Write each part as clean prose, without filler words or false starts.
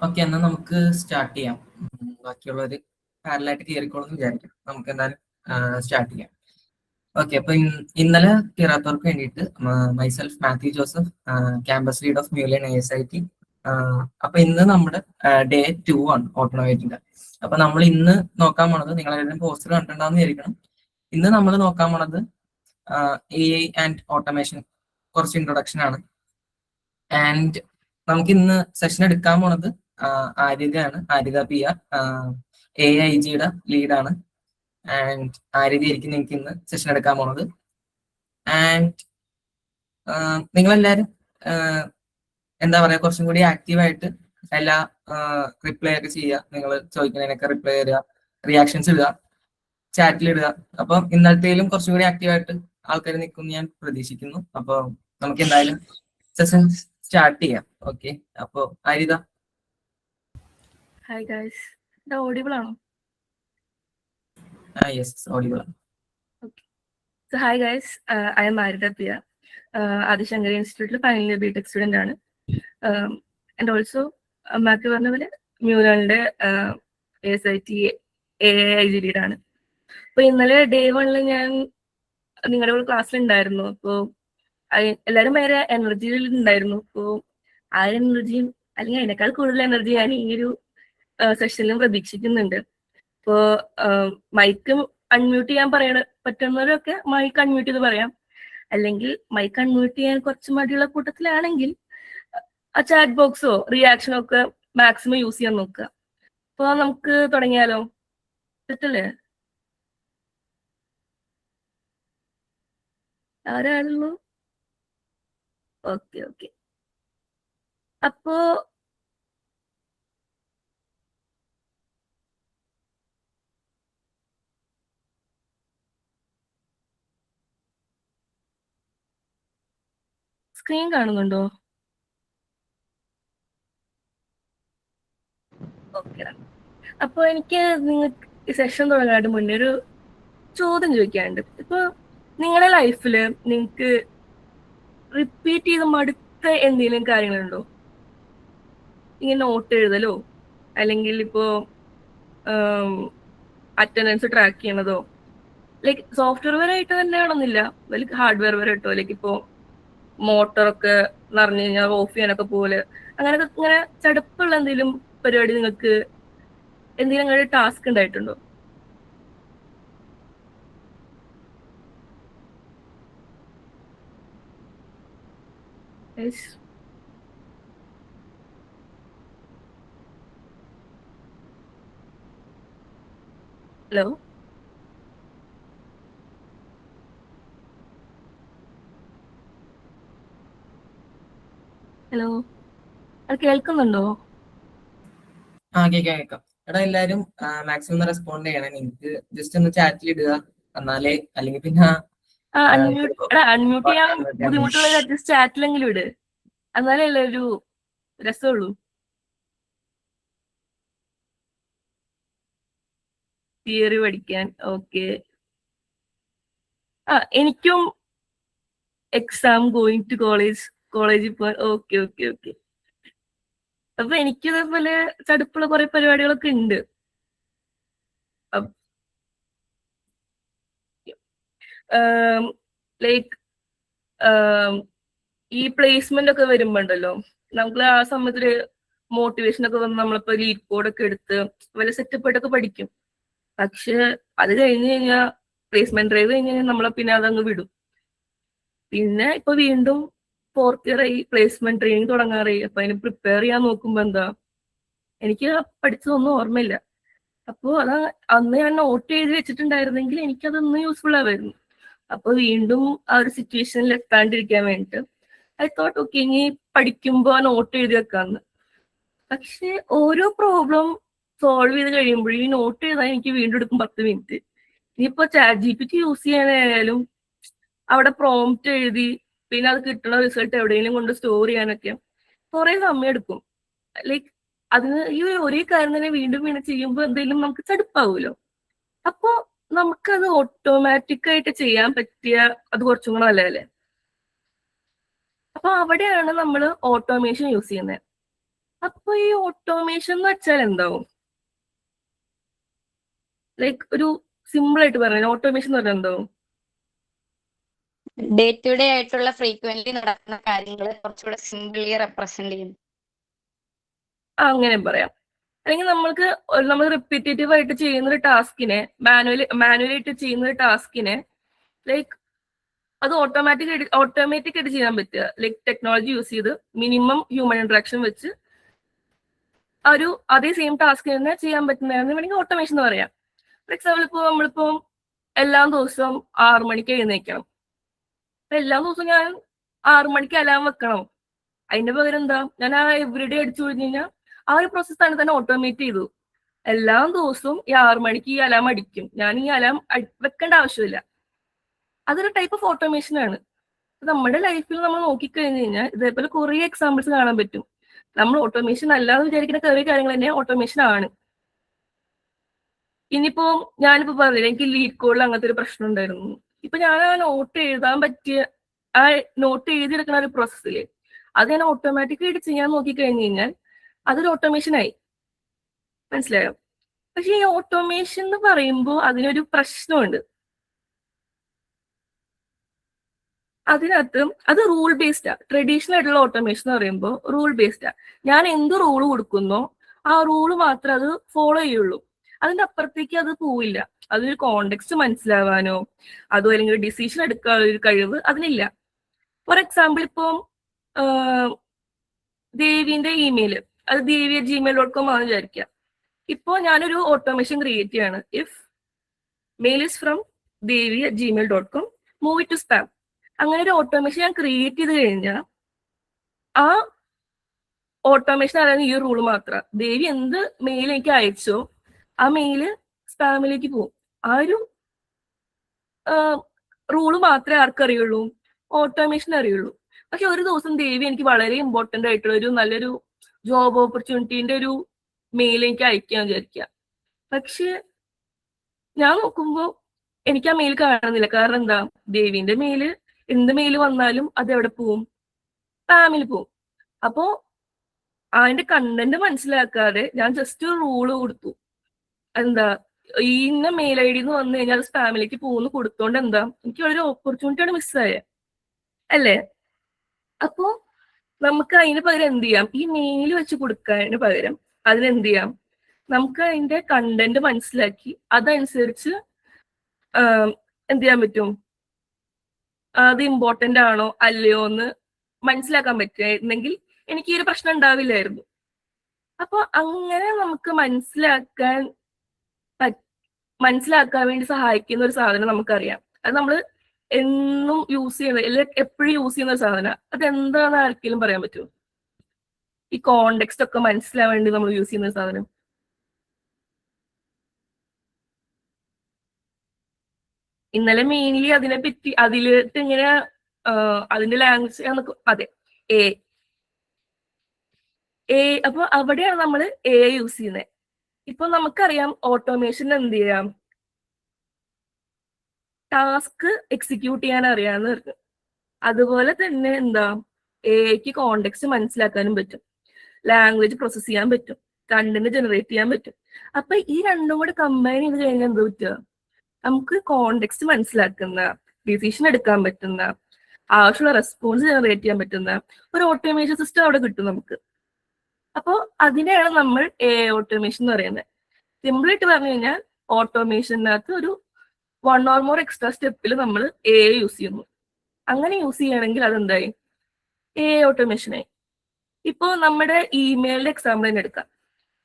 Okay, എന്നാൽ നമുക്ക് start ചെയ്യാം. ബാക്കിയുള്ളവർ പാരലായിട്ട് കയറിക്കോളെന്ന് വിചാരിക്കാം. നമുക്ക് എന്തായാലും സ്റ്റാർട്ട് ചെയ്യാം. ഓക്കെ, അപ്പൊ ഇന്നലെ കയറാത്തവർക്ക് വേണ്ടിയിട്ട് myself Mathew Joseph, campus lead of Mulearn ASIT. അപ്പൊ ഇന്ന് നമ്മുടെ ഡേ 2 ആണ് ഓട്ടോമേറ്റിന്റെ. അപ്പൊ നമ്മൾ ഇന്ന് നോക്കാൻ പോണത്, നിങ്ങളെല്ലാവരും പോസ്റ്റർ കണ്ടിട്ടുണ്ടാവുന്ന വിചാരിക്കണം. ഇന്ന് നമ്മൾ നോക്കാൻ പോണത് AI ആൻഡ് ഓട്ടോമേഷൻ, കുറച്ച് ഇൻട്രൊഡക്ഷൻ ആണ്. ആൻഡ് നമുക്ക് ഇന്ന് സെഷൻ എടുക്കാൻ പോണത് ആര്യതയാണ്. ആര്യത PR AIGയുടെ ലീഡാണ്. ആൻഡ് ആര്യത ആയിരിക്കും നിങ്ങൾക്ക് ഇന്ന് സെഷൻ എടുക്കാൻ പോണത്. ആൻഡ് നിങ്ങളെല്ലാവരും എന്താ പറയാ, കുറച്ചും കൂടി ആക്റ്റീവായിട്ട് എല്ലാ റിപ്ലൈ ഒക്കെ ചെയ്യുക. നിങ്ങൾ ചോദിക്കുന്നതിനൊക്കെ റിപ്ലൈ തരിക, റിയാക്ഷൻസ് ഇടുക, ചാറ്റിൽ ഇടുക. അപ്പം ഇന്നലത്തേലും കുറച്ചും കൂടി ആക്റ്റീവായിട്ട് ആൾക്കാർ നിൽക്കുമെന്ന് ഞാൻ പ്രതീക്ഷിക്കുന്നു. അപ്പോൾ നമുക്ക് എന്തായാലും സെഷൻ സ്റ്റാർട്ട് ചെയ്യാം. ഓക്കെ, അപ്പോ ആര്യത. ഹായ് ഗൈസ്, ഇത് ഓഡിബിൾ ആണോ? യെസ്, ഓഡിബിൾ ആണ്. Okay, so hi guys, I am Aryatha PR, Adishankari ഇൻസ്റ്റിറ്റ്യൂട്ടിൽ ഫൈനൽ ഇയർ BTech സ്റ്റുഡൻ്റ് ആണ്. ആൻഡ് ഓൾസോ മാത്യു പറഞ്ഞ പോലെ മ്യൂലറിൻ്റെ ASIT AIG ലീഡാണ്. അപ്പോൾ ഇന്നലെ ഡേ 1 ഞാൻ നിങ്ങളുടെ കൂടെ ക്ലാസ്സിലുണ്ടായിരുന്നു. അപ്പോൾ എല്ലാവരും ഭയങ്കര എനർജിയിൽ ഉണ്ടായിരുന്നു. അപ്പോൾ ആ എനർജിയും അല്ലെങ്കിൽ അതിനേക്കാൾ കൂടുതൽ എനർജി ഞാൻ ഈ ഒരു സെഷനിലും പ്രതീക്ഷിക്കുന്നുണ്ട്. ഇപ്പോൾ മൈക്ക് അൺമ്യൂട്ട് ചെയ്യാൻ പറ്റുന്നവരൊക്കെ മൈക്ക് അൺമ്യൂട്ട് ചെയ്ത് പറയാം. അല്ലെങ്കിൽ മൈക്ക് അൺമ്യൂട്ട് ചെയ്യാൻ കുറച്ച് മടിയുള്ള കൂട്ടത്തിലാണെങ്കിൽ ആ ചാറ്റ് ബോക്സോ റിയാക്ഷനോ ഒക്കെ മാക്സിമം യൂസ് ചെയ്യാൻ നോക്കുക. അപ്പോൾ നമുക്ക് തുടങ്ങിയാലോ? തെറ്റല്ലേ? ആരാണല്ലോ? ഓക്കെ ഓക്കെ, അപ്പോ സ്ക്രീൻ കാണുന്നുണ്ടോ? ഓക്കെ, അപ്പോൾ എനിക്ക് നിങ്ങൾക്ക് ഈ സെഷൻ തുടങ്ങാനായിട്ട് മുന്നേ ഒരു ചോദ്യം ചോദിക്കാനുണ്ട്. ഇപ്പൊ നിങ്ങളുടെ ലൈഫിൽ നിങ്ങൾക്ക് റിപ്പീറ്റ് ചെയ്ത് മടുത്ത എന്തെങ്കിലും കാര്യങ്ങളുണ്ടോ? ഇങ്ങനെ നോട്ട് എഴുതലോ, അല്ലെങ്കിൽ ഇപ്പോ അറ്റൻഡൻസ് ട്രാക്ക് ചെയ്യണതോ, ലൈക്ക് സോഫ്റ്റ്വെയർ ആയിട്ട് തന്നെ ആണെന്നില്ല, ലൈക്ക് ഹാർഡ്വെയർ വരെ ഇട്ടോ, ലൈക്ക് ഇപ്പോൾ മോട്ടറൊക്കെ നിറഞ്ഞു കഴിഞ്ഞാൽ ഓഫ് ചെയ്യാനൊക്കെ പോലെ അങ്ങനെയൊക്കെ ഇങ്ങനെ ചടുപ്പുള്ള എന്തെങ്കിലും പരിപാടി നിങ്ങൾക്ക് എന്തെങ്കിലും അങ്ങനെ ടാസ്ക് ഉണ്ടായിട്ടുണ്ടോ? ഹലോ ഹലോ, അത് കേൾക്കുന്നുണ്ടോ? കേൾക്കാം. എടാ, എല്ലാരും മാക്സിമം ഒന്ന് റെസ്പോണ്ട് ചെയ്യണം. എനിക്ക് ജസ്റ്റ് ഒന്ന് ചാറ്റിൽ ഇടുക, എന്നാലേ, അല്ലെങ്കിൽ പിന്നെ അൺമ്യൂട്ട് ചെയ്യാൻ ബുദ്ധിമുട്ടുള്ള അറ്റ്ലീസ്റ്റ് ചാറ്റിലെങ്കിലും ഇട്, എന്നാലേ അല്ലേ ഒരു രസമുള്ളൂ. തിയറി പഠിക്കാൻ. ഓക്കെ, എനിക്കും എക്സാം ഗോയിങ് ടു കോളേജിൽ പോകാൻ. ഓക്കെ ഓക്കെ ഓക്കെ, അപ്പൊ എനിക്ക് ഇതേപോലെ ചടുപ്പുള്ള കുറെ പരിപാടികളൊക്കെ ഉണ്ട്. ലൈക്ക് ഈ പ്ലേസ്മെന്റ് ഒക്കെ വരുമ്പോണ്ടല്ലോ, നമുക്ക് ആ സമയത്തൊരു മോട്ടിവേഷൻ ഒക്കെ വന്ന് നമ്മളിപ്പോ ലീഡ് കോഡൊക്കെ എടുത്ത് വലിയ സെറ്റപ്പ് ആയിട്ടൊക്കെ പഠിക്കും. പക്ഷെ അത് കഴിഞ്ഞ് കഴിഞ്ഞാൽ പ്ലേസ്മെന്റ് ഡ്രൈവ് കഴിഞ്ഞ് കഴിഞ്ഞാൽ നമ്മളെ പിന്നെ അതങ്ങ് വിടും. പിന്നെ ഇപ്പൊ വീണ്ടും 4th ഇയർ ആയി, പ്ലേസ്മെന്റ് ട്രെയിനിങ് തുടങ്ങാറായി. അപ്പൊ അതിന് പ്രിപ്പയർ ചെയ്യാൻ നോക്കുമ്പോ എന്താ, എനിക്ക് പഠിച്ചതൊന്നും ഓർമ്മയില്ല. അപ്പോൾ അത് അന്ന് ഞാൻ നോട്ട് എഴുതി വെച്ചിട്ടുണ്ടായിരുന്നെങ്കിൽ എനിക്കതൊന്നും യൂസ്ഫുൾ ആവായിരുന്നു. അപ്പൊ വീണ്ടും ആ ഒരു സിറ്റുവേഷനിൽ എത്താണ്ടിരിക്കാൻ വേണ്ടിട്ട് ഐ തോട്ട് ഓക്കെ, ഇനി പഠിക്കുമ്പോ നോട്ട് എഴുതി വെക്കാന്ന്. പക്ഷെ ഓരോ പ്രോബ്ലം സോൾവ് ചെയ്ത് കഴിയുമ്പോഴും ഈ നോട്ട് എഴുതാൻ എനിക്ക് വീണ്ടും എടുക്കും 10 മിനിറ്റ്. ഇനിയിപ്പോ ChatGPT യൂസ് ചെയ്യാനായാലും അവിടെ പ്രോംപ്റ്റ് എഴുതി പിന്നെ അത് കിട്ടുന്ന റിസൾട്ട് എവിടെയെങ്കിലും കൊണ്ട് സ്റ്റോർ ചെയ്യാനൊക്കെ കുറെ സമയം എടുക്കും. ലൈക്ക് അതിന് ഈ ഒരേ കാര്യം തന്നെ വീണ്ടും വീണ്ടും ചെയ്യുമ്പോൾ എന്തെങ്കിലും നമുക്ക് ചടുപ്പാവുമല്ലോ. അപ്പോ നമുക്കത് ഓട്ടോമാറ്റിക് ആയിട്ട് ചെയ്യാൻ പറ്റിയ അത് കുറച്ചും കൂടെ നല്ലതല്ലേ. അപ്പൊ അവിടെയാണ് നമ്മൾ ഓട്ടോമേഷൻ യൂസ് ചെയ്യുന്നത്. അപ്പൊ ഈ ഓട്ടോമേഷൻ എന്ന് വെച്ചാൽ എന്താവും? ലൈക്ക് ഒരു സിമ്പിൾ ആയിട്ട് പറഞ്ഞാൽ ഓട്ടോമേഷൻ എന്ന് പറഞ്ഞാൽ എന്താവും? ഡേ ടു ഡേ ആയിട്ടുള്ള ഫ്രീക്വന്റ്ലി നടക്കുന്ന കാര്യങ്ങൾ കുറച്ചുകൂടെ സിംപിളി റെപ്രസെന്റ് ചെയ്യും. അങ്ങനെ പറയാം. അല്ലെങ്കിൽ നമ്മൾ റിപ്പീറ്റേറ്റീവ് ആയിട്ട് ചെയ്യുന്ന ഒരു ടാസ്കിനെ മാനുവലായിട്ട് ചെയ്യുന്ന ഒരു ടാസ്കിനെ ലൈക്ക് അത് ഓട്ടോമാറ്റിക് ആയിട്ട് ചെയ്യാൻ പറ്റുക. ലൈക്ക് ടെക്നോളജി യൂസ് ചെയ്ത് മിനിമം ഹ്യൂമൻ ഇന്ററാക്ഷൻ വെച്ച് അതേ സെയിം ടാസ്ക് തന്നെ ചെയ്യാൻ പറ്റുന്നതാണെന്ന് വേണമെങ്കിൽ ഓട്ടോമേഷൻ എന്ന് പറയാം. ഫോർ എക്സാമ്പിൾ നമ്മളിപ്പോ എല്ലാ ദിവസവും 6 മണിക്ക് എഴുന്നേക്കണം. അപ്പൊ എല്ലാ ദിവസവും ഞാൻ 6 മണിക്ക് അലാം വെക്കണം. അതിന്റെ പകരം എന്താ, ഞാൻ ആ എവറിഡേ അടിച്ചു കഴിഞ്ഞ് കഴിഞ്ഞാൽ ആ ഒരു പ്രോസസ് തന്നെ ഓട്ടോമേറ്റ് ചെയ്തു. എല്ലാ ദിവസവും ഈ 6 മണിക്ക് ഈ അലാം അടിക്കും. ഞാൻ ഈ അലാം വെക്കേണ്ട ആവശ്യമില്ല. അതൊരു ടൈപ്പ് ഓഫ് ഓട്ടോമേഷൻ ആണ്. നമ്മുടെ ലൈഫിൽ നമ്മൾ നോക്കിക്കഴിഞ്ഞു കഴിഞ്ഞാൽ ഇതേപോലെ കുറെ എക്സാമ്പിൾസ് കാണാൻ പറ്റും. നമ്മൾ ഓട്ടോമേഷൻ അല്ലാതെ വിചാരിക്കുന്ന കുറെ കാര്യങ്ങൾ തന്നെ ഓട്ടോമേഷൻ ആണ്. ഇനിയിപ്പോ ഞാനിപ്പോ പറഞ്ഞില്ല, എനിക്ക് ലീഡ് കോഡിൽ അങ്ങനത്തെ ഒരു പ്രശ്നം ഉണ്ടായിരുന്നു. ഇപ്പൊ ഞാൻ ആ നോട്ട് എഴുതാൻ പറ്റിയ ആ നോട്ട് എഴുതിയെടുക്കുന്ന ഒരു പ്രോസസ്സില് അത് ഞാൻ ഓട്ടോമാറ്റിക്കായിട്ട് ചെയ്യാൻ നോക്കിക്കഴിഞ്ഞു കഴിഞ്ഞാൽ അതൊരു ഓട്ടോമേഷൻ ആയി. മനസ്സിലായോ? പക്ഷെ ഈ ഓട്ടോമേഷൻ എന്ന് പറയുമ്പോൾ അതിനൊരു പ്രശ്നമുണ്ട്. അതിനകത്ത് അത് റൂൾ ബേസ്ഡാ. ട്രഡീഷണൽ ആയിട്ടുള്ള ഓട്ടോമേഷൻ എന്ന് പറയുമ്പോൾ റൂൾ ബേസ്ഡാ. ഞാൻ എന്ത് റൂള് കൊടുക്കുന്നോ ആ റൂള് മാത്രമേ അത് ഫോളോ ചെയ്യുള്ളൂ. അതിന്റെ അപ്പുറത്തേക്ക് അത് പോവില്ല. അതൊരു കോണ്ടെക്സ്റ്റ് മനസ്സിലാവാനോ അതോ അല്ലെങ്കിൽ ഡിസിഷൻ എടുക്കാനുള്ള ഒരു കഴിവ് അതിനില്ല. ഫോർ എക്സാമ്പിൾ ഇപ്പം ദേവിന്റെ ഇമെയിൽ, അത് devi@gmail.com ആണെന്ന് വിചാരിക്കുക. ഇപ്പോ ഞാനൊരു ഓട്ടോമേഷൻ ക്രിയേറ്റ് ചെയ്യാണ്. If mail is from devi@gmail.com move it to spam. അങ്ങനെ ഒരു ഓട്ടോമേഷൻ ഞാൻ ക്രിയേറ്റ് ചെയ്ത് കഴിഞ്ഞാൽ ആ ഓട്ടോമേഷൻ അറിയാവുന്ന ഈ റൂള് മാത്രം. ദേവി എന്ത് മെയിൽ എനിക്ക് അയച്ചോ ആ മെയില് സ്പാമിലേക്ക് പോകും. ആ ഒരു റൂള് മാത്രമേ ആർക്കറിയുള്ളൂ, ഓട്ടോമേഷൻ അറിയുള്ളൂ. പക്ഷെ ഒരു ദിവസം ദേവി എനിക്ക് വളരെ ഇമ്പോർട്ടന്റ് ആയിട്ടുള്ള ഒരു നല്ലൊരു ജോബ് ഓപ്പർച്യൂണിറ്റീന്റെ ഒരു മെയിൽ എനിക്ക് അയക്കാൻ വിചാരിക്കുക. പക്ഷെ ഞാൻ നോക്കുമ്പോൾ എനിക്ക് ആ മെയിൽ കാണുന്നില്ല. കാരണം എന്താ, ദേവിന്റെ മെയില് എന്ത് മെയിൽ വന്നാലും അത് എവിടെ പോവും? സ്പാമിൽ പോവും. അപ്പോ അതിന്റെ കണ്ടന്റ് മനസ്സിലാക്കാതെ ഞാൻ ജസ്റ്റ് ഒരു റൂള് കൊടുത്തു. എന്താ, ഇന്ന മെയിൽ ഐ ഡി എന്ന് വന്നു കഴിഞ്ഞാൽ അത് സ്പാമിലേക്ക് പോകുന്നു കൊടുത്തോണ്ട് എന്താ, എനിക്ക് ഒരു ഓപ്പർച്യൂണിറ്റിയാണ് മിസ്സായ അല്ലേ? അപ്പോ നമുക്ക് അതിന് പകരം എന്ത് ചെയ്യാം, ഈ മെയിൽ വെച്ച് കൊടുക്കാന് പകരം അതിനെന്ത് ചെയ്യാം, നമുക്ക് അതിന്റെ കണ്ടന്റ് മനസ്സിലാക്കി അതനുസരിച്ച് എന്ത് ചെയ്യാൻ പറ്റും, അത് ഇമ്പോർട്ടന്റ് ആണോ അല്ലയോ എന്ന് മനസ്സിലാക്കാൻ പറ്റുമായിരുന്നെങ്കിൽ എനിക്ക് ഈ ഒരു പ്രശ്നം ഉണ്ടാവില്ലായിരുന്നു. അപ്പൊ അങ്ങനെ നമുക്ക് മനസ്സിലാക്കാൻ വേണ്ടി സഹായിക്കുന്ന ഒരു സാധനം നമുക്കറിയാം. അത് നമ്മൾ എന്നും യൂസ് ചെയ്യുന്ന, എപ്പോഴും യൂസ് ചെയ്യുന്ന ഒരു സാധനം. അതെന്താണെന്ന് ആർക്കെങ്കിലും പറയാൻ പറ്റുമോ? ഈ കോണ്ടെക്സ്റ്റ് ഒക്കെ മനസ്സിലാവാൻ വേണ്ടി നമ്മൾ യൂസ് ചെയ്യുന്ന ഒരു സാധനം. ഇന്നലെ മെയിൻലി അതിനെ പറ്റി അതിലിട്ട് ഇങ്ങനെ അതിന്റെ ലാംഗ്വേജ് അതെ എ അപ്പൊ അവിടെയാണ് നമ്മൾ എ യൂസ് ചെയ്യുന്നത്. ഇപ്പൊ നമുക്കറിയാം ഓട്ടോമേഷൻ എന്ത് ചെയ്യാം, ടാസ്ക് എക്സിക്യൂട്ട് ചെയ്യാൻ അറിയാന്ന് പറഞ്ഞു. അതുപോലെ തന്നെ എന്താ, എക്ക് കോണ്ടെക്സ്റ്റ് മനസ്സിലാക്കാനും പറ്റും, ലാംഗ്വേജ് പ്രോസസ് ചെയ്യാൻ പറ്റും, കണ്ടന്റ് ജനറേറ്റ് ചെയ്യാൻ പറ്റും. അപ്പൊ ഈ രണ്ടും കൂടെ കമ്പൈൻ ചെയ്ത് കഴിഞ്ഞാൽ എന്താ പറ്റുക, നമുക്ക് കോണ്ടെക്സ്റ്റ് മനസ്സിലാക്കുന്ന, ഡിസിഷൻ എടുക്കാൻ പറ്റുന്ന, ആവശ്യമുള്ള റെസ്പോൺസ് ജനറേറ്റ് ചെയ്യാൻ പറ്റുന്ന ഒരു ഓട്ടോമേഷൻ സിസ്റ്റം അവിടെ കിട്ടും നമുക്ക്. അപ്പോൾ അതിനെയാണ് നമ്മൾ എ ഓട്ടോമേഷൻ എന്ന് പറയുന്നത്. സിമ്പിൾ ആയിട്ട് പറഞ്ഞു കഴിഞ്ഞാൽ ഓട്ടോമേഷനകത്ത് ഒരു 1 or more എക്സ്ട്രാ സ്റ്റെപ്പിൽ നമ്മൾ എ യൂസ് ചെയ്യുന്നു. അങ്ങനെ യൂസ് ചെയ്യുകയാണെങ്കിൽ അതെന്തായി, എ ഓട്ടോമേഷനായി. ഇപ്പോ നമ്മുടെ ഇമെയിലിന്റെ എക്സാമ്പിൾ തന്നെ എടുക്കാം.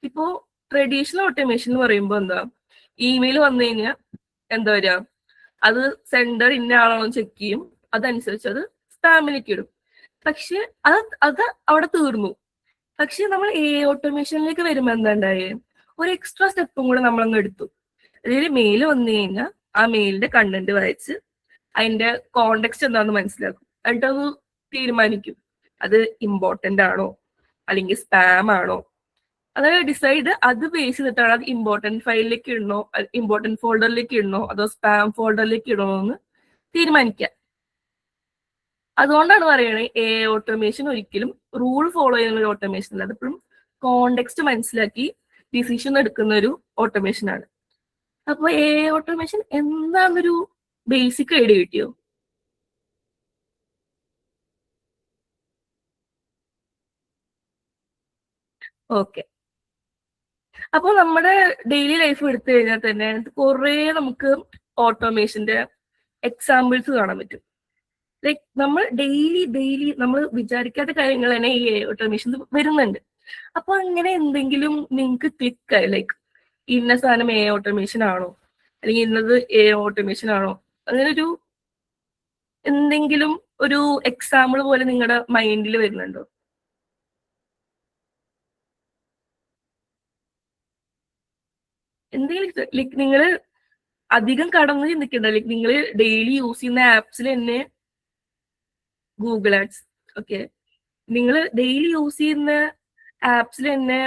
ഇപ്പോ ട്രഡീഷണൽ ഓട്ടോമേഷൻ എന്ന് പറയുമ്പോൾ എന്താ, ഇമെയിൽ വന്നു കഴിഞ്ഞാൽ എന്താ വരിക, അത് സെൻഡർ ഇന്ന ആളാണോ ചെക്ക് ചെയ്യും, അതനുസരിച്ച് അത് സ്പാമിലേക്ക് ഇടും. പക്ഷെ അത് അവിടെ തീർന്നു. പക്ഷെ നമ്മൾ എ ഓട്ടോമേഷനിലേക്ക് വരുമ്പോൾ എന്താ ഉണ്ടായേ, ഒരു എക്സ്ട്രാ സ്റ്റെപ്പും കൂടെ നമ്മളങ്ങ് എടുത്തു. അതായത് മെയിൽ വന്നു കഴിഞ്ഞാൽ ആ മെയിലിന്റെ കണ്ടന്റ് വായിച്ച് അതിന്റെ കോണ്ടെക്സ്റ്റ് എന്താണെന്ന് മനസ്സിലാക്കും. എന്നിട്ട് അത് തീരുമാനിക്കും അത് ഇമ്പോർട്ടന്റ് ആണോ അല്ലെങ്കിൽ സ്പാം ആണോ. അതായത് ഡിസൈഡ് അത് ബേസ് ചെയ്തിട്ടാണ് അത് ഇമ്പോർട്ടന്റ് ഫയലിലേക്ക് ഇടണോ, ഇമ്പോർട്ടന്റ് ഫോൾഡറിലേക്ക് ഇടണോ, അതോ സ്പാം ഫോൾഡറിലേക്ക് ഇടണോ എന്ന് തീരുമാനിക്കുക. അതുകൊണ്ടാണ് പറയണത് എ ഓട്ടോമേഷൻ ഒരിക്കലും റൂൾ ഫോളോ ചെയ്യുന്ന ഒരു ഓട്ടോമേഷൻ അല്ല, അതെപ്പോഴും കോണ്ടെക്സ്റ്റ് മനസ്സിലാക്കി ഡിസിഷൻ എടുക്കുന്ന ഒരു ഓട്ടോമേഷൻ ആണ്. അപ്പൊ ഓട്ടോമേഷൻ എന്താന്നൊരു ബേസിക് ഐഡിയ കിട്ടിയോ? ഓക്കെ. അപ്പൊ നമ്മുടെ ഡെയിലി ലൈഫ് എടുത്തു കഴിഞ്ഞാൽ തന്നെ കുറെ നമുക്ക് ഓട്ടോമേഷന്റെ എക്സാമ്പിൾസ് കാണാൻ പറ്റും. ലൈക്ക് നമ്മൾ ഡെയിലി നമ്മൾ വിചാരിക്കാത്ത കാര്യങ്ങൾ തന്നെ ഈ ഓട്ടോമേഷൻ വരുന്നുണ്ട്. അപ്പൊ അങ്ങനെ എന്തെങ്കിലും നിങ്ങൾക്ക് ക്ലിക്കായി ലൈക്ക് ഇന്ന സാധനം ഓട്ടോമേഷൻ ആണോ അല്ലെങ്കിൽ ഇന്നത് ഓട്ടോമേഷൻ ആണോ, അങ്ങനെ ഒരു എന്തെങ്കിലും ഒരു എക്സാമ്പിൾ പോലെ നിങ്ങളുടെ മൈൻഡിൽ വരുന്നുണ്ടോ? എന്തെങ്കിലും ലൈക്ക് നിങ്ങൾ അധികം കടന്നു ചിന്തിക്കണ്ട, ലൈക്ക് നിങ്ങൾ ഡെയിലി യൂസ് ചെയ്യുന്ന ആപ്സിൽ തന്നെ ഗൂഗിൾ ആഡ്സ്, ഓക്കെ, നിങ്ങൾ ഡെയിലി യൂസ് ചെയ്യുന്ന ആപ്സിൽ തന്നെ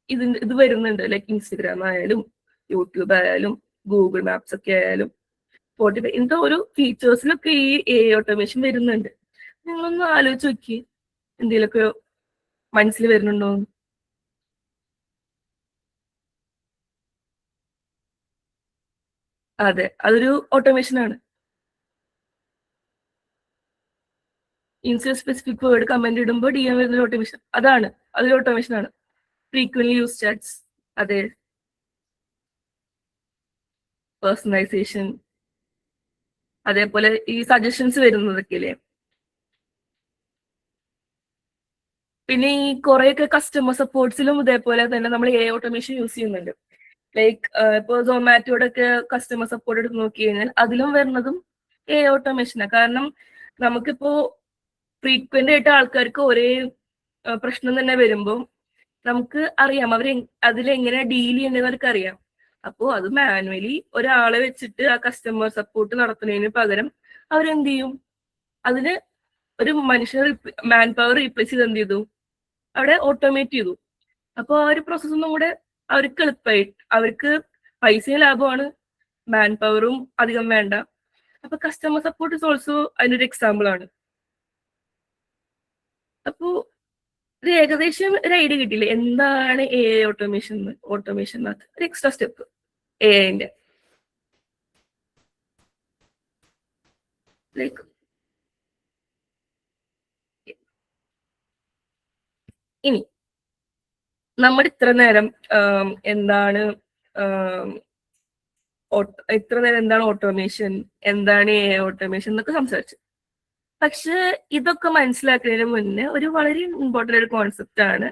ഇത് വരുന്നുണ്ട്. ലൈക്ക് ഇൻസ്റ്റഗ്രാം ആയാലും യൂട്യൂബ് ആയാലും ഗൂഗിൾ മാപ്സ് ഒക്കെ ആയാലും സ്പോട്ടിഫൈ, ഇങ്ങനത്തെ ഓരോ ഫീച്ചേഴ്സിലൊക്കെ ഈ ഓട്ടോമേഷൻ വരുന്നുണ്ട്. നിങ്ങളൊന്ന് ആലോചിച്ച് നോക്കി എന്തെങ്കിലുമൊക്കെ മനസ്സിൽ വരുന്നുണ്ടോ? അതെ, അതൊരു ഓട്ടോമേഷൻ ആണ്. ഇൻസ്റ്റ സ്പെസിഫിക് വേർഡ് കമന്റ് ഇടുമ്പോൾ DM വരുന്ന ഓട്ടോമേഷൻ, അതൊരു ഓട്ടോമേഷൻ ആണ്. ഫ്രീക്വൻലി യൂസ് ചാറ്റ്സ്, അതെ, പേഴ്സണലൈസേഷൻ, അതേപോലെ ഈ സജഷൻസ് വരുന്നതൊക്കെ ഇല്ലേ. പിന്നെ ഈ കുറെയൊക്കെ കസ്റ്റമർ സപ്പോർട്ട്സിലും ഇതേപോലെ തന്നെ നമ്മൾ ഓട്ടോമേഷൻ യൂസ് ചെയ്യുന്നുണ്ട്. ലൈക്ക് ഇപ്പൊ സൊമാറ്റോയുടെ ഒക്കെ കസ്റ്റമർ സപ്പോർട്ട് എടുത്ത് നോക്കി കഴിഞ്ഞാൽ അതിലും വരുന്നതും ഓട്ടോമേഷനാണ്. കാരണം നമുക്കിപ്പോ ഫ്രീക്വന്റ് ആയിട്ട് ആൾക്കാർക്ക് ഒരേ പ്രശ്നം തന്നെ വരുമ്പോൾ നമുക്ക് അറിയാം അവർ അതിലെങ്ങനെ ഡീൽ ചെയ്യേണ്ടത് അവർക്ക് അറിയാം. അപ്പോൾ അത് മാനുവലി ഒരാളെ വെച്ചിട്ട് ആ കസ്റ്റമർ സപ്പോർട്ട് നടത്തുന്നതിന് പകരം അവരെന്ത് ചെയ്യും, അതിന് ഒരു മനുഷ്യനെ മാൻ പവർ റീപ്ലേസ് ചെയ്ത് എന്ത് ചെയ്തു, അവിടെ ഓട്ടോമേറ്റ് ചെയ്തു. അപ്പോൾ ആ ഒരു പ്രോസസ്സ് ഒന്നും കൂടെ അവർക്ക് എളുപ്പമായി, അവർക്ക് പൈസയും ലാഭമാണ്, മാൻ പവറും അധികം വേണ്ട. അപ്പൊ കസ്റ്റമർ സപ്പോർട്ട് ഇസ് ഓൾസോ അതിനൊരു എക്സാമ്പിൾ ആണ്. അപ്പോ ഇത് ഏകദേശം ഒരു ഐഡിയ കിട്ടിയില്ലേ എന്താണ് ഓട്ടോമേഷൻ? ഓട്ടോമേഷനകത്ത് ഒരു എക്സ്ട്രാ സ്റ്റെപ്പ് ന്റെ ലൈക്ക് ഇനി നമ്മൾ ഇത്ര നേരം എന്താണ് ഓട്ടോമേഷൻ, എന്താണ് ഓട്ടോമേഷൻ എന്നൊക്കെ സംസാരിച്ചു. പക്ഷെ ഇതൊക്കെ മനസ്സിലാക്കുന്നതിന് മുന്നേ ഒരു വളരെ ഇമ്പോർട്ടന്റ് ഒരു കോൺസെപ്റ്റ് ആണ്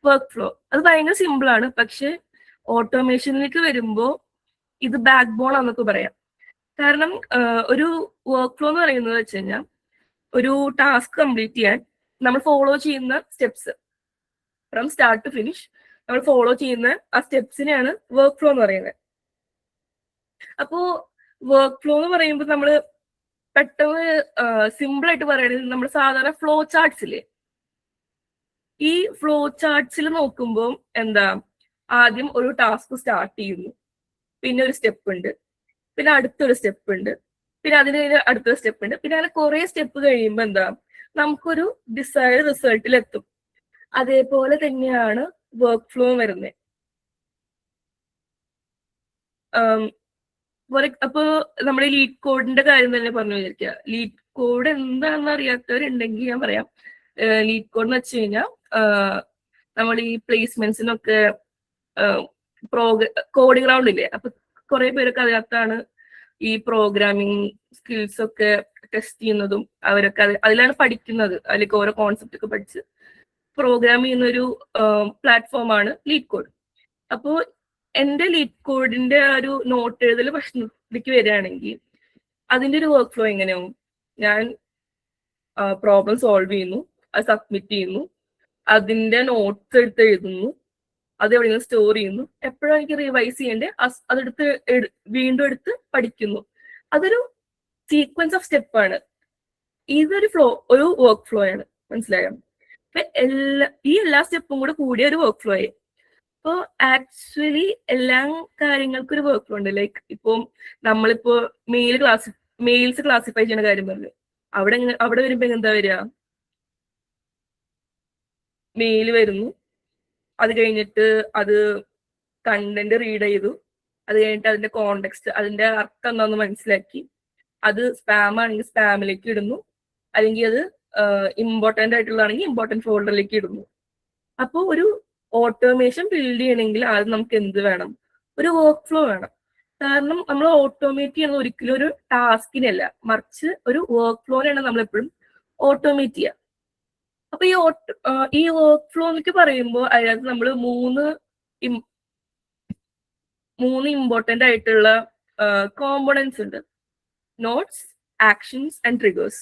വർക്ക് ഫ്ലോ. അത് ഭയങ്കര സിമ്പിൾ ആണ്, പക്ഷെ ഓട്ടോമേഷനിലേക്ക് വരുമ്പോൾ ഇത് ബാക്ക് ബോൺ ആണെന്നൊക്കെ പറയാം. കാരണം ഒരു വർക്ക് ഫ്ലോ എന്ന് പറയുന്നത് വെച്ച് കഴിഞ്ഞാൽ ഒരു ടാസ്ക് കംപ്ലീറ്റ് ചെയ്യാൻ നമ്മൾ ഫോളോ ചെയ്യുന്ന steps from start to finish, നമ്മൾ ഫോളോ ചെയ്യുന്ന ആ സ്റ്റെപ്സിനെയാണ് വർക്ക് ഫ്ലോ എന്ന് പറയുന്നത്. അപ്പോ വർക്ക് ഫ്ലോ എന്ന് പറയുമ്പോൾ നമ്മൾ പെട്ടെന്ന് സിമ്പിൾ ആയിട്ട് പറയുന്നത് നമ്മൾ സാധാരണ ഫ്ലോ ചാർട്ട്സ് ഇല്ലേ, ഈ ഫ്ലോ ചാർട്ട്സിൽ നോക്കുമ്പോൾ എന്താ, ആദ്യം ഒരു ടാസ്ക് സ്റ്റാർട്ട് ചെയ്യുന്നു, പിന്നെ ഒരു സ്റ്റെപ്പ് ഉണ്ട്, പിന്നെ അടുത്തൊരു സ്റ്റെപ്പ് ഉണ്ട്, പിന്നെ അതിന് അടുത്തൊരു സ്റ്റെപ്പ് ഉണ്ട്, പിന്നെ അങ്ങനെ കുറെ സ്റ്റെപ്പ് കഴിയുമ്പോൾ എന്താ നമുക്കൊരു ഡിസൈഡ് റിസൾട്ടിൽ എത്തും. അതേപോലെ തന്നെയാണ് വർക്ക് ഫ്ലോ വരുന്നത്. അപ്പൊ നമ്മൾ ഈ ലീഡ് കോഡിന്റെ കാര്യം തന്നെ പറഞ്ഞു വിചാരിക്കുക. ലീഡ് കോഡ് എന്താണെന്ന് അറിയാത്തവരുണ്ടെങ്കിൽ ഞാൻ പറയാം. ലീഡ് കോഡ് എന്ന് വെച്ച് കഴിഞ്ഞാൽ നമ്മൾ ഈ പ്ലേസ്മെന്റ്സിനൊക്കെ കോഡിംഗ് ഗ്രൗണ്ട് ഇല്ലേ, അപ്പൊ കുറെ പേരൊക്കെ അതിനകത്താണ് ഈ പ്രോഗ്രാമിംഗ് സ്കിൽസ് ഒക്കെ ടെസ്റ്റ് ചെയ്യുന്നതും അവരൊക്കെ അതിലാണ് പഠിക്കുന്നത്. അതിലേക്ക് ഓരോ കോൺസെപ്റ്റ് ഒക്കെ പഠിച്ച് പ്രോഗ്രാം ചെയ്യുന്ന ഒരു പ്ലാറ്റ്ഫോമാണ് ലീഡ് കോഡ്. അപ്പോൾ എന്റെ ലീഡ് കോഡിന്റെ ഒരു നോട്ട് എഴുതൽ പ്രശ്നത്തിലേക്ക് വരികയാണെങ്കിൽ അതിന്റെ ഒരു വർക്ക് ഫ്ലോ എങ്ങനെയാവും? ഞാൻ പ്രോബ്ലം സോൾവ് ചെയ്യുന്നു, അത് സബ്മിറ്റ് ചെയ്യുന്നു, അതിന്റെ നോട്ട്സ് എടുത്ത് എഴുതുന്നു, അത് എവിടെ നിന്ന് സ്റ്റോർ ചെയ്യുന്നു, എപ്പോഴും എനിക്ക് റിവൈസ് ചെയ്യേണ്ടത് അതെടുത്ത് വീണ്ടും എടുത്ത് പഠിക്കുന്നു. അതൊരു സീക്വൻസ് ഓഫ് സ്റ്റെപ്പാണ്. ഇതൊരു ഒരു വർക്ക് ഫ്ലോ ആണ്. മനസ്സിലായോ? അപ്പൊ ഈ എല്ലാ സ്റ്റെപ്പും കൂടെ കൂടിയ ഒരു വർക്ക് ഫ്ലോ ആയി. അപ്പൊ ആക്ച്വലി എല്ലാ കാര്യങ്ങൾക്കും ഒരു വർക്ക് ഫ്ലോ ഉണ്ട്. ലൈക്ക് ഇപ്പം നമ്മളിപ്പോ മെയിൽസ് ക്ലാസിഫൈ ചെയ്യുന്ന കാര്യം പറഞ്ഞു, അവിടെ വരുമ്പോ എന്താ വരിക? മെയിൽ വരുന്നു, അത് കഴിഞ്ഞിട്ട് അത് കണ്ടന്റ് റീഡ് ചെയ്തു, അത് കഴിഞ്ഞിട്ട് അതിന്റെ കോണ്ടെക്സ്റ്റ്, അതിന്റെ അർത്ഥം എന്താണെന്ന് മനസ്സിലാക്കി, അത് സ്പാം ആണെങ്കിൽ സ്പാമിലേക്ക് ഇടുന്നു, അല്ലെങ്കിൽ അത് ഇമ്പോർട്ടന്റ് ആയിട്ടുള്ളതാണെങ്കിൽ ഇമ്പോർട്ടന്റ് ഫോൾഡറിലേക്ക് ഇടുന്നു. അപ്പോൾ ഒരു ഓട്ടോമേഷൻ ബിൽഡ് ചെയ്യണമെങ്കിൽ ആദ്യം നമുക്ക് എന്ത് വേണം? ഒരു വർക്ക് ഫ്ലോ വേണം. കാരണം നമ്മൾ ഓട്ടോമേറ്റ് ചെയ്യുന്നത് ഒരിക്കലും ഒരു ടാസ്കിനല്ല, മറിച്ച് ഒരു വർക്ക് ഫ്ലോനെയാണ് നമ്മൾ എപ്പോഴും ഓട്ടോമേറ്റ് ചെയ്യുക. അപ്പൊ ഈ വർക്ക് ഫ്ലോ എന്നൊക്കെ പറയുമ്പോൾ അതിനകത്ത് നമ്മൾ മൂന്ന് ഇമ്പോർട്ടന്റ് ആയിട്ടുള്ള കോമ്പണൻസ് ഉണ്ട്: നോട്ട്സ്, ആക്ഷൻസ് ആൻഡ് ട്രിഗേഴ്സ്.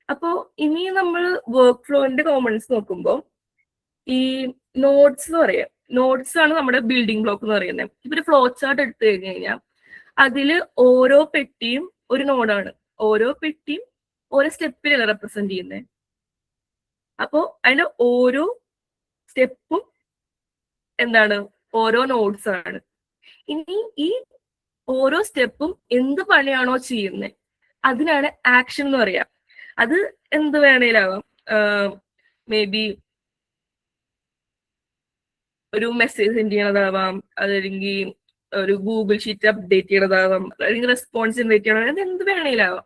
അപ്പോൾ ഇനി നമ്മൾ വർക്ക് ഫ്ലോന്റെ കോമ്പണൻസ് നോക്കുമ്പോൾ ഈ നോട്ട്സ് എന്ന് പറയാം, നോട്ട്സ് ആണ് നമ്മുടെ ബിൽഡിംഗ് ബ്ലോക്ക് എന്ന് പറയുന്നത്. ഇപ്പൊ ഒരു ഫ്ലോ ചാർട്ട് എടുത്തു കഴിഞ്ഞു കഴിഞ്ഞാൽ അതിൽ ഓരോ പെട്ടിയും ഒരു നോഡാണ്, ഓരോ പെട്ടിയും ഓരോ സ്റ്റെപ്പിലാണ് റെപ്രസെന്റ് ചെയ്യുന്നത്. അപ്പോൾ അതിന്റെ ഓരോ സ്റ്റെപ്പും എന്താണ്? ഓരോ നോട്ട്സ് ആണ്. ഇനി ഈ ഓരോ സ്റ്റെപ്പും എന്ത് പണിയാണോ ചെയ്യുന്നത് അതിനാണ് ആക്ഷൻ എന്ന് പറയാം. അത് എന്ത് വേണേലാവാം, മേ ബി ഒരു മെസ്സേജ് സെൻഡ് ചെയ്യണതാവാം, അതല്ലെങ്കിൽ ഒരു ഗൂഗിൾ ഷീറ്റ് അപ്ഡേറ്റ് ചെയ്യണതാവാം, അല്ലെങ്കിൽ റെസ്പോൺസ് ജനറേറ്റ് ചെയ്യണം, അത് എന്ത് വേണേലാവാം.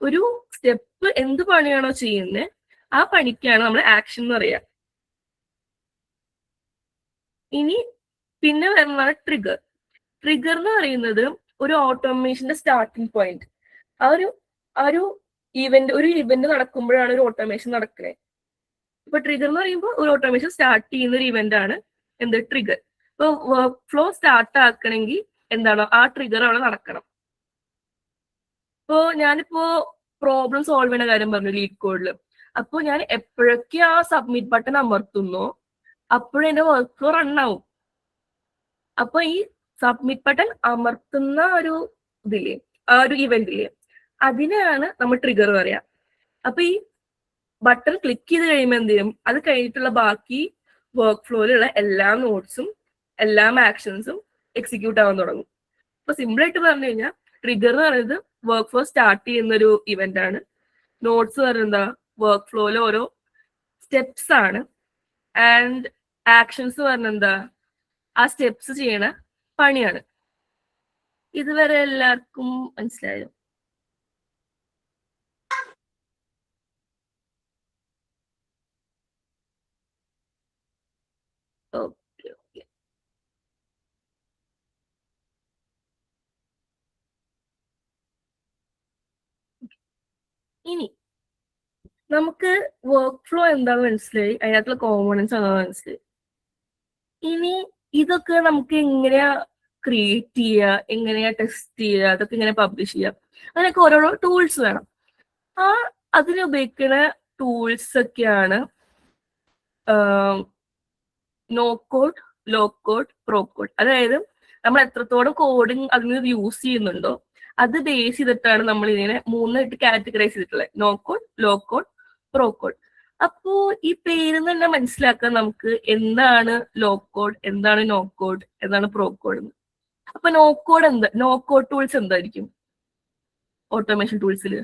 ഒരു സ്റ്റെപ്പ് എന്ത് പണിയാണോ ചെയ്യുന്നത് ആ പണിക്കാണ് നമ്മൾ ആക്ഷൻ എന്ന് പറയാം. ഇനി പിന്നെ വരുന്നതാണ് ട്രിഗർ. ട്രിഗർ എന്ന് പറയുന്നത് ഒരു ഓട്ടോമേഷന്റെ സ്റ്റാർട്ടിങ് പോയിന്റ്. ഒരു ഇവന്റ് നടക്കുമ്പോഴാണ് ഒരു ഓട്ടോമേഷൻ നടക്കുന്നത്. ഇപ്പൊ ട്രിഗർ എന്ന് പറയുമ്പോൾ ഒരു ഓട്ടോമേഷൻ സ്റ്റാർട്ട് ചെയ്യുന്ന ഒരു ഇവന്റ് ആണ് എന്ത്? ട്രിഗർ. ഇപ്പൊ വർക്ക് ഫ്ലോ സ്റ്റാർട്ട് ആക്കണമെങ്കിൽ എന്താണോ ആ ട്രിഗർ അവിടെ നടക്കണം. ഇപ്പോ ഞാനിപ്പോ പ്രോബ്ലം സോൾവ് ചെയ്യുന്ന കാര്യം പറഞ്ഞു ലീഡ് കോഡിൽ. അപ്പൊ ഞാൻ എപ്പോഴൊക്കെ ആ സബ്മിറ്റ് ബട്ടൺ അമർത്തുന്നോ അപ്പോഴും എന്റെ വർക്ക് ഫ്ലോ റൺ ആവും. അപ്പൊ ഈ സബ്മിറ്റ് ബട്ടൺ അമർത്തുന്ന ഒരു ഇതില്ലേ, ആ ഒരു ഇവന്റില്ലേ, അതിനാണ് നമ്മൾ ട്രിഗർ പറയാ. അപ്പൊ ഈ ബട്ടൺ ക്ലിക്ക് ചെയ്ത് കഴിയുമ്പോൾ എന്ത് ചെയ്യും? അത് കഴിഞ്ഞിട്ടുള്ള ബാക്കി വർക്ക് ഫ്ലോയിലുള്ള എല്ലാ നോട്ട്സും എല്ലാ ആക്ഷൻസും എക്സിക്യൂട്ട് ആവാൻ തുടങ്ങും. അപ്പൊ സിമ്പിൾ ആയിട്ട് പറഞ്ഞു കഴിഞ്ഞാൽ ട്രിഗർ എന്ന് പറയുന്നത് വർക്ക് ഫ്ലോ സ്റ്റാർട്ട് ചെയ്യുന്ന ഒരു ഇവന്റ് ആണ്. നോട്ട്സ് പറയുന്നത് വർക്ക് ഫ്ലോയിലെ ഓരോ സ്റ്റെപ്സ് ആണ്. ആൻഡ് ആക്ഷൻസ് പറഞ്ഞെന്താ? ആ സ്റ്റെപ്സ് ചെയ്യണ പണിയാണ്. ഇതുവരെ എല്ലാവർക്കും മനസ്സിലായോ? Okay okay. ഇനി നമുക്ക് വർക്ക് ഫ്ലോ എന്താണെന്ന് മനസ്സിലായി, അതിനകത്തുള്ള കോമ്പണൻസ് എന്താണെന്ന് മനസ്സിലായി. ഇനി ഇതൊക്കെ നമുക്ക് എങ്ങനെയാ ക്രിയേറ്റ് ചെയ്യുക, എങ്ങനെയാ ടെസ്റ്റ് ചെയ്യുക, അതൊക്കെ എങ്ങനെ പബ്ലിഷ് ചെയ്യുക, അതിനൊക്കെ ഓരോരോ ടൂൾസ് വേണം. അതിനുപയോഗിക്കുന്ന ടൂൾസ് ഒക്കെയാണ് no code, low code, pro code. അതായത് നമ്മൾ എത്രത്തോളം കോഡിങ് അതിന് യൂസ് ചെയ്യുന്നുണ്ടോ അത് ബേസ് ചെയ്തിട്ടാണ് നമ്മൾ ഇതിനെ മൂന്നായിട്ട് കാറ്റഗറൈസ് ചെയ്തിട്ടുള്ളത്: no code, low code, pro code. അപ്പോ ഈ പേരിൽ തന്നെ മനസ്സിലാക്കാൻ നമുക്ക് എന്താണ് ലോ കോഡ്, എന്താണ് നോ കോഡ്, എന്താണ് പ്രോ കോഡ്. അപ്പൊ നോ കോഡ് ടൂൾസ് എന്തായിരിക്കും ഓട്ടോമേഷൻ ടൂൾസിൽ?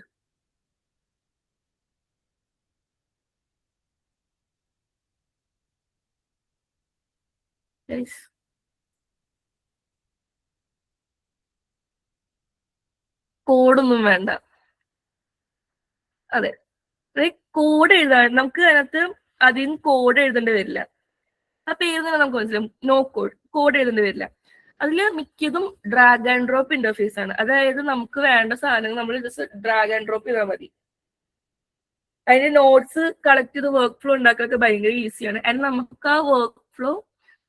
കോഡൊന്നും വേണ്ട. അതെ, കോഡ് എഴുതാൻ നമുക്ക് അതിനകത്ത് അതിന് കോഡ് എഴുതേണ്ടി വരില്ല. ആ പേര് തന്നെ നമുക്ക് മനസ്സിലാവും, നോ കോഡ്, കോഡ് എഴുതേണ്ടി വരില്ല. അതിൽ മിക്കതും ഡ്രാഗ് ആൻഡ് ഡ്രോപ്പ് ഇന്റർഫേസ് ആണ്. അതായത് നമുക്ക് വേണ്ട സാധനങ്ങൾ നമ്മൾ ജസ്റ്റ് ഡ്രാഗ് ആൻഡ് ഡ്രോപ്പ് ചെയ്താൽ മതി. അതിന്റെ നോട്ട്സ് കളക്ട് ചെയ്ത് വർക്ക് ഫ്ലോ ഉണ്ടാക്കാനൊക്കെ ഭയങ്കര ഈസിയാണ്. ആൻഡ് നമുക്ക് ആ വർക്ക് ഫ്ലോ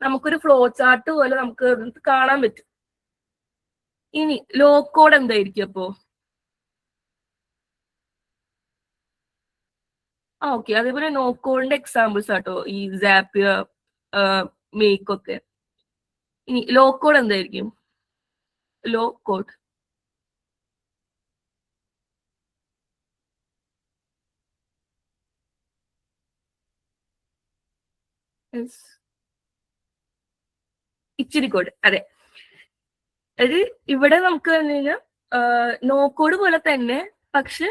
നമുക്കൊരു ഫ്ലോ ചാർട്ട് പോലെ നമുക്ക് കാണാൻ പറ്റും. ഇനി ലോ കോഡ് എന്തായിരിക്കും അപ്പോ? ഓക്കെ, അതേപോലെ നോ കോഡിന്റെ എക്സാമ്പിൾസ് ആട്ടോ ഈ സാപ്പിയർ, മേക്ക് ഒക്കെ. ഇനി ലോ കോഡ് എന്തായിരിക്കും? ലോ കോഡ് ഇച്ചിരി കോഡ്. അതെ, അത് ഇവിടെ നമുക്ക് കഴിഞ്ഞാൽ നോ കോഡ് പോലെ തന്നെ, പക്ഷെ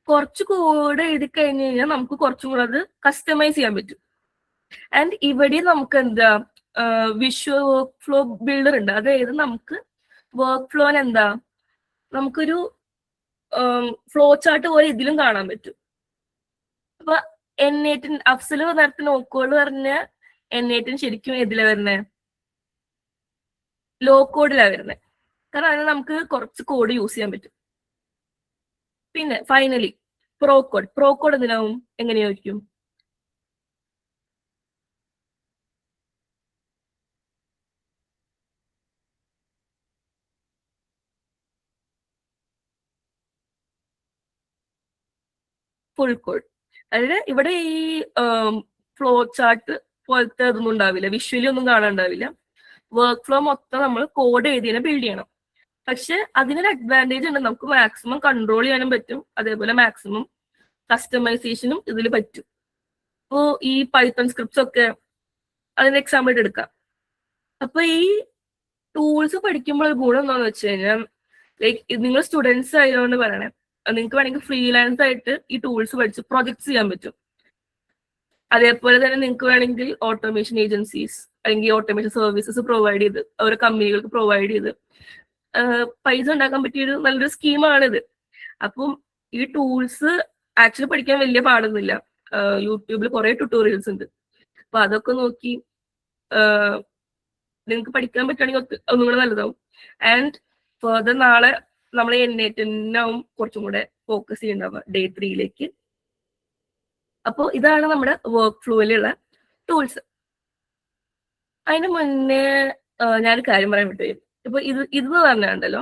കുറച്ച് കോഡ് എഴുതി കഴിഞ്ഞ് കഴിഞ്ഞാൽ നമുക്ക് കുറച്ചും കൂടെ അത് കസ്റ്റമൈസ് ചെയ്യാൻ പറ്റും. ആൻഡ് ഇവിടെ നമുക്ക് എന്താ വിഷ്വൽ വർക്ക് ഫ്ലോ ബിൽഡർ ഉണ്ട്. അതായത് നമുക്ക് വർക്ക് ഫ്ലോന് എന്താ നമുക്കൊരു ഫ്ലോ ചാർട്ട് പോലെ ഇതിലും കാണാൻ പറ്റും. അപ്പൊ N8 അഫ്സൽ നേരത്തെ നോക്കോള് പറഞ്ഞ N8 ശരിക്കും ഏതിലാ വരുന്നത്? ലോ കോഡിലാ വരുന്നത്. കാരണം അതിന് നമുക്ക് കുറച്ച് കോഡ് യൂസ് ചെയ്യാൻ പറ്റും. പിന്നെ ഫൈനലി പ്രോ കോഡ് എന്തിനാവും, എങ്ങനെയായിരിക്കും? Full code. അതായത് ഇവിടെ ഈ ഫ്ലോ ചാർട്ട് പോലത്തെ അതൊന്നും ഉണ്ടാവില്ല, വിഷ്വലി ഒന്നും കാണാനുണ്ടാവില്ല. വർക്ക് ഫ്ലോ മൊത്തം നമ്മൾ കോഡ് എഴുതിയെ ബിൽഡ് ചെയ്യണം. പക്ഷെ അതിനൊരു അഡ്വാൻറ്റേജ് ഉണ്ട്, നമുക്ക് മാക്സിമം കൺട്രോൾ ചെയ്യാനും പറ്റും, അതേപോലെ മാക്സിമം കസ്റ്റമൈസേഷനും ഇതിൽ പറ്റും. ഇപ്പോ ഈ പൈത്തൺ സ്ക്രിപ്റ്റ്സ് ഒക്കെ അതിന് എക്സാമ്പിൾ ആയിട്ട് എടുക്കാം. അപ്പൊ ഈ ടൂൾസ് പഠിക്കുമ്പോൾ ഗുണം എന്താണെന്ന് വെച്ച് കഴിഞ്ഞാൽ, ലൈക്ക് നിങ്ങൾ സ്റ്റുഡൻസ് ആയതുകൊണ്ട് പറയണേ, നിങ്ങൾക്ക് വേണമെങ്കിൽ ഫ്രീലാൻസ് ആയിട്ട് ഈ ടൂൾസ് പഠിച്ച് പ്രൊജക്ട്സ് ചെയ്യാൻ പറ്റും. അതേപോലെ തന്നെ നിങ്ങൾക്ക് വേണമെങ്കിൽ ഓട്ടോമേഷൻ ഏജൻസീസ് അല്ലെങ്കിൽ ഓട്ടോമേഷൻ സർവീസസ് പ്രൊവൈഡ് ചെയ്ത് ഓരോ കമ്പനികൾക്ക് പ്രൊവൈഡ് ചെയ്ത് പൈസ ഉണ്ടാക്കാൻ പറ്റിയൊരു നല്ലൊരു സ്കീമാണിത്. അപ്പം ഈ ടൂൾസ് ആക്ച്വലി പഠിക്കാൻ വലിയ പാടൊന്നുമില്ല. യൂട്യൂബിൽ കുറെ ട്യൂട്ടോറിയൽസ് ഉണ്ട്. അപ്പൊ അതൊക്കെ നോക്കി നിങ്ങൾക്ക് പഠിക്കാൻ പറ്റുകയാണെങ്കിൽ ഒന്നും കൂടെ നല്ലതാവും. ആൻഡ് ഫർദർ നാളെ നമ്മൾ N8 കുറച്ചും കൂടെ ഫോക്കസ് ചെയ്യുന്നുണ്ടാവുക Day 3 അപ്പോൾ ഇതാണ് നമ്മുടെ വർക്ക് ഫ്ലോയിലുള്ള ടൂൾസ്. അതിന് മുന്നേ ഞാനൊരു കാര്യം പറയാൻ വിട്ടുപോയി. ഇപ്പൊ ഇത് പറഞ്ഞുണ്ടല്ലോ,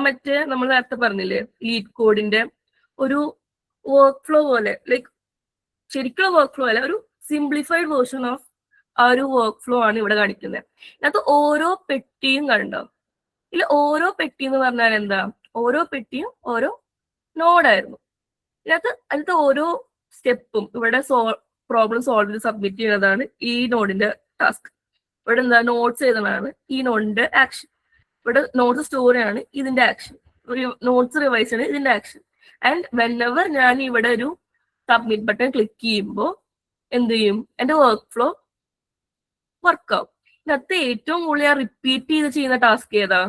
മറ്റേ നമ്മൾ നേരത്തെ പറഞ്ഞില്ലേ ലീഡ് കോഡിന്റെ ഒരു വർക്ക് ഫ്ലോ പോലെ, ലൈക്ക് ശരിക്കുള്ള വർക്ക് ഫ്ലോ അല്ല, ഒരു സിംപ്ലിഫൈഡ് വേർഷൻ ഓഫ് ആ ഒരു വർക്ക് ഫ്ലോ ആണ് ഇവിടെ കാണിക്കുന്നത്. ഇതിനകത്ത് ഓരോ പെട്ടിയും കണ്ടോ? ഇതിൽ ഓരോ പെട്ടി എന്ന് പറഞ്ഞാൽ എന്താ, ഓരോ പെട്ടിയും ഓരോ നോഡായിരുന്നു. അതിനകത്ത് ഓരോ സ്റ്റെപ്പും ഇവിടെ പ്രോബ്ലം സോൾവ് ചെയ്ത് സബ്മിറ്റ് ചെയ്യുന്നതാണ് ഈ നോഡിന്റെ ടാസ്ക്. ഇവിടെ എന്താ നോട്ട്സ് എഴുതുന്നതാണ് ഈ നോഡിന്റെ ആക്ഷൻ. ഇവിടെ നോട്ട്സ് സ്റ്റോർ ആണ് ഇതിന്റെ ആക്ഷൻ. നോട്ട്സ് റിവൈസ് ആണ് ഇതിന്റെ ആക്ഷൻ. ആൻഡ് വെനെവർ ഞാൻ ഇവിടെ ഒരു സബ്മിറ്റ് ബട്ടൺ ക്ലിക്ക് ചെയ്യുമ്പോൾ എന്ത് ചെയ്യും, എന്റെ വർക്ക് ഫ്ലോ വർക്കാവും. ഇതിനകത്ത് ഏറ്റവും കൂടുതൽ റിപ്പീറ്റ് ചെയ്ത് ചെയ്യുന്ന ടാസ്ക് ഏതാ?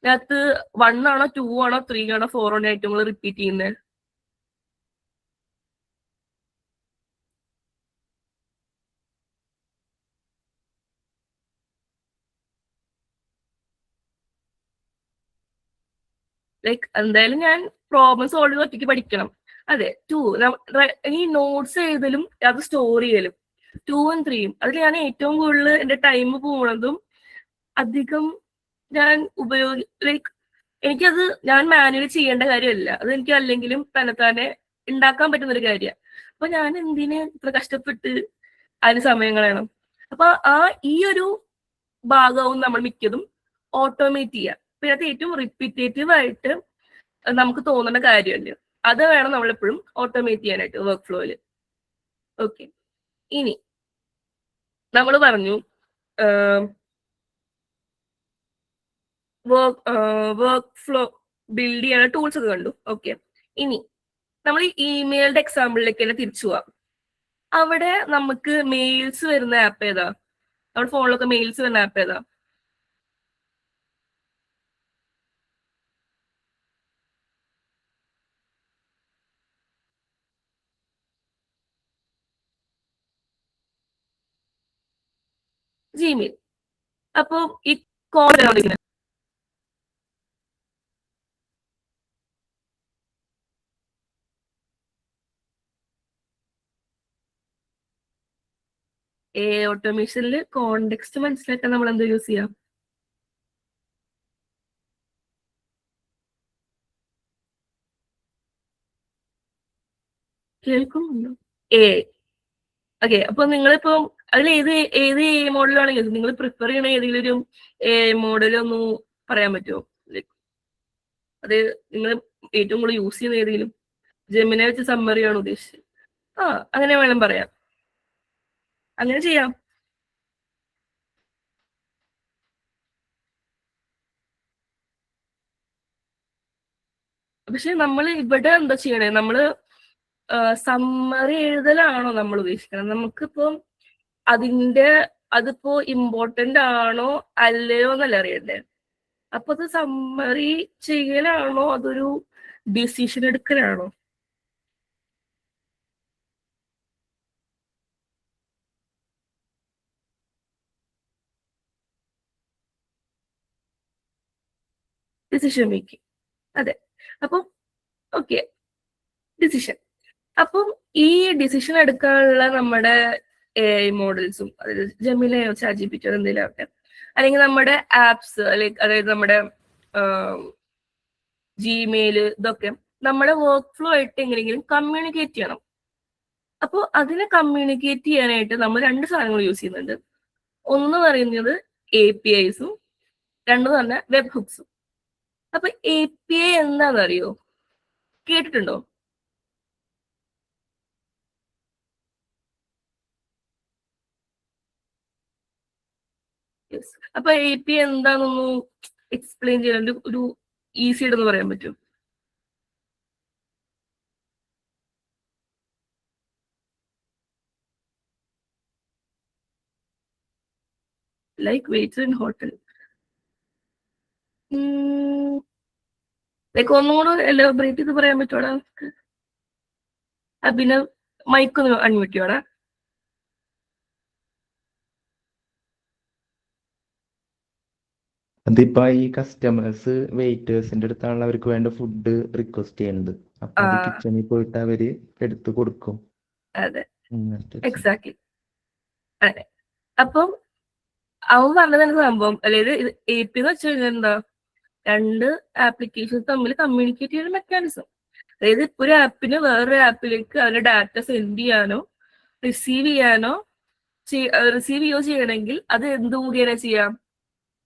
ഇതിനകത്ത് 1 ആണോ 2 ആണോ 3 ആണോ 4 ആണോ ഏറ്റവും കൂടുതൽ റിപ്പീറ്റ് ചെയ്യുന്നത്? ലൈക്ക് എന്തായാലും ഞാൻ പ്രോബ്ലം സോൾവ് ചെയ്ത് ഒറ്റയ്ക്ക് പഠിക്കണം. അതെ 2 ഈ നോട്ട്സ് എഴുതലും അത് സ്റ്റോർ ചെയ്യലും 2ഉം 3ഉം അതിൽ ഞാൻ ഏറ്റവും കൂടുതൽ എന്റെ ടൈം പോണതും അധികം ഞാൻ ലൈക്ക് എനിക്കത് ഞാൻ മാനുവലി ചെയ്യേണ്ട കാര്യമല്ല, അത് എനിക്ക് അല്ലെങ്കിലും തന്നെ ഉണ്ടാക്കാൻ പറ്റുന്ന ഒരു കാര്യമാണ്. അപ്പൊ ഞാൻ എന്തിന് ഇത്ര കഷ്ടപ്പെട്ട് അതിന് സമയം കളയണം? അപ്പൊ ഈ ഒരു ഭാഗവും നമ്മൾ മിക്കതും ഓട്ടോമേറ്റ് ചെയ്യുക. പിന്നെ അത് ഏറ്റവും റിപ്പീറ്റേറ്റീവ് ആയിട്ട് നമുക്ക് തോന്നുന്ന കാര്യമല്ല, അത് വേണം നമ്മൾ എപ്പോഴും ഓട്ടോമേറ്റ് ചെയ്യാനായിട്ട് വർക്ക് ഫ്ലോയില്. ഓക്കെ, ഇനി നമ്മൾ പറഞ്ഞു വർക്ക് ഫ്ലോ ബിൽഡ് ചെയ്യാനുള്ള ടൂൾസ് ഒക്കെ കണ്ടു. ഓക്കെ, ഇനി നമ്മൾ ഈ ഇമെയിലിന്റെ എക്സാമ്പിളിലേക്ക് തന്നെ തിരിച്ചു പോവാം. അവിടെ നമുക്ക് മെയിൽസ് വരുന്ന ആപ്പ് ഏതാ? നമ്മുടെ ഫോണിലൊക്കെ മെയിൽസ് വരുന്ന ആപ്പ് ഏതാ? ജിമെയിൽ. അപ്പൊ ഈ കോൾ ഓട്ടോമേഷനിൽ കോണ്ടെക്സ്റ്റ് മനസ്സിലാക്കാൻ നമ്മൾ എന്താ യൂസ് ചെയ്യാം? കേൾക്കുന്നുണ്ടോ? ഓക്കെ, അപ്പൊ നിങ്ങളിപ്പോ അതിൽ ഏത് മോഡലാണ് നിങ്ങൾ പ്രിഫർ ചെയ്യണ ഏതെങ്കിലും ഒരു മോഡൽ ഒന്ന് പറയാൻ പറ്റുമോ? അത് നിങ്ങൾ ഏറ്റവും കൂടുതൽ യൂസ് ചെയ്യുന്ന ഏതെങ്കിലും ജെമിനെ വെച്ച് സമ്മറി ആണ് ഉദ്ദേശിച്ചത്? അങ്ങനെ വേണം പറയാം, അങ്ങനെ ചെയ്യാം. പക്ഷെ നമ്മൾ ഇവിടെ എന്താ ചെയ്യണേ, നമ്മള് സമ്മറി എഴുതലാണോ നമ്മൾ ഉദ്ദേശിക്കുന്നത്? നമുക്കിപ്പം അതിപ്പോ ഇമ്പോർട്ടന്റ് ആണോ അല്ലയോ എന്നല്ല അറിയണ്ടേ. അപ്പൊ അത് സമ്മറി ചെയ്യലാണോ അതൊരു ഡിസിഷൻ എടുക്കലാണോ? Decision making. അതെ. അപ്പം ഓക്കെ, ഡിസിഷൻ. അപ്പം ഈ ഡിസിഷൻ എടുക്കാനുള്ള നമ്മുടെ AI മോഡൽസും, അതായത് ജെമിനയോ ചാറ്റ്ജിപിറ്റിയോ എന്തെങ്കിലും ആവട്ടെ, അല്ലെങ്കിൽ നമ്മുടെ ആപ്സ്, അതായത് നമ്മുടെ ജിമെയില്, ഇതൊക്കെ നമ്മുടെ വർക്ക് ഫ്ലോ ആയിട്ട് എങ്ങനെയെങ്കിലും കമ്മ്യൂണിക്കേറ്റ് ചെയ്യണം. അപ്പോൾ അതിനെ കമ്മ്യൂണിക്കേറ്റ് ചെയ്യാനായിട്ട് നമ്മൾ രണ്ട് സാധനങ്ങൾ യൂസ് ചെയ്യുന്നുണ്ട്. ഒന്ന് പറയുന്നത് APIസും, രണ്ടെന്ന് പറഞ്ഞാൽ വെബ് ഹുക്സും. അപ്പൊ API എന്താണെന്നറിയോ? കേട്ടിട്ടുണ്ടോ? യെസ്. അപ്പൊ API എന്താണെന്നൊന്ന് എക്സ്പ്ലെയിൻ ചെയ്യാൻ ഒരു ഈസി ആയിട്ടൊന്ന് പറയാൻ പറ്റും? Like weights in hotel. Like ഒന്നും കൂടെ എലാബറേറ്റ് ചെയ്ത് പറയാൻ പറ്റുവാടാ? അഭിനവ്, മൈക്കൊന്ന് അൺമ്യൂട്ട് ചെയ്യോടാ. അതിപ്പോ ഈ കസ്റ്റമേഴ്സ് വെയിറ്റേഴ്സിന്റെ അടുത്താണല്ലോ അവർക്ക് വേണ്ട ഫുഡ് റിക്വസ്റ്റ് ചെയ്യുന്നത്. അപ്പൊ അത് കിച്ചണിൽ പോയിട്ട് അവര് എടുത്തു കൊടുക്കും. അതെ, എന്നിട്ട് എക്സാക്ട്ലി. അതെ. അപ്പം അവൻ പറഞ്ഞതാണ് സംഭവം. അതായത് API എന്ന് വെച്ച് കഴിഞ്ഞാൽ എന്താ? രണ്ട് ആപ്ലിക്കേഷൻസ് തമ്മിൽ കമ്മ്യൂണിക്കേറ്റ് ചെയ്യുന്ന മെക്കാനിസം. അതായത് ഇപ്പൊ ഒരു ആപ്പിന് വേറൊരു ആപ്പിലേക്ക് അതിന്റെ ഡാറ്റ സെൻഡ് ചെയ്യാനോ റിസീവ് ചെയ്യാനോ ചെയ്യണമെങ്കിൽ അത് എന്ത് മുഖേന ചെയ്യാം?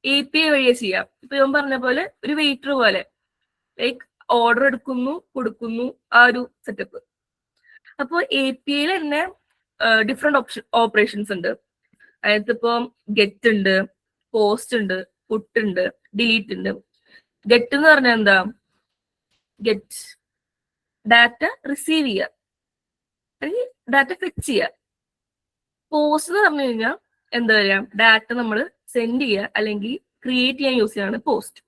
API വഴിയെ ചെയ്യാം. ഇപ്പൊ ഇവൻ പറഞ്ഞ പോലെ ഒരു വെയിറ്റർ പോലെ, ലൈക്ക് ഓർഡർ എടുക്കുന്നു, കൊടുക്കുന്നു, ആ ഒരു സെറ്റപ്പ്. അപ്പോൾ APIയിൽ തന്നെ ഡിഫറെന്റ് ഓപ്പറേഷൻസ് ഉണ്ട്. അതായത് ഇപ്പം ഗെറ്റ് ഉണ്ട്, പോസ്റ്റ് ഉണ്ട്, പുട്ട് ഉണ്ട്, ഡിലീറ്റ് ഉണ്ട്. ഗെറ്റ് എന്ന് പറഞ്ഞാൽ എന്താ? ഗെറ്റ് ഡാറ്റ റിസീവ് ചെയ്യുക അല്ലെങ്കിൽ ഡാറ്റ ഫെച്ച് ചെയ്യുക. പോസ്റ്റ് എന്ന് പറഞ്ഞു കഴിഞ്ഞാൽ എന്താ പറയാ? ഡാറ്റ നമ്മൾ സെൻഡ് ചെയ്യുക അല്ലെങ്കിൽ ക്രിയേറ്റ് ചെയ്യാൻ യൂസ് ചെയ്യാണ് പോസ്റ്റ്.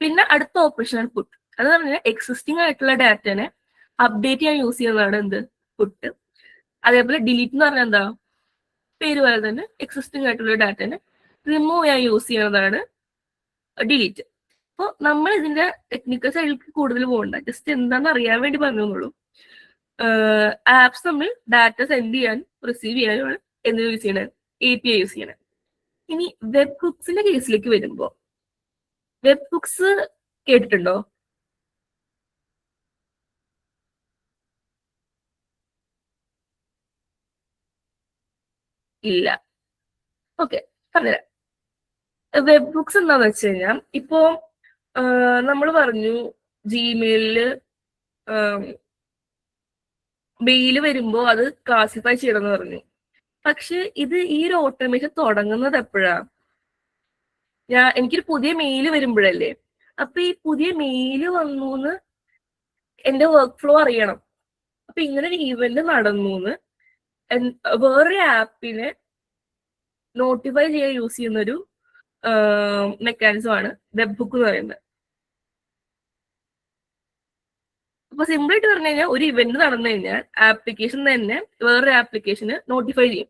പിന്നെ അടുത്ത ഓപ്പറേഷൻ പുട്ട്. അത് പറഞ്ഞാൽ എക്സിസ്റ്റിംഗ് ആയിട്ടുള്ള ഡാറ്റനെ അപ്ഡേറ്റ് ചെയ്യാൻ യൂസ് ചെയ്യുന്നതാണ് എന്ത്? പുട്ട്. അതേപോലെ ഡിലീറ്റ് എന്ന് പറഞ്ഞാൽ എന്താ? പേര് പോലെ തന്നെ എക്സിസ്റ്റിംഗ് ആയിട്ടുള്ള ഡാറ്റനെ റിമൂവ് ചെയ്യാൻ യൂസ് ചെയ്യുന്നതാണ് ഡിലീറ്റ്. അപ്പോൾ നമ്മൾ ഇതിന്റെ ടെക്നിക്കൽ സൈഡിലേക്ക് കൂടുതൽ പോകണ്ട, ജസ്റ്റ് എന്താണെന്ന് അറിയാൻ വേണ്ടി പറഞ്ഞോളൂ. ആപ്സ് തമ്മിൽ ഡാറ്റ സെൻഡ് ചെയ്യാൻ റിസീവ് ചെയ്യാനുമാണ് എന്ത് യൂസ് ചെയ്യണത്? API യൂസ് ചെയ്യണത്. ഇനി വെബ് ഹുക്സിന്റെ കേസിലേക്ക് വരുമ്പോ, വെബ് ഹുക്സ് കേട്ടിട്ടുണ്ടോ? ഇല്ല. ഓക്കെ, പറഞ്ഞുതരാം. വെബ് ബുക്സ് എന്താന്ന് വെച്ച് കഴിഞ്ഞാൽ, ഇപ്പോ നമ്മൾ പറഞ്ഞു ജിമെയിലില് മെയിൽ വരുമ്പോ അത് ക്ലാസിഫൈ ചെയ്യണമെന്ന് പറഞ്ഞു. പക്ഷെ ഈ ഒരു ഓട്ടോമേഷൻ തുടങ്ങുന്നത് എപ്പോഴാ? എനിക്കൊരു പുതിയ മെയിൽ വരുമ്പോഴല്ലേ. അപ്പൊ ഈ പുതിയ മെയിൽ വന്നു എന്റെ വർക്ക് ഫ്ലോ അറിയണം. അപ്പൊ ഇങ്ങനെ ഒരു ഈവന്റ് നടന്നു വേറൊരു ആപ്പിനെ നോട്ടിഫൈ ചെയ്യാൻ യൂസ് ചെയ്യുന്ന ഒരു മെക്കാനിസം ആണ് വെബ് ഹുക്ക് എന്ന് പറയുന്നത്. അപ്പൊ സിമ്പിൾ ആയിട്ട് പറഞ്ഞു കഴിഞ്ഞാൽ, ഒരു ഇവന്റ് നടന്നു കഴിഞ്ഞാൽ ആപ്ലിക്കേഷൻ തന്നെ വേറൊരു ആപ്ലിക്കേഷന് നോട്ടിഫൈ ചെയ്യും.